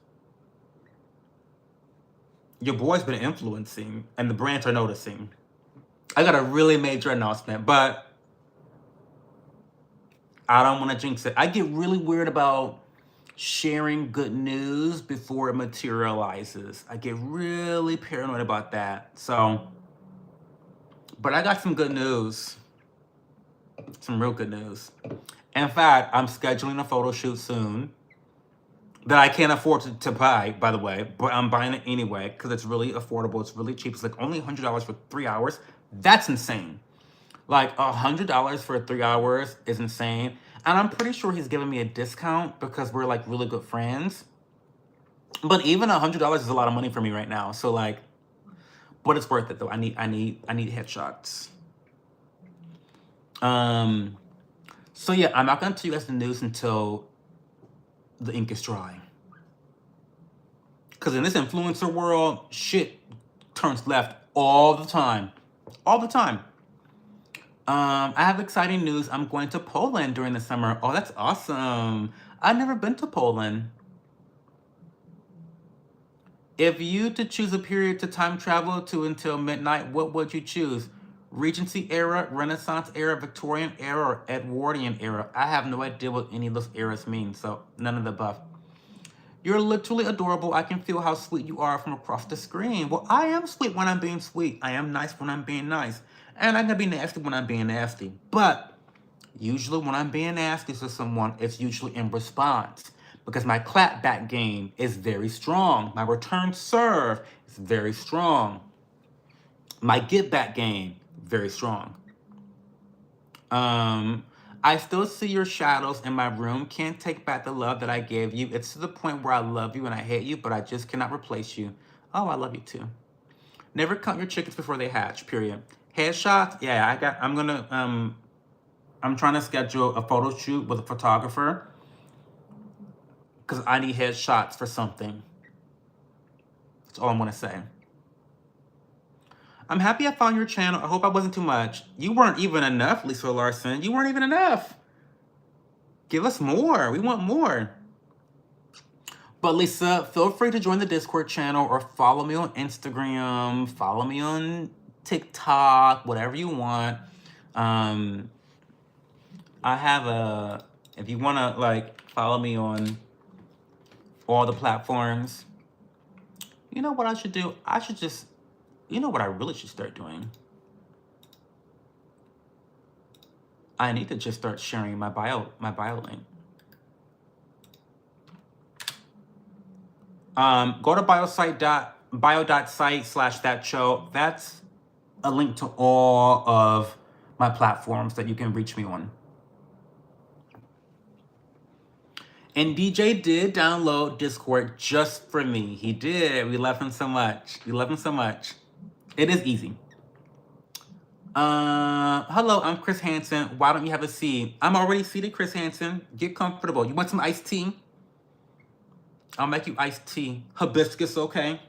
Speaker 1: Your boy's been influencing, and the brands are noticing. I got a really major announcement, but I don't want to jinx it. I get really weird about sharing good news before it materializes. I get really paranoid about that. So, but I got some good news. Some real good news. In fact, I'm scheduling a photo shoot soon that I can't afford to buy, by the way, but I'm buying it anyway because it's really affordable. It's really cheap. It's like only $100 for 3 hours. That's insane. Like $100 for 3 hours is insane. And I'm pretty sure he's giving me a discount because we're like really good friends. But even $100 is a lot of money for me right now. So like, but it's worth it though. I need headshots. So yeah, I'm not gonna tell you guys the news until the ink is dry. Because in this influencer world, shit turns left all the time. All the time. I have exciting news. I'm going to Poland during the summer. Oh, that's awesome. I've never been to Poland. If you to choose a period to time travel to until midnight, what would you choose? Regency era, Renaissance era, Victorian era, or Edwardian era? I have no idea what any of those eras mean, so none of the above. You're literally adorable. I can feel how sweet you are from across the screen. Well, I am sweet when I'm being sweet. I am nice when I'm being nice. And I'm gonna be nasty when I'm being nasty. But usually when I'm being nasty to someone, it's usually in response. Because my clapback game is very strong. My return serve is very strong. My get back game, very strong. I still see your shadows in my room. Can't take back the love that I gave you. It's to the point where I love you and I hate you, but I just cannot replace you. Oh, I love you too. Never count your chickens before they hatch, period. Headshots, yeah, I'm trying to schedule a photo shoot with a photographer because I need headshots for something. That's all I'm gonna say. I'm happy I found your channel. I hope I wasn't too much. You weren't even enough, Lisa Larson. You weren't even enough. Give us more. We want more. But Lisa, feel free to join the Discord channel or follow me on Instagram, follow me on TikTok, whatever you want. I have if you want to like follow me on all the platforms, you know what I should do? You know what I really should start doing? I need to just start sharing my bio link. Go to bio.site/that show. That's a link to all of my platforms that you can reach me on. And DJ did download Discord just for me. He did. We love him so much. We love him so much. It is easy. Hello, I'm Chris Hansen. Why don't you have a seat? I'm already seated, Chris Hansen. Get comfortable. You want some iced tea? I'll make you iced tea. Hibiscus, okay?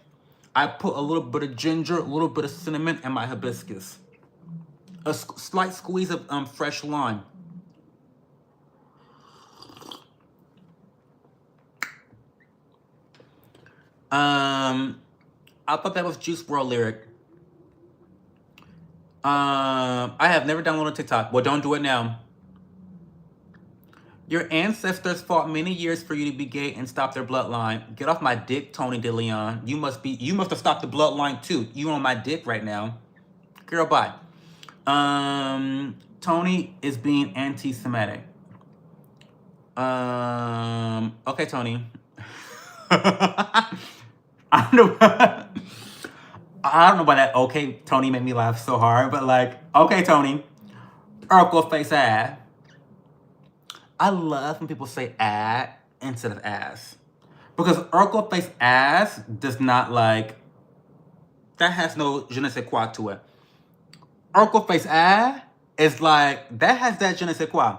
Speaker 1: I put a little bit of ginger, a little bit of cinnamon in my hibiscus. A slight squeeze of fresh lime. I thought that was Juice WRLD lyric. I have never downloaded TikTok. Well, don't do it now. Your ancestors fought many years for you to be gay and stop their bloodline. Get off my dick, Tony DeLeon. You must have stopped the bloodline too. You on my dick right now. Girl, bye. Tony is being anti-Semitic. Okay, Tony. I don't know. I don't know why that okay Tony made me laugh so hard, but like, okay, Tony. Urkel face ass. I love when people say ad instead of ass. Because Urkel face ass does not like, that has no je ne sais quoi to it. Urkel face ass is like, that has that je ne sais quoi.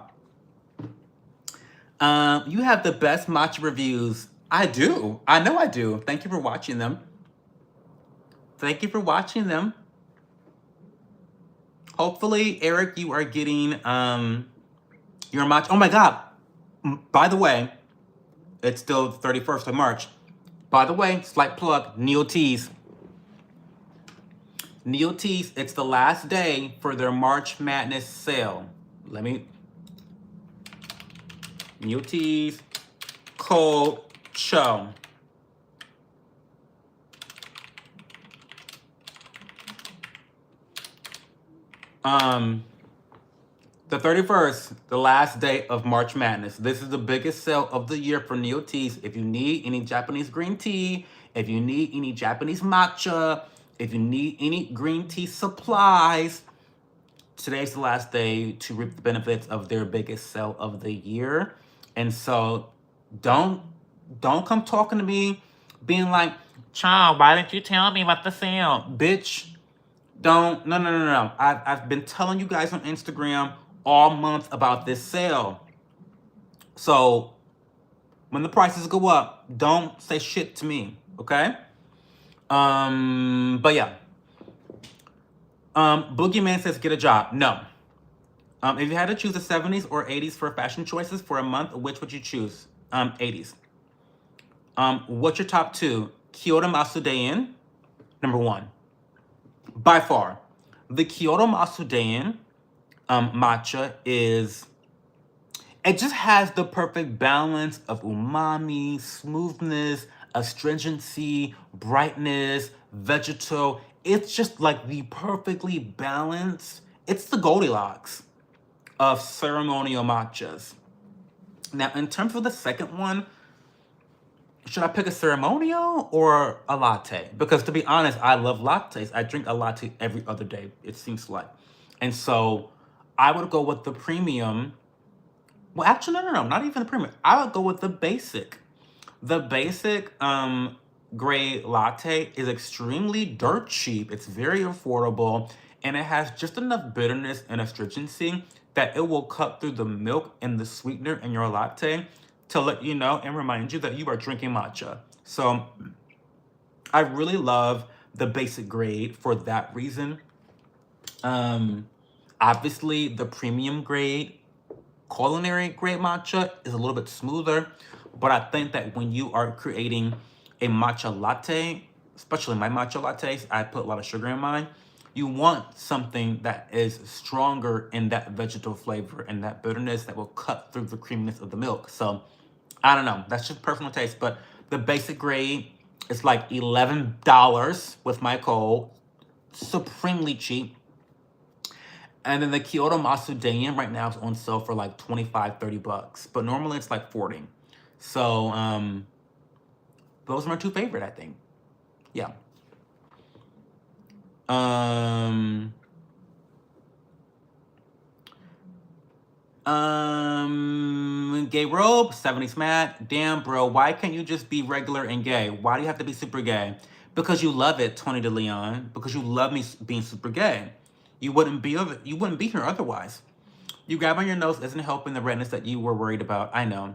Speaker 1: You have the best matcha reviews. I do. I know I do. Thank you for watching them. Thank you for watching them. Hopefully, Eric, you are getting your matcha. Oh my God. By the way, it's still the 31st of March. By the way, slight plug, Neo Teas. Neo Teas, it's the last day for their March Madness sale. Neo Teas, code CHO. The 31st, the last day of March Madness. This is the biggest sale of the year for Neo Teas. If you need any Japanese green tea, if you need any Japanese matcha, if you need any green tea supplies, today's the last day to reap the benefits of their biggest sale of the year. And so don't come talking to me being like, child, why didn't you tell me about the sale? Bitch, no. I've been telling you guys on Instagram all month about this sale. So when the prices go up, don't say shit to me, okay? But yeah. Boogeyman says get a job. No. If you had to choose the 70s or 80s for fashion choices for a month, which would you choose? 80s. What's your top two? Kyoto Masudayan, number one. By far. The Kyoto Masudayan matcha it just has the perfect balance of umami, smoothness, astringency, brightness, vegetal. It's just like the perfectly balanced, it's the Goldilocks of ceremonial matchas. Now, in terms of the second one, should I pick a ceremonial or a latte? Because to be honest, I love lattes. I drink a latte every other day, it seems like. And so I would go with the premium. Well, actually, no, not even the premium. I would go with the basic. The basic gray latte is extremely dirt cheap. It's very affordable, and it has just enough bitterness and astringency that it will cut through the milk and the sweetener in your latte to let you know and remind you that you are drinking matcha. So I really love the basic grade for that reason. Um, Obviously, the premium grade culinary grade matcha is a little bit smoother, but I think that when you are creating a matcha latte, especially my matcha lattes, I put a lot of sugar in mine. You want something that is stronger in that vegetal flavor and that bitterness that will cut through the creaminess of the milk. So I don't know. That's just personal taste, but the basic grade is like $11 with my code. Supremely cheap. And then the Kyoto Masudanian right now is on sale for like 25, 30 bucks. But normally it's like 40. So those are my two favorite, I think. Yeah. Gay robe, 70s mad. Damn, bro, why can't you just be regular and gay? Why do you have to be super gay? Because you love it, Tony De Leon. Because you love me being super gay. You wouldn't be here otherwise. You grab on your nose isn't helping the redness that you were worried about. I know.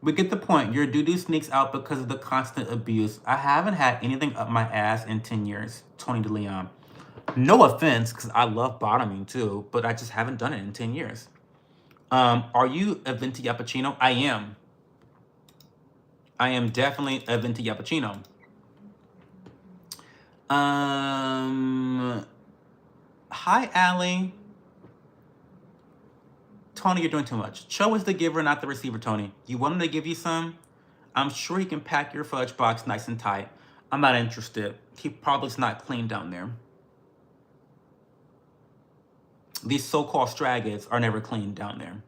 Speaker 1: We get the point. Your doo-doo sneaks out because of the constant abuse. I haven't had anything up my ass in 10 years, Tony De Leon. No offense, because I love bottoming too, but I just haven't done it in 10 years. Are you a venti cappuccino? I am. I am definitely a venti cappuccino. Hi, Allie. Tony, you're doing too much. Cho is the giver, not the receiver, Tony. You want him to give you some? I'm sure he can pack your fudge box nice and tight. I'm not interested. He probably's not clean down there. These so-called stragglers are never clean down there.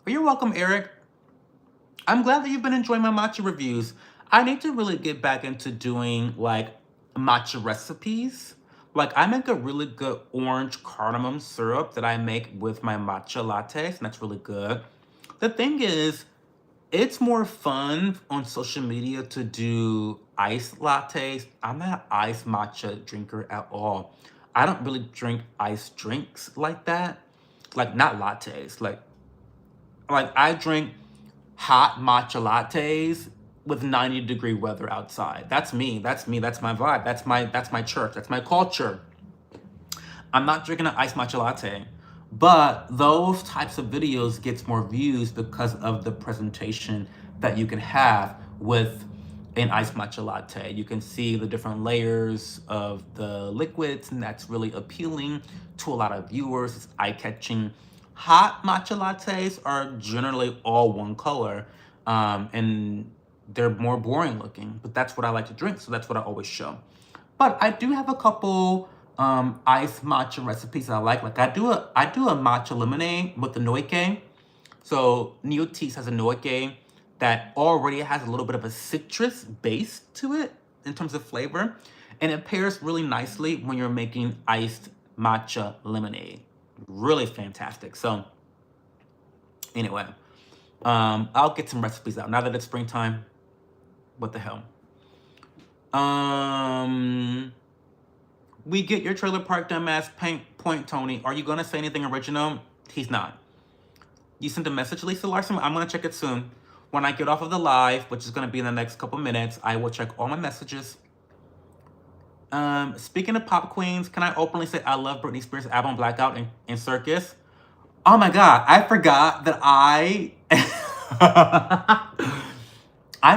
Speaker 1: You're welcome, Eric. I'm glad that you've been enjoying my matcha reviews. I need to really get back into doing like matcha recipes. Like I make a really good orange cardamom syrup that I make with my matcha lattes, and that's really good. The thing is, it's more fun on social media to do iced lattes. I'm not an iced matcha drinker at all. I don't really drink iced drinks like that. Like not lattes. Like I drink hot matcha lattes with 90-degree weather outside. That's me. That's me. That's my vibe. That's my church. That's my culture. I'm not drinking an iced matcha latte. But those types of videos gets more views because of the presentation that you can have with an iced matcha latte. You can see the different layers of the liquids, and that's really appealing to a lot of viewers. It's eye-catching. Hot matcha lattes are generally all one color, and they're more boring looking, but that's what I like to drink, so that's what I always show. But I do have a couple iced matcha recipes that I like. Like I do a matcha lemonade with the noike. So Neotease has a noike that already has a little bit of a citrus base to it in terms of flavor, and it pairs really nicely when you're making iced matcha lemonade. Really fantastic. So anyway, I'll get some recipes out now that it's springtime. What the hell? We get your trailer park dumbass point, Tony. Are you gonna say anything original? He's not. You sent a message, Lisa Larson? I'm gonna check it soon. When I get off of the live, which is gonna be in the next couple minutes, I will check all my messages. Speaking of pop queens, can I openly say I love Britney Spears' album Blackout and Circus? Oh my God, I forgot that I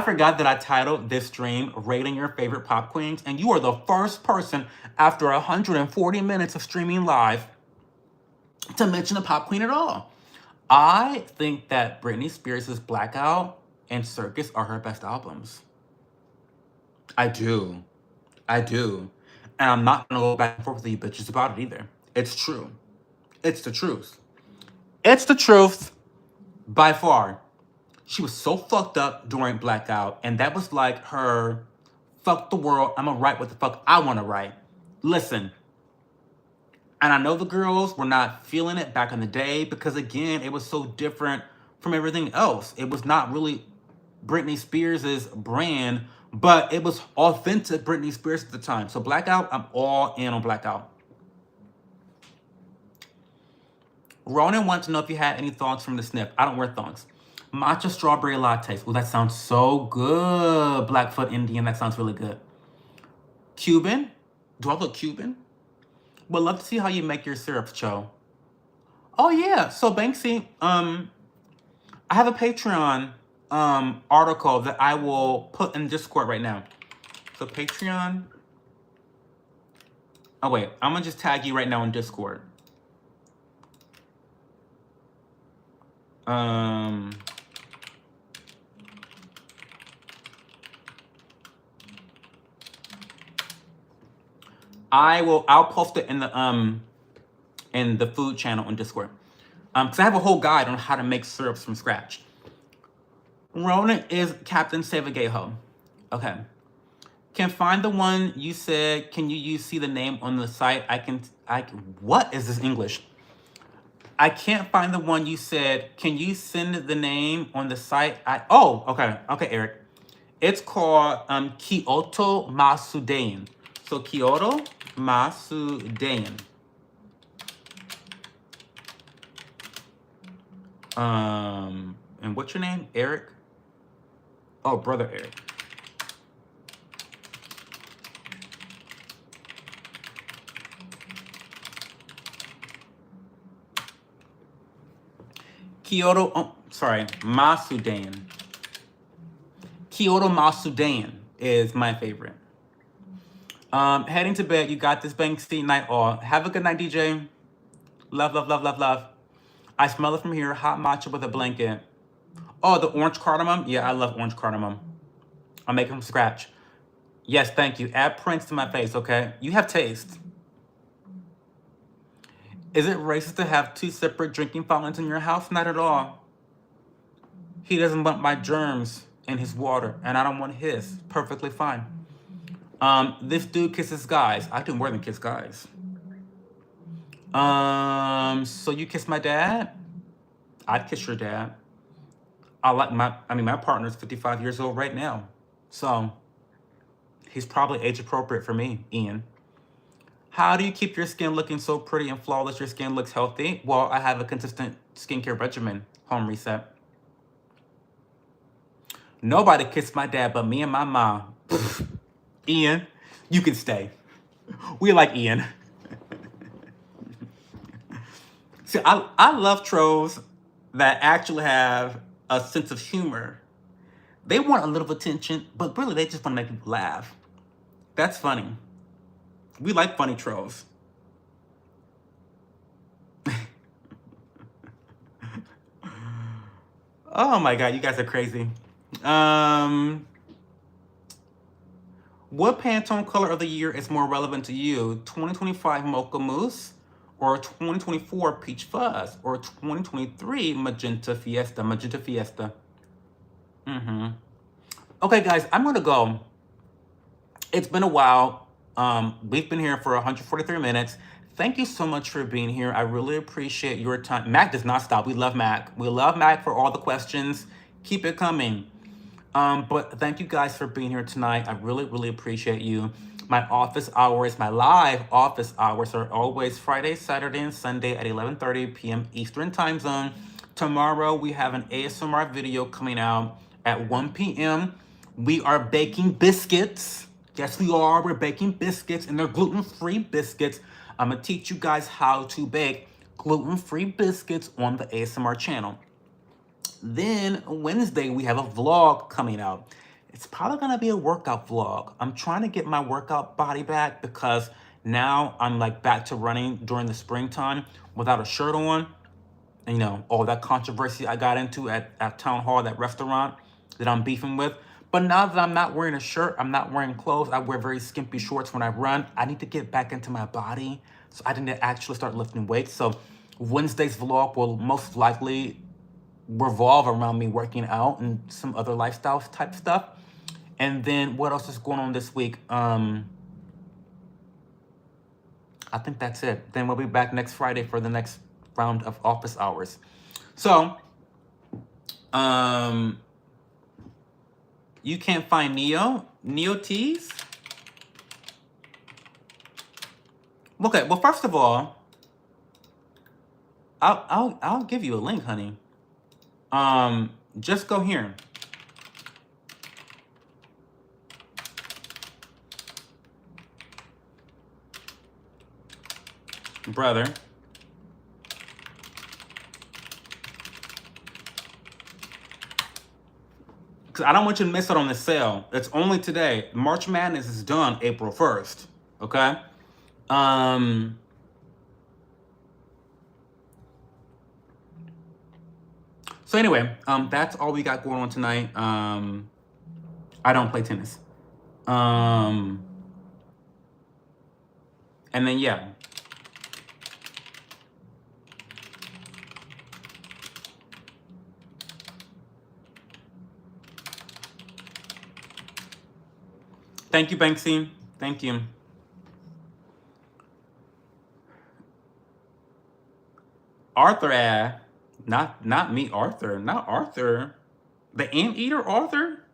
Speaker 1: forgot that I titled this stream Rating Your Favorite Pop Queens, and you are the first person after 140 minutes of streaming live to mention a pop queen at all. I think that Britney Spears' Blackout and Circus are her best albums. I do. I do. And I'm not gonna go back and forth with you bitches about it either. It's true. It's the truth. It's the truth by far. She was so fucked up during Blackout, and that was like her fuck the world, I'm gonna write what the fuck I wanna write. Listen, and I know the girls were not feeling it back in the day because, again, it was so different from everything else. It was not really Britney Spears' brand, but it was authentic Britney Spears at the time. So Blackout, I'm all in on Blackout. Ronan wants to know if you had any thongs from the snip. I don't wear thongs. Matcha strawberry lattes. Oh, that sounds so good. Blackfoot Indian, that sounds really good. Cuban? Do I look Cuban? Would love to see how you make your syrups, Cho. Oh yeah. So Banksy, I have a Patreon article that I will put in Discord right now. So Patreon. Oh wait, I'm gonna just tag you right now in Discord. I'll post it in the food channel on Discord. Because I have a whole guide on how to make syrups from scratch. Ronan is Captain Savageho. Okay. Can find the one you said, can you see the name on the site? What is this English? I can't find the one you said, can you send the name on the site? Okay, Eric. It's called Kyoto Masudain. So Kyoto Masudain. And what's your name? Eric? Oh, brother Eric. Masudain. Kyoto Masudain is my favorite. Heading to bed, you got this Banksy night all. Have a good night, DJ. Love, love, love, love, love. I smell it from here. Hot matcha with a blanket. Oh, the orange cardamom? Yeah, I love orange cardamom. I'll make it from scratch. Yes, thank you. Add prints to my face, okay? You have taste. Is it racist to have 2 separate drinking fountains in your house? Not at all. He doesn't want my germs in his water, and I don't want his. Perfectly fine. This dude kisses guys. I do more than kiss guys. So you kiss my dad? I'd kiss your dad. My partner's 55 years old right now. So he's probably age appropriate for me, Ian. How do you keep your skin looking so pretty and flawless? Your skin looks healthy. Well, I have a consistent skincare regimen. Home reset. Nobody kissed my dad but me and my mom. Ian, you can stay. We like Ian. See, I love trolls that actually have a sense of humor. They want a little attention, but really they just want to make people laugh. That's funny. We like funny trolls. Oh my God, you guys are crazy. What Pantone color of the year is more relevant to you? 2025 Mocha Mousse, or 2024 Peach Fuzz, or 2023 Magenta Fiesta? Magenta Fiesta. Okay, guys, I'm gonna go. It's been a while. We've been here for 143 minutes. Thank you so much for being here. I really appreciate your time. Mac does not stop. We love Mac. We love Mac for all the questions. Keep it coming. But thank you guys for being here tonight. I really, really appreciate you. My office hours, my live office hours are always Friday, Saturday, and Sunday at 11:30 p.m. Eastern Time Zone. Tomorrow, we have an ASMR video coming out at 1 p.m. We are baking biscuits. Yes, we are. We're baking biscuits, and they're gluten-free biscuits. I'm going to teach you guys how to bake gluten-free biscuits on the ASMR channel. Then Wednesday, we have a vlog coming out. It's probably gonna be a workout vlog. I'm trying to get my workout body back because now I'm like back to running during the springtime without a shirt on. And, you know, all that controversy I got into at Town Hall, that restaurant that I'm beefing with. But now that I'm not wearing a shirt, I'm not wearing clothes, I wear very skimpy shorts when I run, I need to get back into my body. So I need to actually start lifting weights. So Wednesday's vlog will most likely revolve around me working out and some other lifestyle type stuff. And then what else is going on this week? I think that's it. Then we'll be back next Friday for the next round of office hours. So, you can't find Neo tees? Okay, well, first of all, I'll give you a link, honey. Just go here. Brother. Because I don't want you to miss out on the sale. It's only today. March Madness is done April 1st. Okay? So anyway, that's all we got going on tonight. I don't play tennis. And then, yeah. Thank you, Banksy. Thank you. Arthur, not me, Arthur. Not Arthur. The anteater Arthur?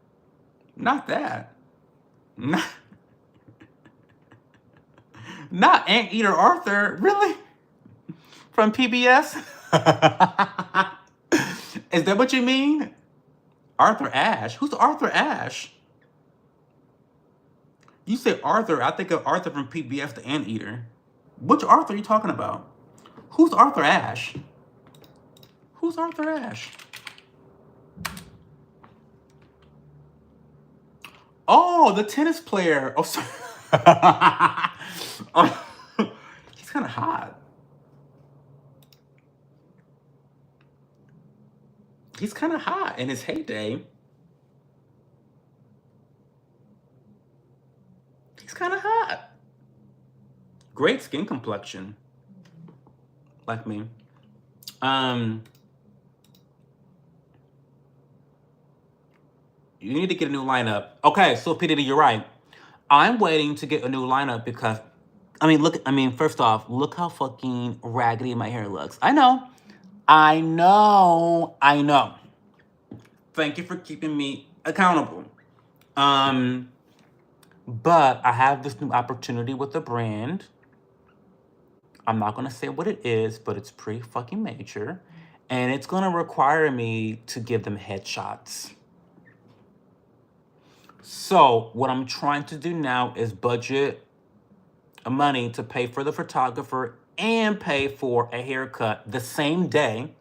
Speaker 1: Not that. Not, not anteater Arthur. Really? From PBS? Is that what you mean? Arthur Ashe? Who's Arthur Ashe? You say Arthur, I think of Arthur from PBS, the anteater. Which Arthur are you talking about? Who's Arthur Ashe? Who's Arthur Ashe? Oh, the tennis player. Oh, sorry. Oh, he's kind of hot. He's kind of hot in his heyday. He's kind of hot. Great skin complexion. Like me. You need to get a new lineup. Okay, so P. you're right. I'm waiting to get a new lineup because, first off, look how fucking raggedy my hair looks. I know. Thank you for keeping me accountable. But I have this new opportunity with a brand. I'm not gonna say what it is, but it's pretty fucking major. And it's gonna require me to give them headshots. So what I'm trying to do now is budget money to pay for the photographer and pay for a haircut the same day.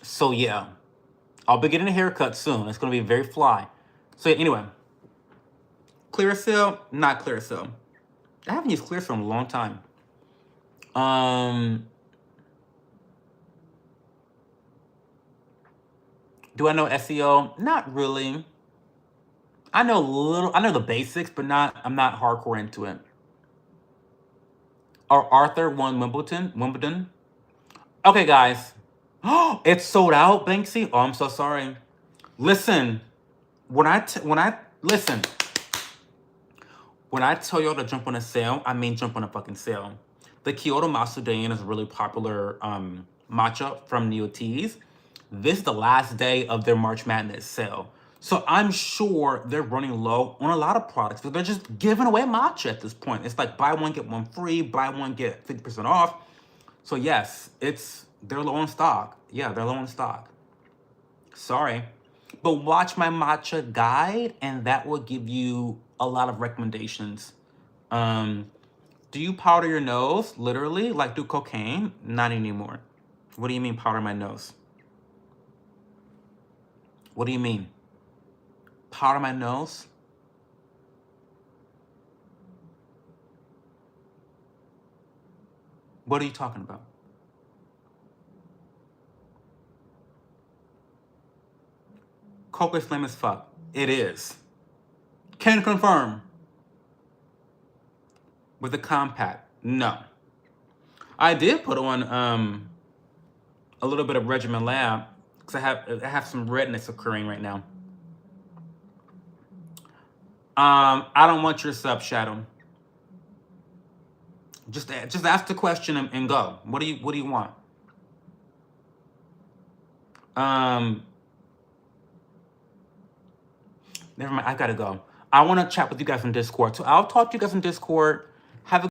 Speaker 1: So yeah, I'll be getting a haircut soon. It's gonna be very fly. So anyway, Clearasil, not Clearasil. I haven't used Clearasil in a long time. Do I know SEO? Not really. I know the basics, but I'm not hardcore into it. Or Arthur won Wimbledon. Okay, guys. Oh, it's sold out, Banksy. Oh, I'm so sorry. Listen, when I tell y'all to jump on a sale, I mean jump on a fucking sale. The Kyoto Masudayan is a really popular matcha from Neo Teas. This is the last day of their March Madness sale. So I'm sure they're running low on a lot of products, but they're just giving away matcha at this point. It's like buy one, get one free, buy one, get 50% off. So yes, they're low on stock. Yeah, they're low on stock. Sorry. But watch my matcha guide, and that will give you a lot of recommendations. Do you powder your nose, literally, like do cocaine? Not anymore. What do you mean powder my nose? What do you mean? Powder my nose? What are you talking about? Coco Slim as fuck. It is. Can confirm. With the compact, no. I did put on a little bit of Regimen Lab because I have some redness occurring right now. I don't want your sub, Shadow. Just ask the question and go. What do you want? Never mind. I gotta go. I want to chat with you guys on Discord, so I'll talk to you guys on Discord. Have a